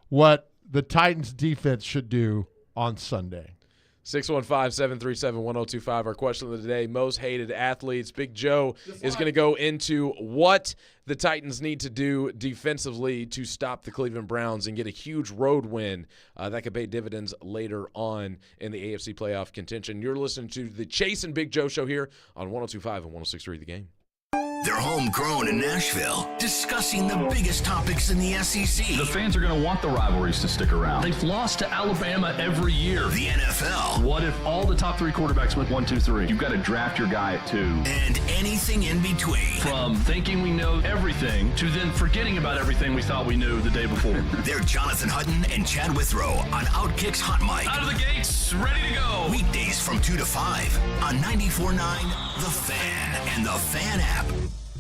[SPEAKER 2] what the Titans defense should do on Sunday.
[SPEAKER 5] 615-737-1025, our question of the day, most hated athletes. Big Joe is going to go into what the Titans need to do defensively to stop the Cleveland Browns and get a huge road win that could pay dividends later on in the AFC playoff contention. You're listening to the Chase and Big Joe show here on 102.5 and 106.3 The Game.
[SPEAKER 3] They're homegrown in Nashville, discussing the biggest topics in the SEC.
[SPEAKER 20] The fans are going to want the rivalries to stick around. They've lost to Alabama every year.
[SPEAKER 3] The NFL.
[SPEAKER 20] What if all the top 3 quarterbacks went 1, 2, 3? You've got to draft your guy at 2.
[SPEAKER 3] And anything in between.
[SPEAKER 20] From thinking we know everything to then forgetting about everything we thought we knew the day before.
[SPEAKER 3] They're Jonathan Hutton and Chad Withrow on Outkick's Hot Mic.
[SPEAKER 20] Out of the gates, ready to go.
[SPEAKER 3] Weekdays from 2 to 5 on 94.9 The Fan and The Fan app.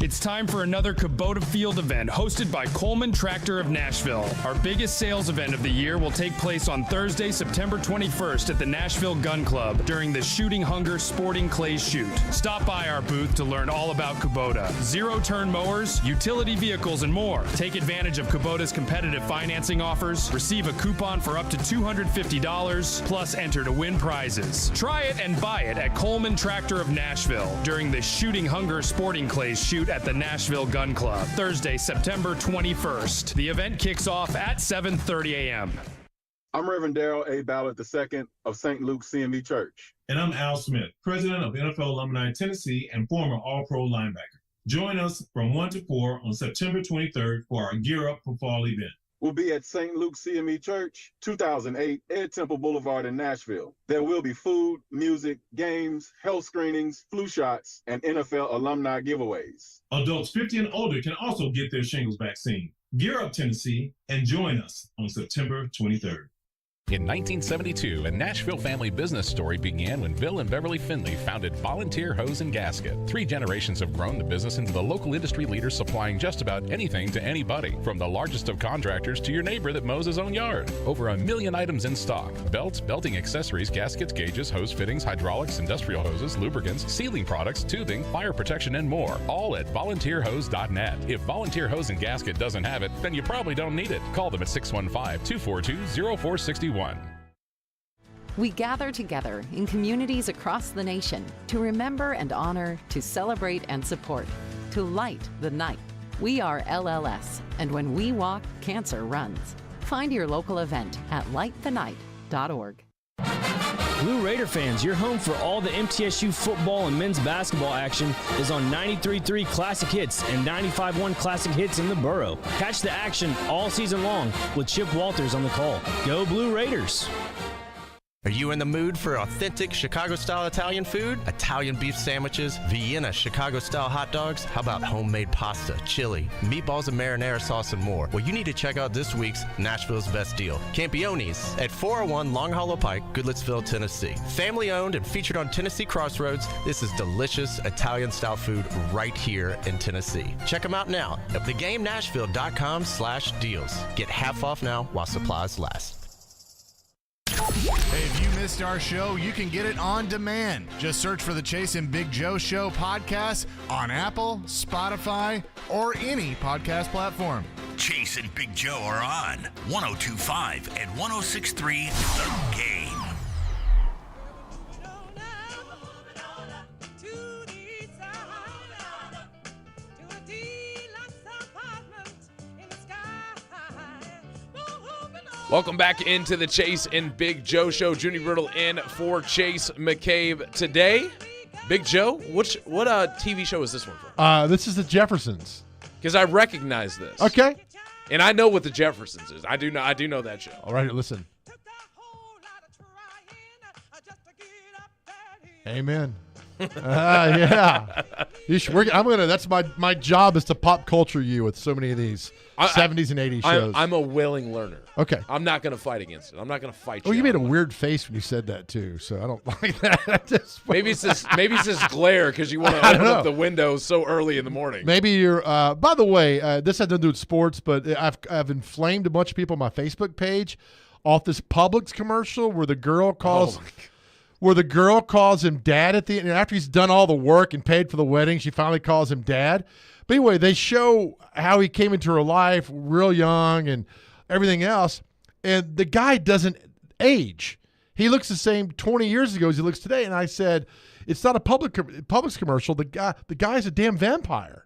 [SPEAKER 7] It's time for another Kubota Field event hosted by Coleman Tractor of Nashville. Our biggest sales event of the year will take place on Thursday, September 21st at the Nashville Gun Club during the Shooting Hunger Sporting Clays Shoot. Stop by our booth to learn all about Kubota. Zero-turn mowers, utility vehicles, and more. Take advantage of Kubota's competitive financing offers, receive a coupon for up to $250, plus enter to win prizes. Try it and buy it at Coleman Tractor of Nashville during the Shooting Hunger Sporting Clays Shoot at the Nashville Gun Club, Thursday, September 21st. The event kicks off at 7:30 a.m.
[SPEAKER 9] I'm Reverend Darrell A. Ballard II of St. Luke CME Church.
[SPEAKER 22] And I'm Al Smith, president of NFL Alumni Tennessee and former All-Pro linebacker. Join us from 1 to 4 on September 23rd for our Gear Up for Fall event.
[SPEAKER 9] We'll be at St. Luke CME Church, 2008 Ed Temple Boulevard in Nashville. There will be food, music, games, health screenings, flu shots, and NFL alumni giveaways.
[SPEAKER 22] Adults 50 and older can also get their shingles vaccine. Gear Up Tennessee and join us on September 23rd.
[SPEAKER 23] In 1972, a Nashville family business story began when Bill and Beverly Finley founded Volunteer Hose and Gasket. 3 generations have grown the business into the local industry leader supplying just about anything to anybody, from the largest of contractors to your neighbor that mows his own yard. Over 1 million items in stock: belts, belting accessories, gaskets, gauges, hose fittings, hydraulics, industrial hoses, lubricants, sealing products, tubing, fire protection, and more. All at volunteerhose.net. If Volunteer Hose and Gasket doesn't have it, then you probably don't need it. Call them at 615-242-0461.
[SPEAKER 24] We gather together in communities across the nation to remember and honor, to celebrate and support, to light the night. We are LLS, and when we walk, cancer runs. Find your local event at lightthenight.org.
[SPEAKER 6] Blue Raider fans, your home for all the MTSU football and men's basketball action is on 93.3 Classic Hits and 95.1 Classic Hits in the borough. Catch the action all season long with Chip Walters on the call. Go Blue Raiders!
[SPEAKER 25] Are you in the mood for authentic Chicago-style Italian food? Italian beef sandwiches, Vienna Chicago-style hot dogs? How about homemade pasta, chili, meatballs and marinara sauce, and more? Well, you need to check out this week's Nashville's Best Deal, Campione's, at 401 Long Hollow Pike, Goodlettsville, Tennessee. Family-owned and featured on Tennessee Crossroads, this is delicious Italian-style food right here in Tennessee. Check them out now at thegamenashville.com/deals. Get half off now while supplies last.
[SPEAKER 26] Hey, if you missed our show, you can get it on demand. Just search for the Chase and Big Joe Show podcast on Apple, Spotify, or any podcast platform.
[SPEAKER 3] Chase and Big Joe are on 102.5 and 106.3 The Game.
[SPEAKER 5] Welcome back into the Chase and Big Joe Show. Junie Riddle in for Chase McCabe today. Big Joe, what TV show is this one from?
[SPEAKER 2] This is the Jeffersons.
[SPEAKER 5] Because I recognize this.
[SPEAKER 2] Okay.
[SPEAKER 5] And I know what the Jeffersons is. I do know that show.
[SPEAKER 2] All right, listen. Amen. Yeah. That's my job is to pop culture you with so many of these 70s and 80s shows.
[SPEAKER 5] I'm a willing learner.
[SPEAKER 2] Okay.
[SPEAKER 5] I'm not going to fight against it. I'm not going to fight you.
[SPEAKER 2] Oh, you made a weird face when you said that too, so I don't like that.
[SPEAKER 5] Maybe it's this glare because you want to open up the window so early in the morning.
[SPEAKER 2] Maybe you're. By the way, this has nothing to do with sports, but I've inflamed a bunch of people on my Facebook page off this Publix commercial where the girl calls. Where the girl calls him dad at the end. After he's done all the work and paid for the wedding, she finally calls him dad. But anyway, they show how he came into her life real young and everything else. And the guy doesn't age. He looks the same 20 years ago as he looks today. And I said, it's not a Publix commercial. The guy's a damn vampire.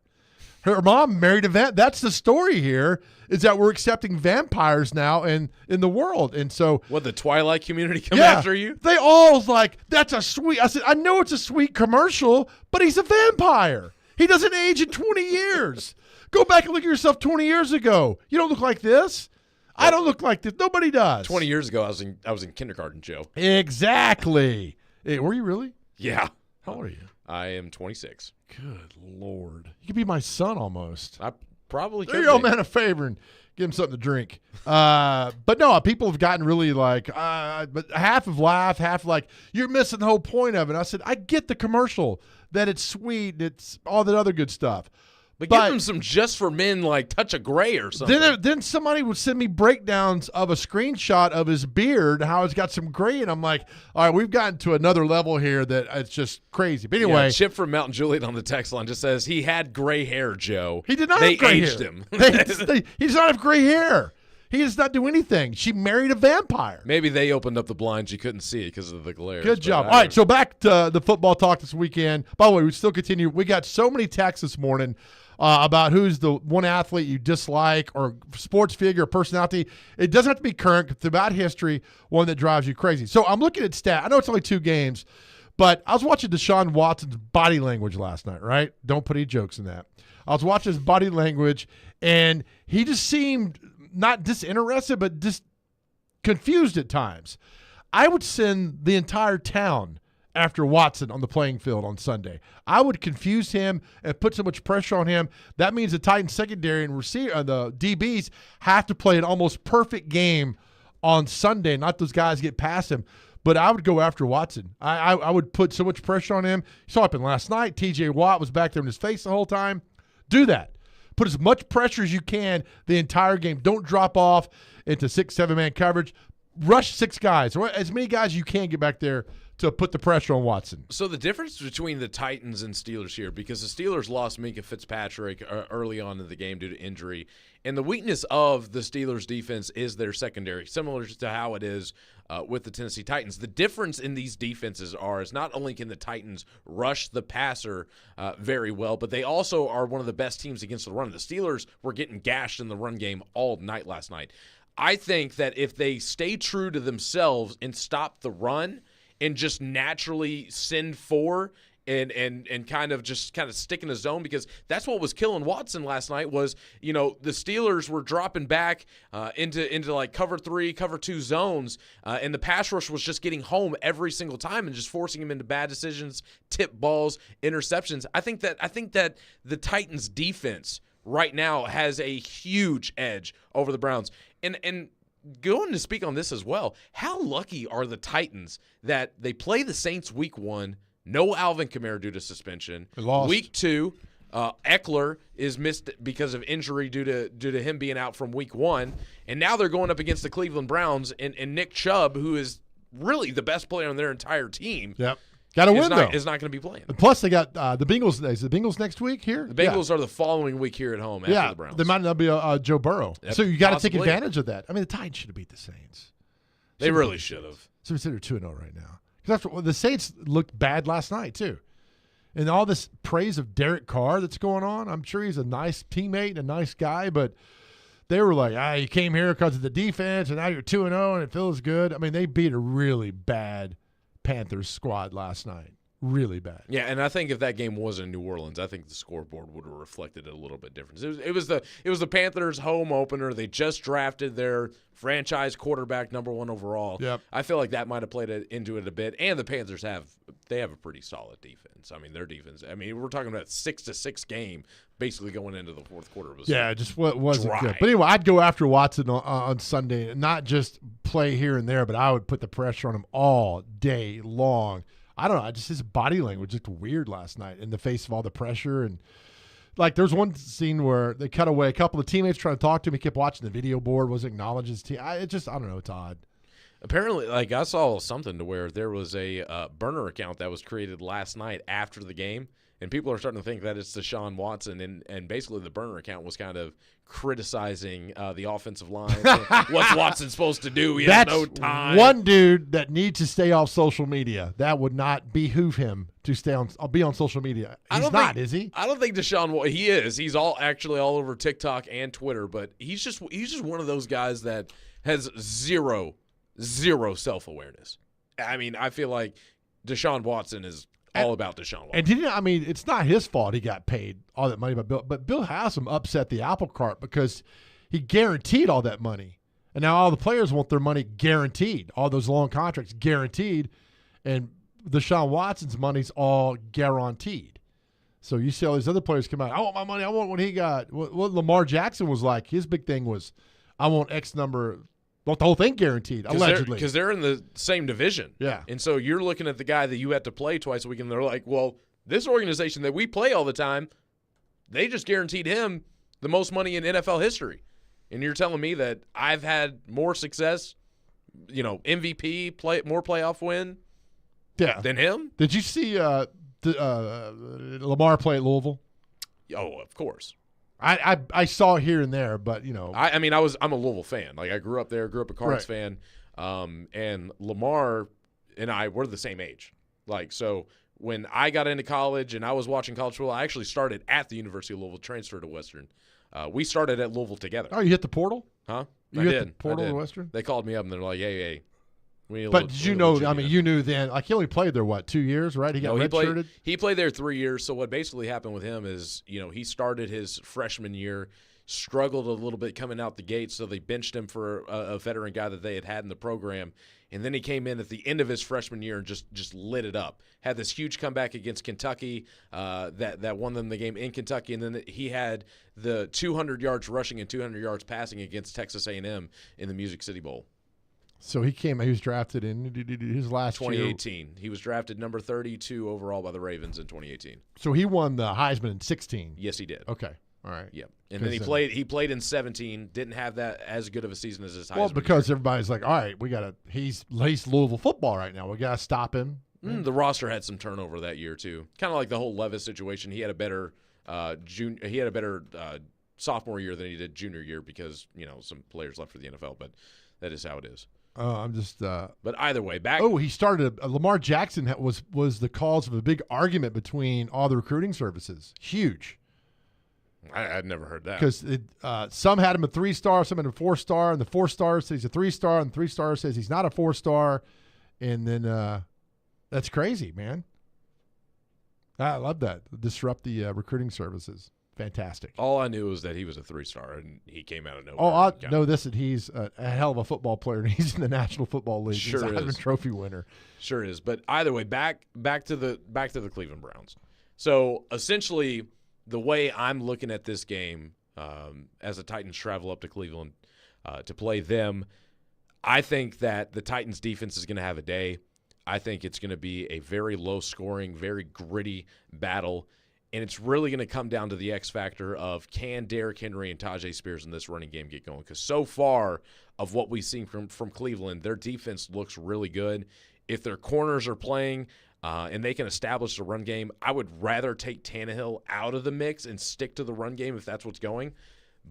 [SPEAKER 2] Her mom married a vampire. That's the story here, is that we're accepting vampires now in the world. And so
[SPEAKER 5] what, the Twilight community come after you?
[SPEAKER 2] They all was like, that's a sweet. I said, I know it's a sweet commercial, but he's a vampire. He doesn't age in 20 years. Go back and look at yourself 20 years ago. You don't look like this. I don't look like this. Nobody does.
[SPEAKER 5] 20 years ago, I was in kindergarten, Joe.
[SPEAKER 2] Exactly. Hey, were you really?
[SPEAKER 5] Yeah.
[SPEAKER 2] How old are you?
[SPEAKER 5] I am 26.
[SPEAKER 2] Good Lord. You could be my son almost.
[SPEAKER 5] I probably could.
[SPEAKER 2] Do your old man a favor and give him something to drink. But no, people have gotten really like, but half have laughed, half like, you're missing the whole point of it. I said, I get the commercial, that it's sweet, it's all that other good stuff.
[SPEAKER 5] But give him some Just for Men, like Touch of Gray or something.
[SPEAKER 2] Then somebody would send me breakdowns of a screenshot of his beard, how it's got some gray, and I'm like, all right, we've gotten to another level here that it's just crazy. But anyway.
[SPEAKER 5] Yeah, Chip from Mountain Juliet on the text line just says he had gray hair, Joe.
[SPEAKER 2] He did not have gray hair.
[SPEAKER 5] They aged him.
[SPEAKER 2] He does not have gray hair. He does not do anything. She married a vampire.
[SPEAKER 5] Maybe they opened up the blinds. You couldn't see it because of the glare.
[SPEAKER 2] Good job. All right, so back to the football talk this weekend. By the way, we still continue. We got so many texts this morning about who's the one athlete you dislike or sports figure or personality. It doesn't have to be current. Throughout history, one that drives you crazy. So I'm looking at stat. I know it's only 2 games, but I was watching Deshaun Watson's body language last night, right? Don't put any jokes in that. I was watching his body language, and he just seemed not disinterested, but just confused at times. I would send the entire town after Watson on the playing field on Sunday. I would confuse him and put so much pressure on him. That means the Titans secondary and the DBs have to play an almost perfect game on Sunday, not those guys get past him. But I would go after Watson. I would put so much pressure on him. You saw it happen last night. TJ Watt was back there in his face the whole time. Do that. Put as much pressure as you can the entire game. Don't drop off into 6, 7-man coverage. Rush 6 guys, or as many guys as you can get back there to put the pressure on Watson.
[SPEAKER 5] So the difference between the Titans and Steelers here, because the Steelers lost Minkah Fitzpatrick early on in the game due to injury, and the weakness of the Steelers' defense is their secondary, similar to how it is with the Tennessee Titans. The difference in these defenses is not only can the Titans rush the passer very well, but they also are one of the best teams against the run. The Steelers were getting gashed in the run game all night last night. I think that if they stay true to themselves and stop the run and just naturally send 4 and kind of stick in the zone, because that's what was killing Watson last night was, the Steelers were dropping back into like cover 3, cover 2 zones, and the pass rush was just getting home every single time and just forcing him into bad decisions, tip balls, interceptions. I think that the Titans defense right now has a huge edge over the Browns. And going to speak on this as well, how lucky are the Titans that they play the Saints week 1, no Alvin Kamara due to suspension. Week 2, Eckler is missed because of injury due to him being out from week 1. And now they're going up against the Cleveland Browns and Nick Chubb, who is really the best player on their entire team.
[SPEAKER 2] Yep. Got to win, though.
[SPEAKER 5] Is not going to be playing.
[SPEAKER 2] And plus, they got the Bengals. Is the Bengals next week here?
[SPEAKER 5] The Bengals are the following week here at home after the Browns.
[SPEAKER 2] They might not be Joe Burrow.
[SPEAKER 5] Yep,
[SPEAKER 2] so you got to take
[SPEAKER 5] possibly.
[SPEAKER 2] advantage of that. I mean, the Titans should have beat the Saints.
[SPEAKER 5] They really should have.
[SPEAKER 2] So they're 2-0 right now. Because the Saints looked bad last night, too. And all this praise of Derek Carr that's going on, I'm sure he's a nice teammate and a nice guy, but they were like, you came here because of the defense, and now you're 2-0, and it feels good. I mean, they beat a really bad Panthers squad last night. Really bad.
[SPEAKER 5] Yeah, and I think if that game was in New Orleans, I think the scoreboard would have reflected it a little bit different. It was the Panthers' home opener. They just drafted their franchise quarterback, number 1 overall.
[SPEAKER 2] Yep.
[SPEAKER 5] I feel like that might have played into it a bit. And the Panthers have a pretty solid defense. I mean, their defense. I mean, we're talking about a 6-6 game, basically going into the fourth quarter.
[SPEAKER 2] Just wasn't
[SPEAKER 5] dry.
[SPEAKER 2] good. But anyway, I'd go after Watson on Sunday, and not just play here and there, but I would put the pressure on him all day long. I don't know. Just his body language looked weird last night in the face of all the pressure. And, like, there's one scene where they cut away. A couple of teammates trying to talk to him. He kept watching the video board, wasn't acknowledging his team. I don't know. It's odd.
[SPEAKER 5] Apparently, like, I saw something to where there was a burner account that was created last night after the game, and people are starting to think that it's Deshaun Watson, and basically the burner account was kind of criticizing the offensive line. What's Watson supposed to do? He has no time.
[SPEAKER 2] One dude that needs to stay off social media. That would not behoove him to be on social media. He's not, is he?
[SPEAKER 5] I don't think Deshaun. He is. He's all over TikTok and Twitter, but he's just one of those guys that has zero self-awareness. I mean, I feel like Deshaun Watson is all about Deshaun Watson.
[SPEAKER 2] And it's not his fault he got paid all that money by Bill, but Bill Haslam upset the apple cart because he guaranteed all that money. And now all the players want their money guaranteed, all those long contracts guaranteed, and Deshaun Watson's money's all guaranteed. So you see all these other players come out, I want my money, I want what he got. What Lamar Jackson was like, his big thing was, I want X number. Well, the whole thing guaranteed, allegedly.
[SPEAKER 5] Because they're in the same division.
[SPEAKER 2] Yeah.
[SPEAKER 5] And so you're looking at the guy that you had to play twice a week, and they're like, well, this organization that we play all the time, they just guaranteed him the most money in NFL history. And you're telling me that I've had more success, MVP, more playoff win than him?
[SPEAKER 2] Did you see Lamar play at Louisville?
[SPEAKER 5] Oh, of course.
[SPEAKER 2] I saw here and there, but
[SPEAKER 5] I'm a Louisville fan. Like I grew up there, grew up a Cards fan, and Lamar and I were the same age. Like so, when I got into college and I was watching college football, I actually started at the University of Louisville, transferred to Western. We started at Louisville together.
[SPEAKER 2] Oh, you hit the portal?
[SPEAKER 5] Huh?
[SPEAKER 2] You hit the portal to Western?
[SPEAKER 5] They called me up and they're like, "Hey,
[SPEAKER 2] But did you know? I mean, you knew then. Like he only played there 2 years, right? He got redshirted.
[SPEAKER 5] He played there 3 years. So what basically happened with him is, he started his freshman year, struggled a little bit coming out the gate, so they benched him for a veteran guy that they had in the program, and then he came in at the end of his freshman year and just lit it up. Had this huge comeback against Kentucky that won them the game in Kentucky, and then he had the 200 yards rushing and 200 yards passing against Texas A&M in the Music City Bowl.
[SPEAKER 2] So he was drafted in his last
[SPEAKER 5] 2018. He was drafted number 32 overall by the Ravens in 2018.
[SPEAKER 2] So he won the Heisman in 16.
[SPEAKER 5] Yes, he did.
[SPEAKER 2] Okay. All right.
[SPEAKER 5] Yep. And then he played in 17, didn't have that as good of a season as his Heisman.
[SPEAKER 2] Well, because everybody's like, all right, he's Louisville football right now. We got to stop him.
[SPEAKER 5] The roster had some turnover that year too. Kind of like the whole Levis situation. He had a better sophomore year than he did junior year because, some players left for the NFL, but that is how it is.
[SPEAKER 2] I'm just.
[SPEAKER 5] But either way, back.
[SPEAKER 2] Oh, he started. Lamar Jackson was the cause of a big argument between all the recruiting services. Huge.
[SPEAKER 5] I'd never heard that.
[SPEAKER 2] Because some had him a 3-star, some had him a 4-star, and the 4-star says he's a 3-star, and the 3-star says he's not a 4-star, and then that's crazy, man. I love that. Disrupt the recruiting services. Fantastic.
[SPEAKER 5] All I knew was that he was a 3-star, and he came out of nowhere.
[SPEAKER 2] Oh, I know this, that he's a hell of a football player, and he's in the National Football League.
[SPEAKER 5] Sure
[SPEAKER 2] he's a Heisman Trophy winner.
[SPEAKER 5] Sure is. But either way, back to the Cleveland Browns. So essentially, the way I'm looking at this game, as the Titans travel up to Cleveland to play them, I think that the Titans defense is going to have a day. I think it's going to be a very low-scoring, very gritty battle. And it's really going to come down to the X factor of can Derrick Henry and Tajay Spears in this running game get going? Because so far of what we've seen from Cleveland, their defense looks really good. If their corners are playing and they can establish the run game, I would rather take Tannehill out of the mix and stick to the run game if that's what's going.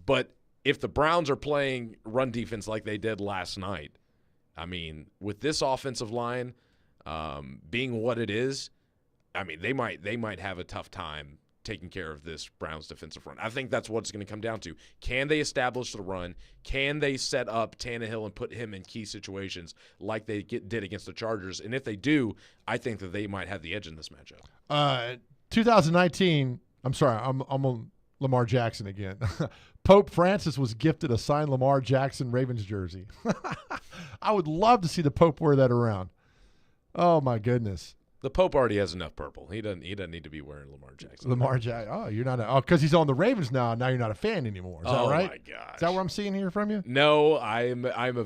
[SPEAKER 5] But if the Browns are playing run defense like they did last night, I mean, with this offensive line being what it is, I mean, they might have a tough time taking care of this Browns defensive front. I think that's what it's going to come down to. Can they establish the run? Can they set up Tannehill and put him in key situations like they did against the Chargers? And if they do, I think that they might have the edge in this matchup.
[SPEAKER 2] 2019, I'm sorry, I'm on Lamar Jackson again. Pope Francis was gifted a signed Lamar Jackson Ravens jersey. I would love to see the Pope wear that around. Oh, my goodness.
[SPEAKER 5] The Pope already has enough purple. He doesn't need to be wearing Lamar Jackson.
[SPEAKER 2] Lamar Jackson. Oh, you're not. Because he's on the Ravens now. Now you're not a fan anymore. Is that right? Oh my gosh. Is that what I'm seeing here from you?
[SPEAKER 5] No, I am a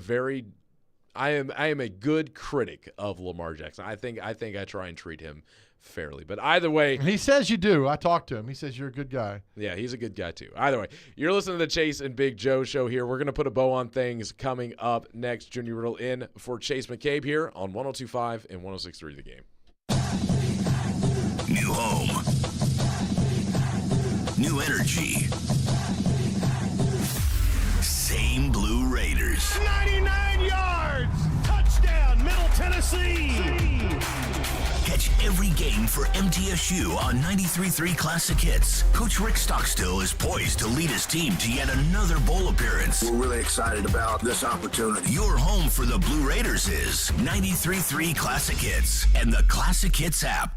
[SPEAKER 5] good critic of Lamar Jackson. I think I try and treat him fairly. But either way,
[SPEAKER 2] he says you do. I talked to him. He says you're a good guy.
[SPEAKER 5] Yeah, he's a good guy too. Either way, you're listening to the Chase and Big Joe show here. We're gonna put a bow on things coming up next. Junior Riddle in for Chase McCabe here on 102.5 and 106.3 The Game.
[SPEAKER 3] New home. New energy. Same Blue Raiders.
[SPEAKER 14] 99 yards! Touchdown, Middle Tennessee!
[SPEAKER 3] Catch every game for MTSU on 93.3 Classic Hits. Coach Rick Stockstill is poised to lead his team to yet another bowl appearance.
[SPEAKER 4] We're really excited about this opportunity.
[SPEAKER 3] Your home for the Blue Raiders is 93.3 Classic Hits and the Classic Hits app.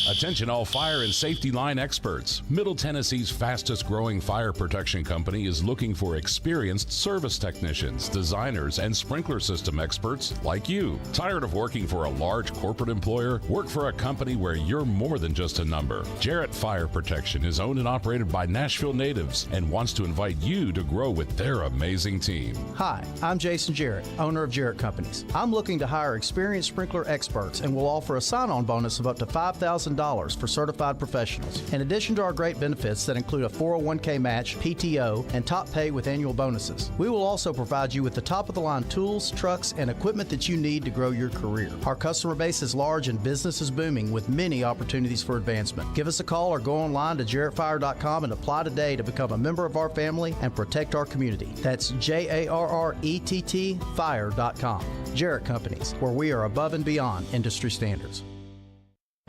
[SPEAKER 23] Attention all fire and safety line experts. Middle Tennessee's fastest growing fire protection company is looking for experienced service technicians, designers, and sprinkler system experts like you. Tired of working for a large corporate employer? Work for a company where you're more than just a number. Jarrett Fire Protection is owned and operated by Nashville natives and wants to invite you to grow with their amazing team.
[SPEAKER 8] Hi, I'm Jason Jarrett, owner of Jarrett Companies. I'm looking to hire experienced sprinkler experts and will offer a sign-on bonus of up to $5,000 $1,000 for certified professionals. In addition to our great benefits that include a 401k match, PTO, and top pay with annual bonuses, we will also provide you with the top-of-the-line tools, trucks, and equipment that you need to grow your career. Our customer base is large and business is booming with many opportunities for advancement. Give us a call or go online to jarrettfire.com and apply today to become a member of our family and protect our community. That's JARRETT fire.com. Jarrett Companies, where we are above and beyond industry standards.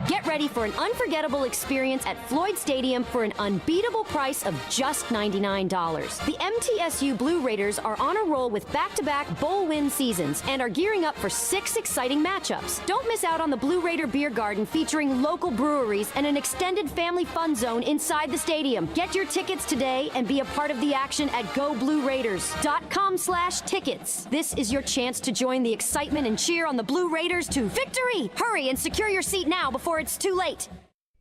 [SPEAKER 10] Get ready for an unforgettable experience at Floyd Stadium for an unbeatable price of just $99. The MTSU Blue Raiders are on a roll with back-to-back bowl win seasons and are gearing up for 6 exciting matchups. Don't miss out on the Blue Raider Beer Garden featuring local breweries and an extended family fun zone inside the stadium. Get your tickets today and be a part of the action at GoBlueRaiders.com/tickets. This is your chance to join the excitement and cheer on the Blue Raiders to victory. Hurry and secure your seat now before it's too late.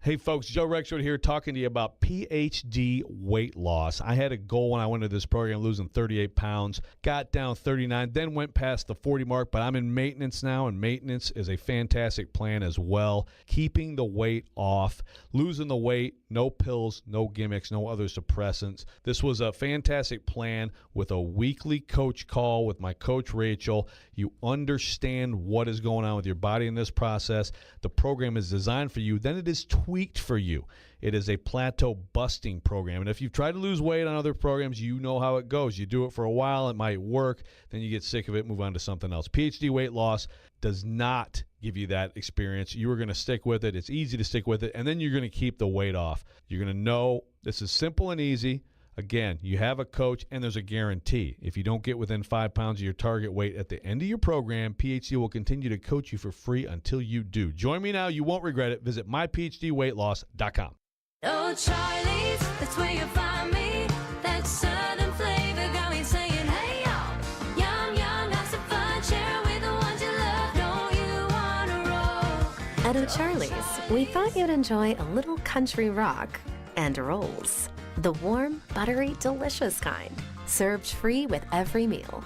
[SPEAKER 11] Hey folks, Joe Rexford here talking to you about PhD weight loss. I had a goal when I went into this program, losing 38 pounds, got down 39, then went past the 40 mark, but I'm in maintenance now, and maintenance is a fantastic plan as well. Keeping the weight off, losing the weight, no pills, no gimmicks, no other suppressants. This was a fantastic plan with a weekly coach call with my coach Rachel. You understand what is going on with your body in this process. The program is designed for you. Then it is tweaked for you. It is a plateau busting program. And if you've tried to lose weight on other programs, you know how it goes. You do it for a while, it might work, then you get sick of it, move on to something else. PhD weight loss does not give you that experience. You are going to stick with it. It's easy to stick with it, and then you're going to keep the weight off. You're going to know this is simple and easy. Again, you have a coach, and there's a guarantee. If you don't get within 5 pounds of your target weight at the end of your program, PhD will continue to coach you for free until you do. Join me now. You won't regret it. Visit myphdweightloss.com.
[SPEAKER 12] Oh, Charlie's, that's where you'll find me. That southern flavor got me saying, hey, y'all. Yum, yum, have some fun. Share with the ones you love. Don't you want to roll?
[SPEAKER 13] At O'Charlie's, we thought you'd enjoy a little country rock and rolls. The warm, buttery, delicious kind. Served free with every meal.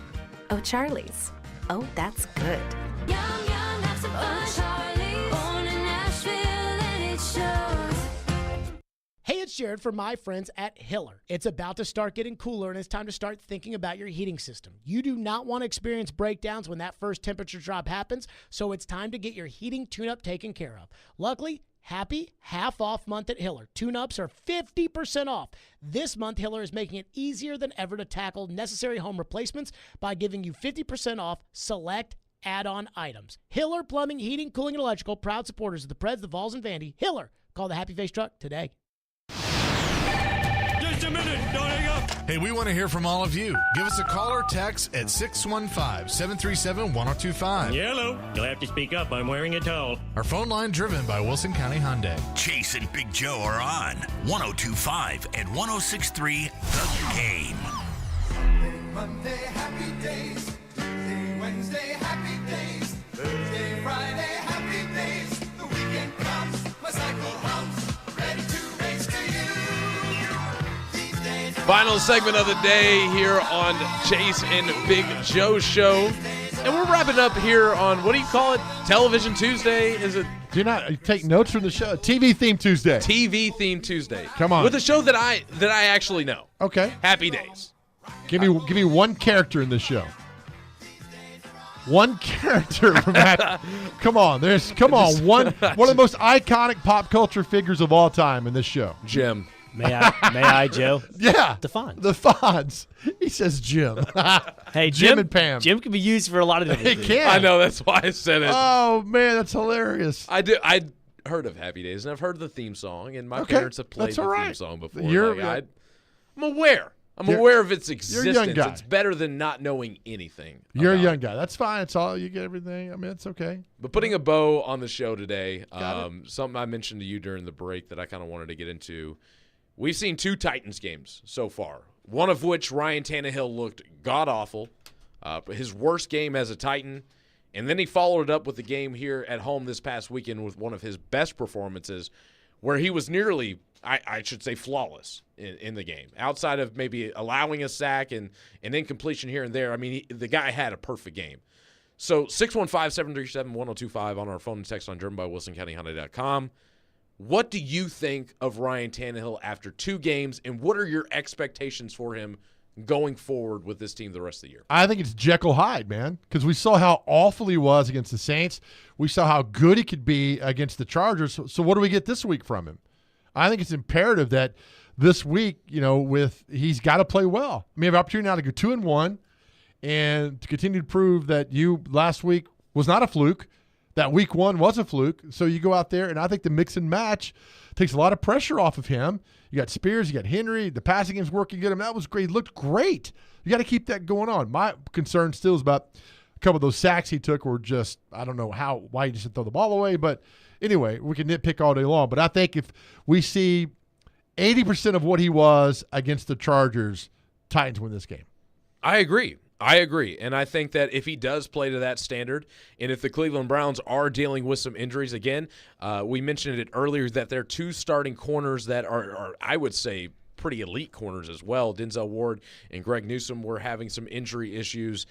[SPEAKER 13] O'Charlie's. Oh, that's good.
[SPEAKER 12] Yum, yum, have some fun. Charlie's, born in Nashville, and it shows.
[SPEAKER 15] Hey, it's Jared from my friends at Hiller. It's about to start getting cooler, and it's time to start thinking about your heating system. You do not want to experience breakdowns when that first temperature drop happens, so it's time to get your heating tune-up taken care of. Luckily, happy half-off month at Hiller. Tune-ups are 50% off. This month, Hiller is making it easier than ever to tackle necessary home replacements by giving you 50% off select add-on items. Hiller Plumbing, Heating, Cooling, and Electrical, proud supporters of the Preds, the Vols, and Vandy. Hiller, call the Happy Face Truck today.
[SPEAKER 26] Just a minute, don't hang up. Hey, we want to hear from all of you. Give us a call or text at 615-737-1025.
[SPEAKER 16] Hello. You'll have to speak up. I'm wearing a towel.
[SPEAKER 26] Our phone line driven by Wilson County Hyundai.
[SPEAKER 3] Chase and Big Joe are on 102.5 and 106.3 The Game.
[SPEAKER 12] Monday, happy days. Tuesday, Wednesday, happy days. Thursday, Friday, happy days. The weekend comes, my cycle hums. Ready to race to you. These days.
[SPEAKER 5] Final segment of the day here on Chase and Big Joe Show. And we're wrapping up here on, what do you call it? Television Tuesday? Is it?
[SPEAKER 2] Do you not take notes from the show? TV Theme Tuesday.
[SPEAKER 5] TV Theme Tuesday.
[SPEAKER 2] Come on.
[SPEAKER 5] With a show that I actually know.
[SPEAKER 2] Okay.
[SPEAKER 5] Happy Days.
[SPEAKER 2] Give me one character in the show. One character from that. Come on, one of the most iconic pop culture figures of all time in this show.
[SPEAKER 5] Jim.
[SPEAKER 6] May I, Joe?
[SPEAKER 2] Yeah.
[SPEAKER 6] The Fonz.
[SPEAKER 2] The Fonz. He says Jim.
[SPEAKER 6] Hey,
[SPEAKER 2] Jim and Pam.
[SPEAKER 6] Jim can be used for a lot of different
[SPEAKER 2] It
[SPEAKER 6] things.
[SPEAKER 2] can.
[SPEAKER 5] I know, that's why I said it.
[SPEAKER 2] Oh, man, that's hilarious.
[SPEAKER 5] I'd heard of Happy Days, and I've heard the theme song, and my parents have played the theme song before. I'm aware. I'm aware of its existence.
[SPEAKER 2] You're a young guy.
[SPEAKER 5] It's better than not knowing anything.
[SPEAKER 2] You're a young guy. That's fine. It's all, you get everything. I mean, it's okay.
[SPEAKER 5] But putting a bow on the show today, something I mentioned to you during the break that I kind of wanted to get into. We've seen 2 Titans games so far, one of which Ryan Tannehill looked god-awful, his worst game as a Titan, and then he followed it up with the game here at home this past weekend with one of his best performances where he was nearly, I should say, flawless in the game. Outside of maybe allowing a sack and an incompletion here and there, I mean, the guy had a perfect game. So 615-737-1025 on our phone and text on drivenbywilsoncountyhyundai.com. What do you think of Ryan Tannehill after 2 games, and what are your expectations for him going forward with this team the rest of the year?
[SPEAKER 2] I think it's Jekyll Hyde, man, because we saw how awful he was against the Saints. We saw how good he could be against the Chargers. So what do we get this week from him? I think it's imperative that this week, he's got to play well. I mean, you have an opportunity now to go 2-1 and to continue to prove that you last week was not a fluke, that week 1 was a fluke. So you go out there, and I think the mix and match takes a lot of pressure off of him. You got Spears, you got Henry. The passing game's working good. That was great. He looked great. You got to keep that going on. My concern still is about a couple of those sacks he took were just, I don't know why he just didn't throw the ball away. But anyway, we can nitpick all day long. But I think if we see 80% of what he was against the Chargers, Titans win this game.
[SPEAKER 5] I agree. And I think that if he does play to that standard, and if the Cleveland Browns are dealing with some injuries again, we mentioned it earlier that they're 2 starting corners that are I would say, pretty elite corners as well. Denzel Ward and Greg Newsome were having some injury issues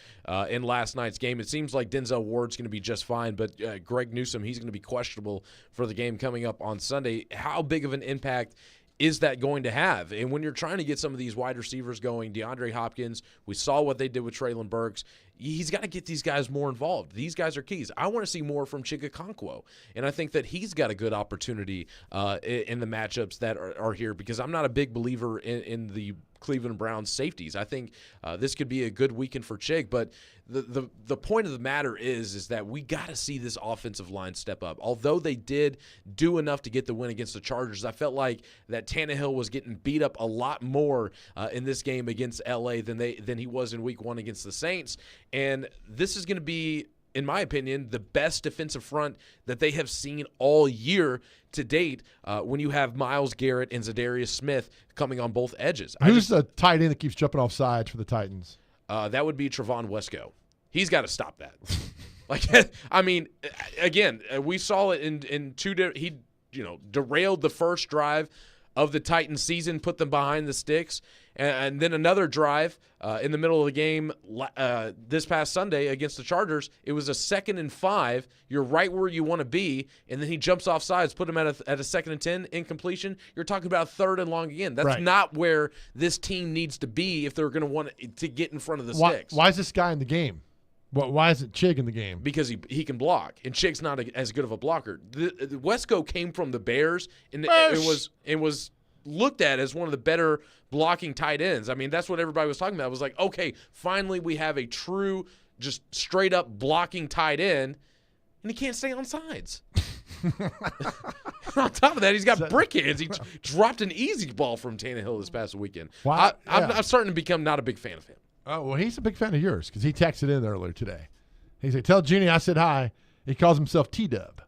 [SPEAKER 5] in last night's game. It seems like Denzel Ward's going to be just fine, but Greg Newsome, he's going to be questionable for the game coming up on Sunday. How big of an impact is that going to have? And when you're trying to get some of these wide receivers going, DeAndre Hopkins, we saw what they did with Treylon Burks. He's got to get these guys more involved. These guys are keys. I want to see more from Chig Okonkwo, and I think that he's got a good opportunity in the matchups that are here, because I'm not a big believer in the Cleveland Browns safeties. I think this could be a good weekend for Chig, but the point of the matter is that we got to see this offensive line step up. Although they did do enough to get the win against the Chargers, I felt like that Tannehill was getting beat up a lot more in this game against LA than he was in Week 1 against the Saints. And this is going to be, in my opinion, the best defensive front that they have seen all year to date when you have Myles Garrett and Zadarius Smith coming on both edges.
[SPEAKER 2] Who's the tight end that keeps jumping off sides for the Titans?
[SPEAKER 5] That would be Trevon Wesco. He's got to stop that. I mean, again, we saw it in 2 he derailed the first drive of the Titans season, put them behind the sticks, and then another drive in the middle of the game this past Sunday against the Chargers. It was a 2nd and 5. You're right where you want to be, and then he jumps off sides, put him at a 2nd and 10 incompletion. You're talking about 3rd and long again. That's
[SPEAKER 2] right.
[SPEAKER 5] Not where this team needs to be if they're going to want to get in front of the sticks.
[SPEAKER 2] Why is this guy in the game? Why isn't Chig in the game?
[SPEAKER 5] Because he can block, and Chig's not as good of a blocker. The Wesco came from the Bears, and it was looked at as one of the better blocking tight ends. I mean, that's what everybody was talking about. It was like, okay, finally we have a true, just straight up blocking tight end, and he can't stay on sides. On top of that, he's got brick hands. He dropped an easy ball from Tannehill this past weekend.
[SPEAKER 2] Wow.
[SPEAKER 5] I'm starting to become not a big fan of him.
[SPEAKER 2] Oh, well, he's a big fan of yours because he texted in earlier today. He said, "Tell Junie I said hi." He calls himself T-Dub.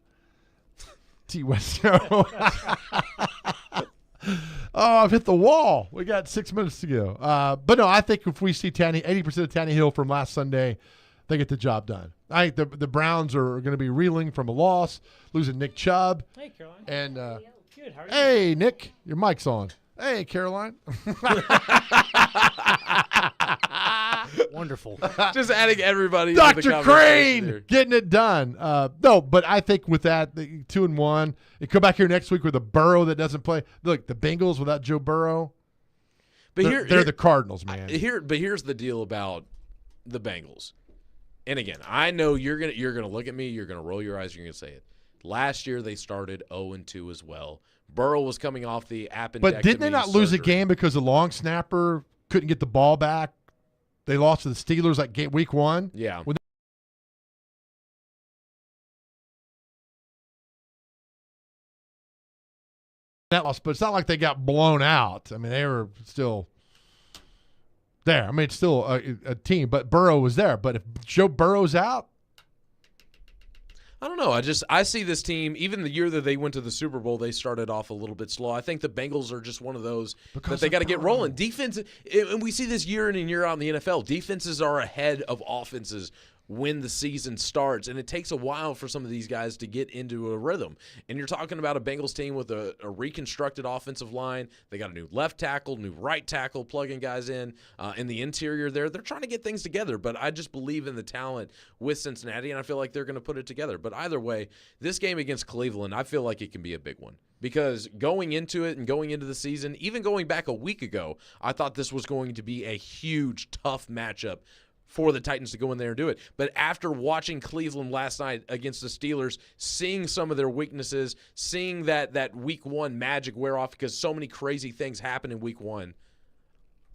[SPEAKER 2] T Wesco. Oh, I've hit the wall. We got 6 minutes to go. But no, I think if we see 80% of Tannehill from last Sunday, they get the job done. I think the Browns are going to be reeling from a loss, losing Nick Chubb.
[SPEAKER 6] Hey, Caroline.
[SPEAKER 2] And
[SPEAKER 6] good. How are you?
[SPEAKER 2] Hey, Nick, your mic's on. Hey, Caroline.
[SPEAKER 6] Wonderful.
[SPEAKER 5] Just adding everybody.
[SPEAKER 2] Dr. Crane getting it done. No, but I think with that, 2-1, and come back here next week with a Burrow that doesn't play. Look, the Bengals without Joe Burrow.
[SPEAKER 5] But
[SPEAKER 2] they're the Cardinals, man.
[SPEAKER 5] But here's the deal about the Bengals. And again, I know you're gonna look at me, you're gonna roll your eyes, you're gonna say it. Last year they started 0-2 as well. Burrow was coming off the appendectomy.
[SPEAKER 2] But didn't they not lose a game because the long snapper couldn't get the ball back? They lost to the Steelers like week 1.
[SPEAKER 5] Yeah.
[SPEAKER 2] That loss, but it's not like they got blown out. I mean, they were still there. I mean, it's still a team, but Burrow was there. But if Joe Burrow's out,
[SPEAKER 5] I don't know. I see this team, even the year that they went to the Super Bowl, they started off a little bit slow. I think the Bengals are just one of those that they got to get rolling. Defense, and we see this year in and year out in the NFL, defenses are ahead of offenses when the season starts, and it takes a while for some of these guys to get into a rhythm. And you're talking about a Bengals team with a reconstructed offensive line. They got a new left tackle, new right tackle, plugging guys in the interior there. They're trying to get things together, but I just believe in the talent with Cincinnati, and I feel like they're going to put it together. But either way, this game against Cleveland, I feel like it can be a big one. because going into it and going into the season, even going back a week ago, I thought this was going to be a huge, tough matchup for the Titans to go in there and do it. But after watching Cleveland last night against the Steelers, seeing some of their weaknesses, seeing that week one magic wear off because so many crazy things happen in week one,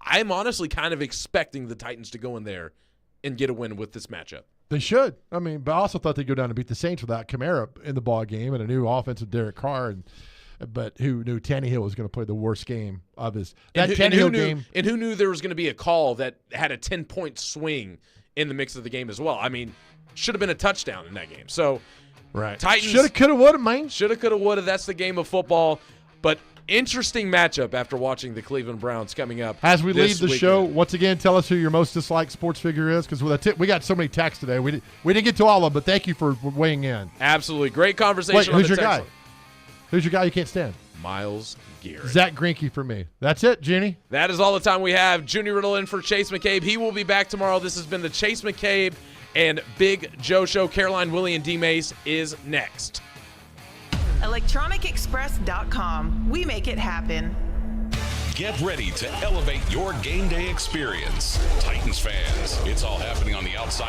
[SPEAKER 5] I'm honestly kind of expecting the Titans to go in there and get a win with this matchup.
[SPEAKER 2] They should. I mean, but I also thought they'd go down and beat the Saints without Kamara in the ball game and a new offensive Derek Carr. But who knew Tannehill was going to play the worst game of his Tannehill game?
[SPEAKER 5] And who knew there was going to be a call that had a 10-point swing in the mix of the game as well? I mean, should have been a touchdown in that game. So,
[SPEAKER 2] right,
[SPEAKER 5] Titans
[SPEAKER 2] shoulda, coulda, woulda, man.
[SPEAKER 5] Shoulda, coulda, woulda. That's the game of football. But interesting matchup after watching the Cleveland Browns coming up.
[SPEAKER 2] As we leave the
[SPEAKER 5] weekend.
[SPEAKER 2] show, once again, tell us who your most disliked sports figure is, because we got so many texts today. We didn't get to all of them, but thank you for weighing in.
[SPEAKER 5] Absolutely. Great conversation.
[SPEAKER 2] Wait,
[SPEAKER 5] on
[SPEAKER 2] who's
[SPEAKER 5] the
[SPEAKER 2] your
[SPEAKER 5] text
[SPEAKER 2] guy? Who's your guy you can't stand?
[SPEAKER 5] Miles Garrett.
[SPEAKER 2] Zach Greinke for me. That's it, Jenny.
[SPEAKER 5] That is all the time we have. Junior Riddle in for Chase McCabe. He will be back tomorrow. This has been the Chase McCabe and Big Joe Show. Caroline, Willie, and D-Mace is next.
[SPEAKER 1] ElectronicExpress.com. We make it happen.
[SPEAKER 23] Get ready to elevate your game day experience. Titans fans, it's all happening on the outside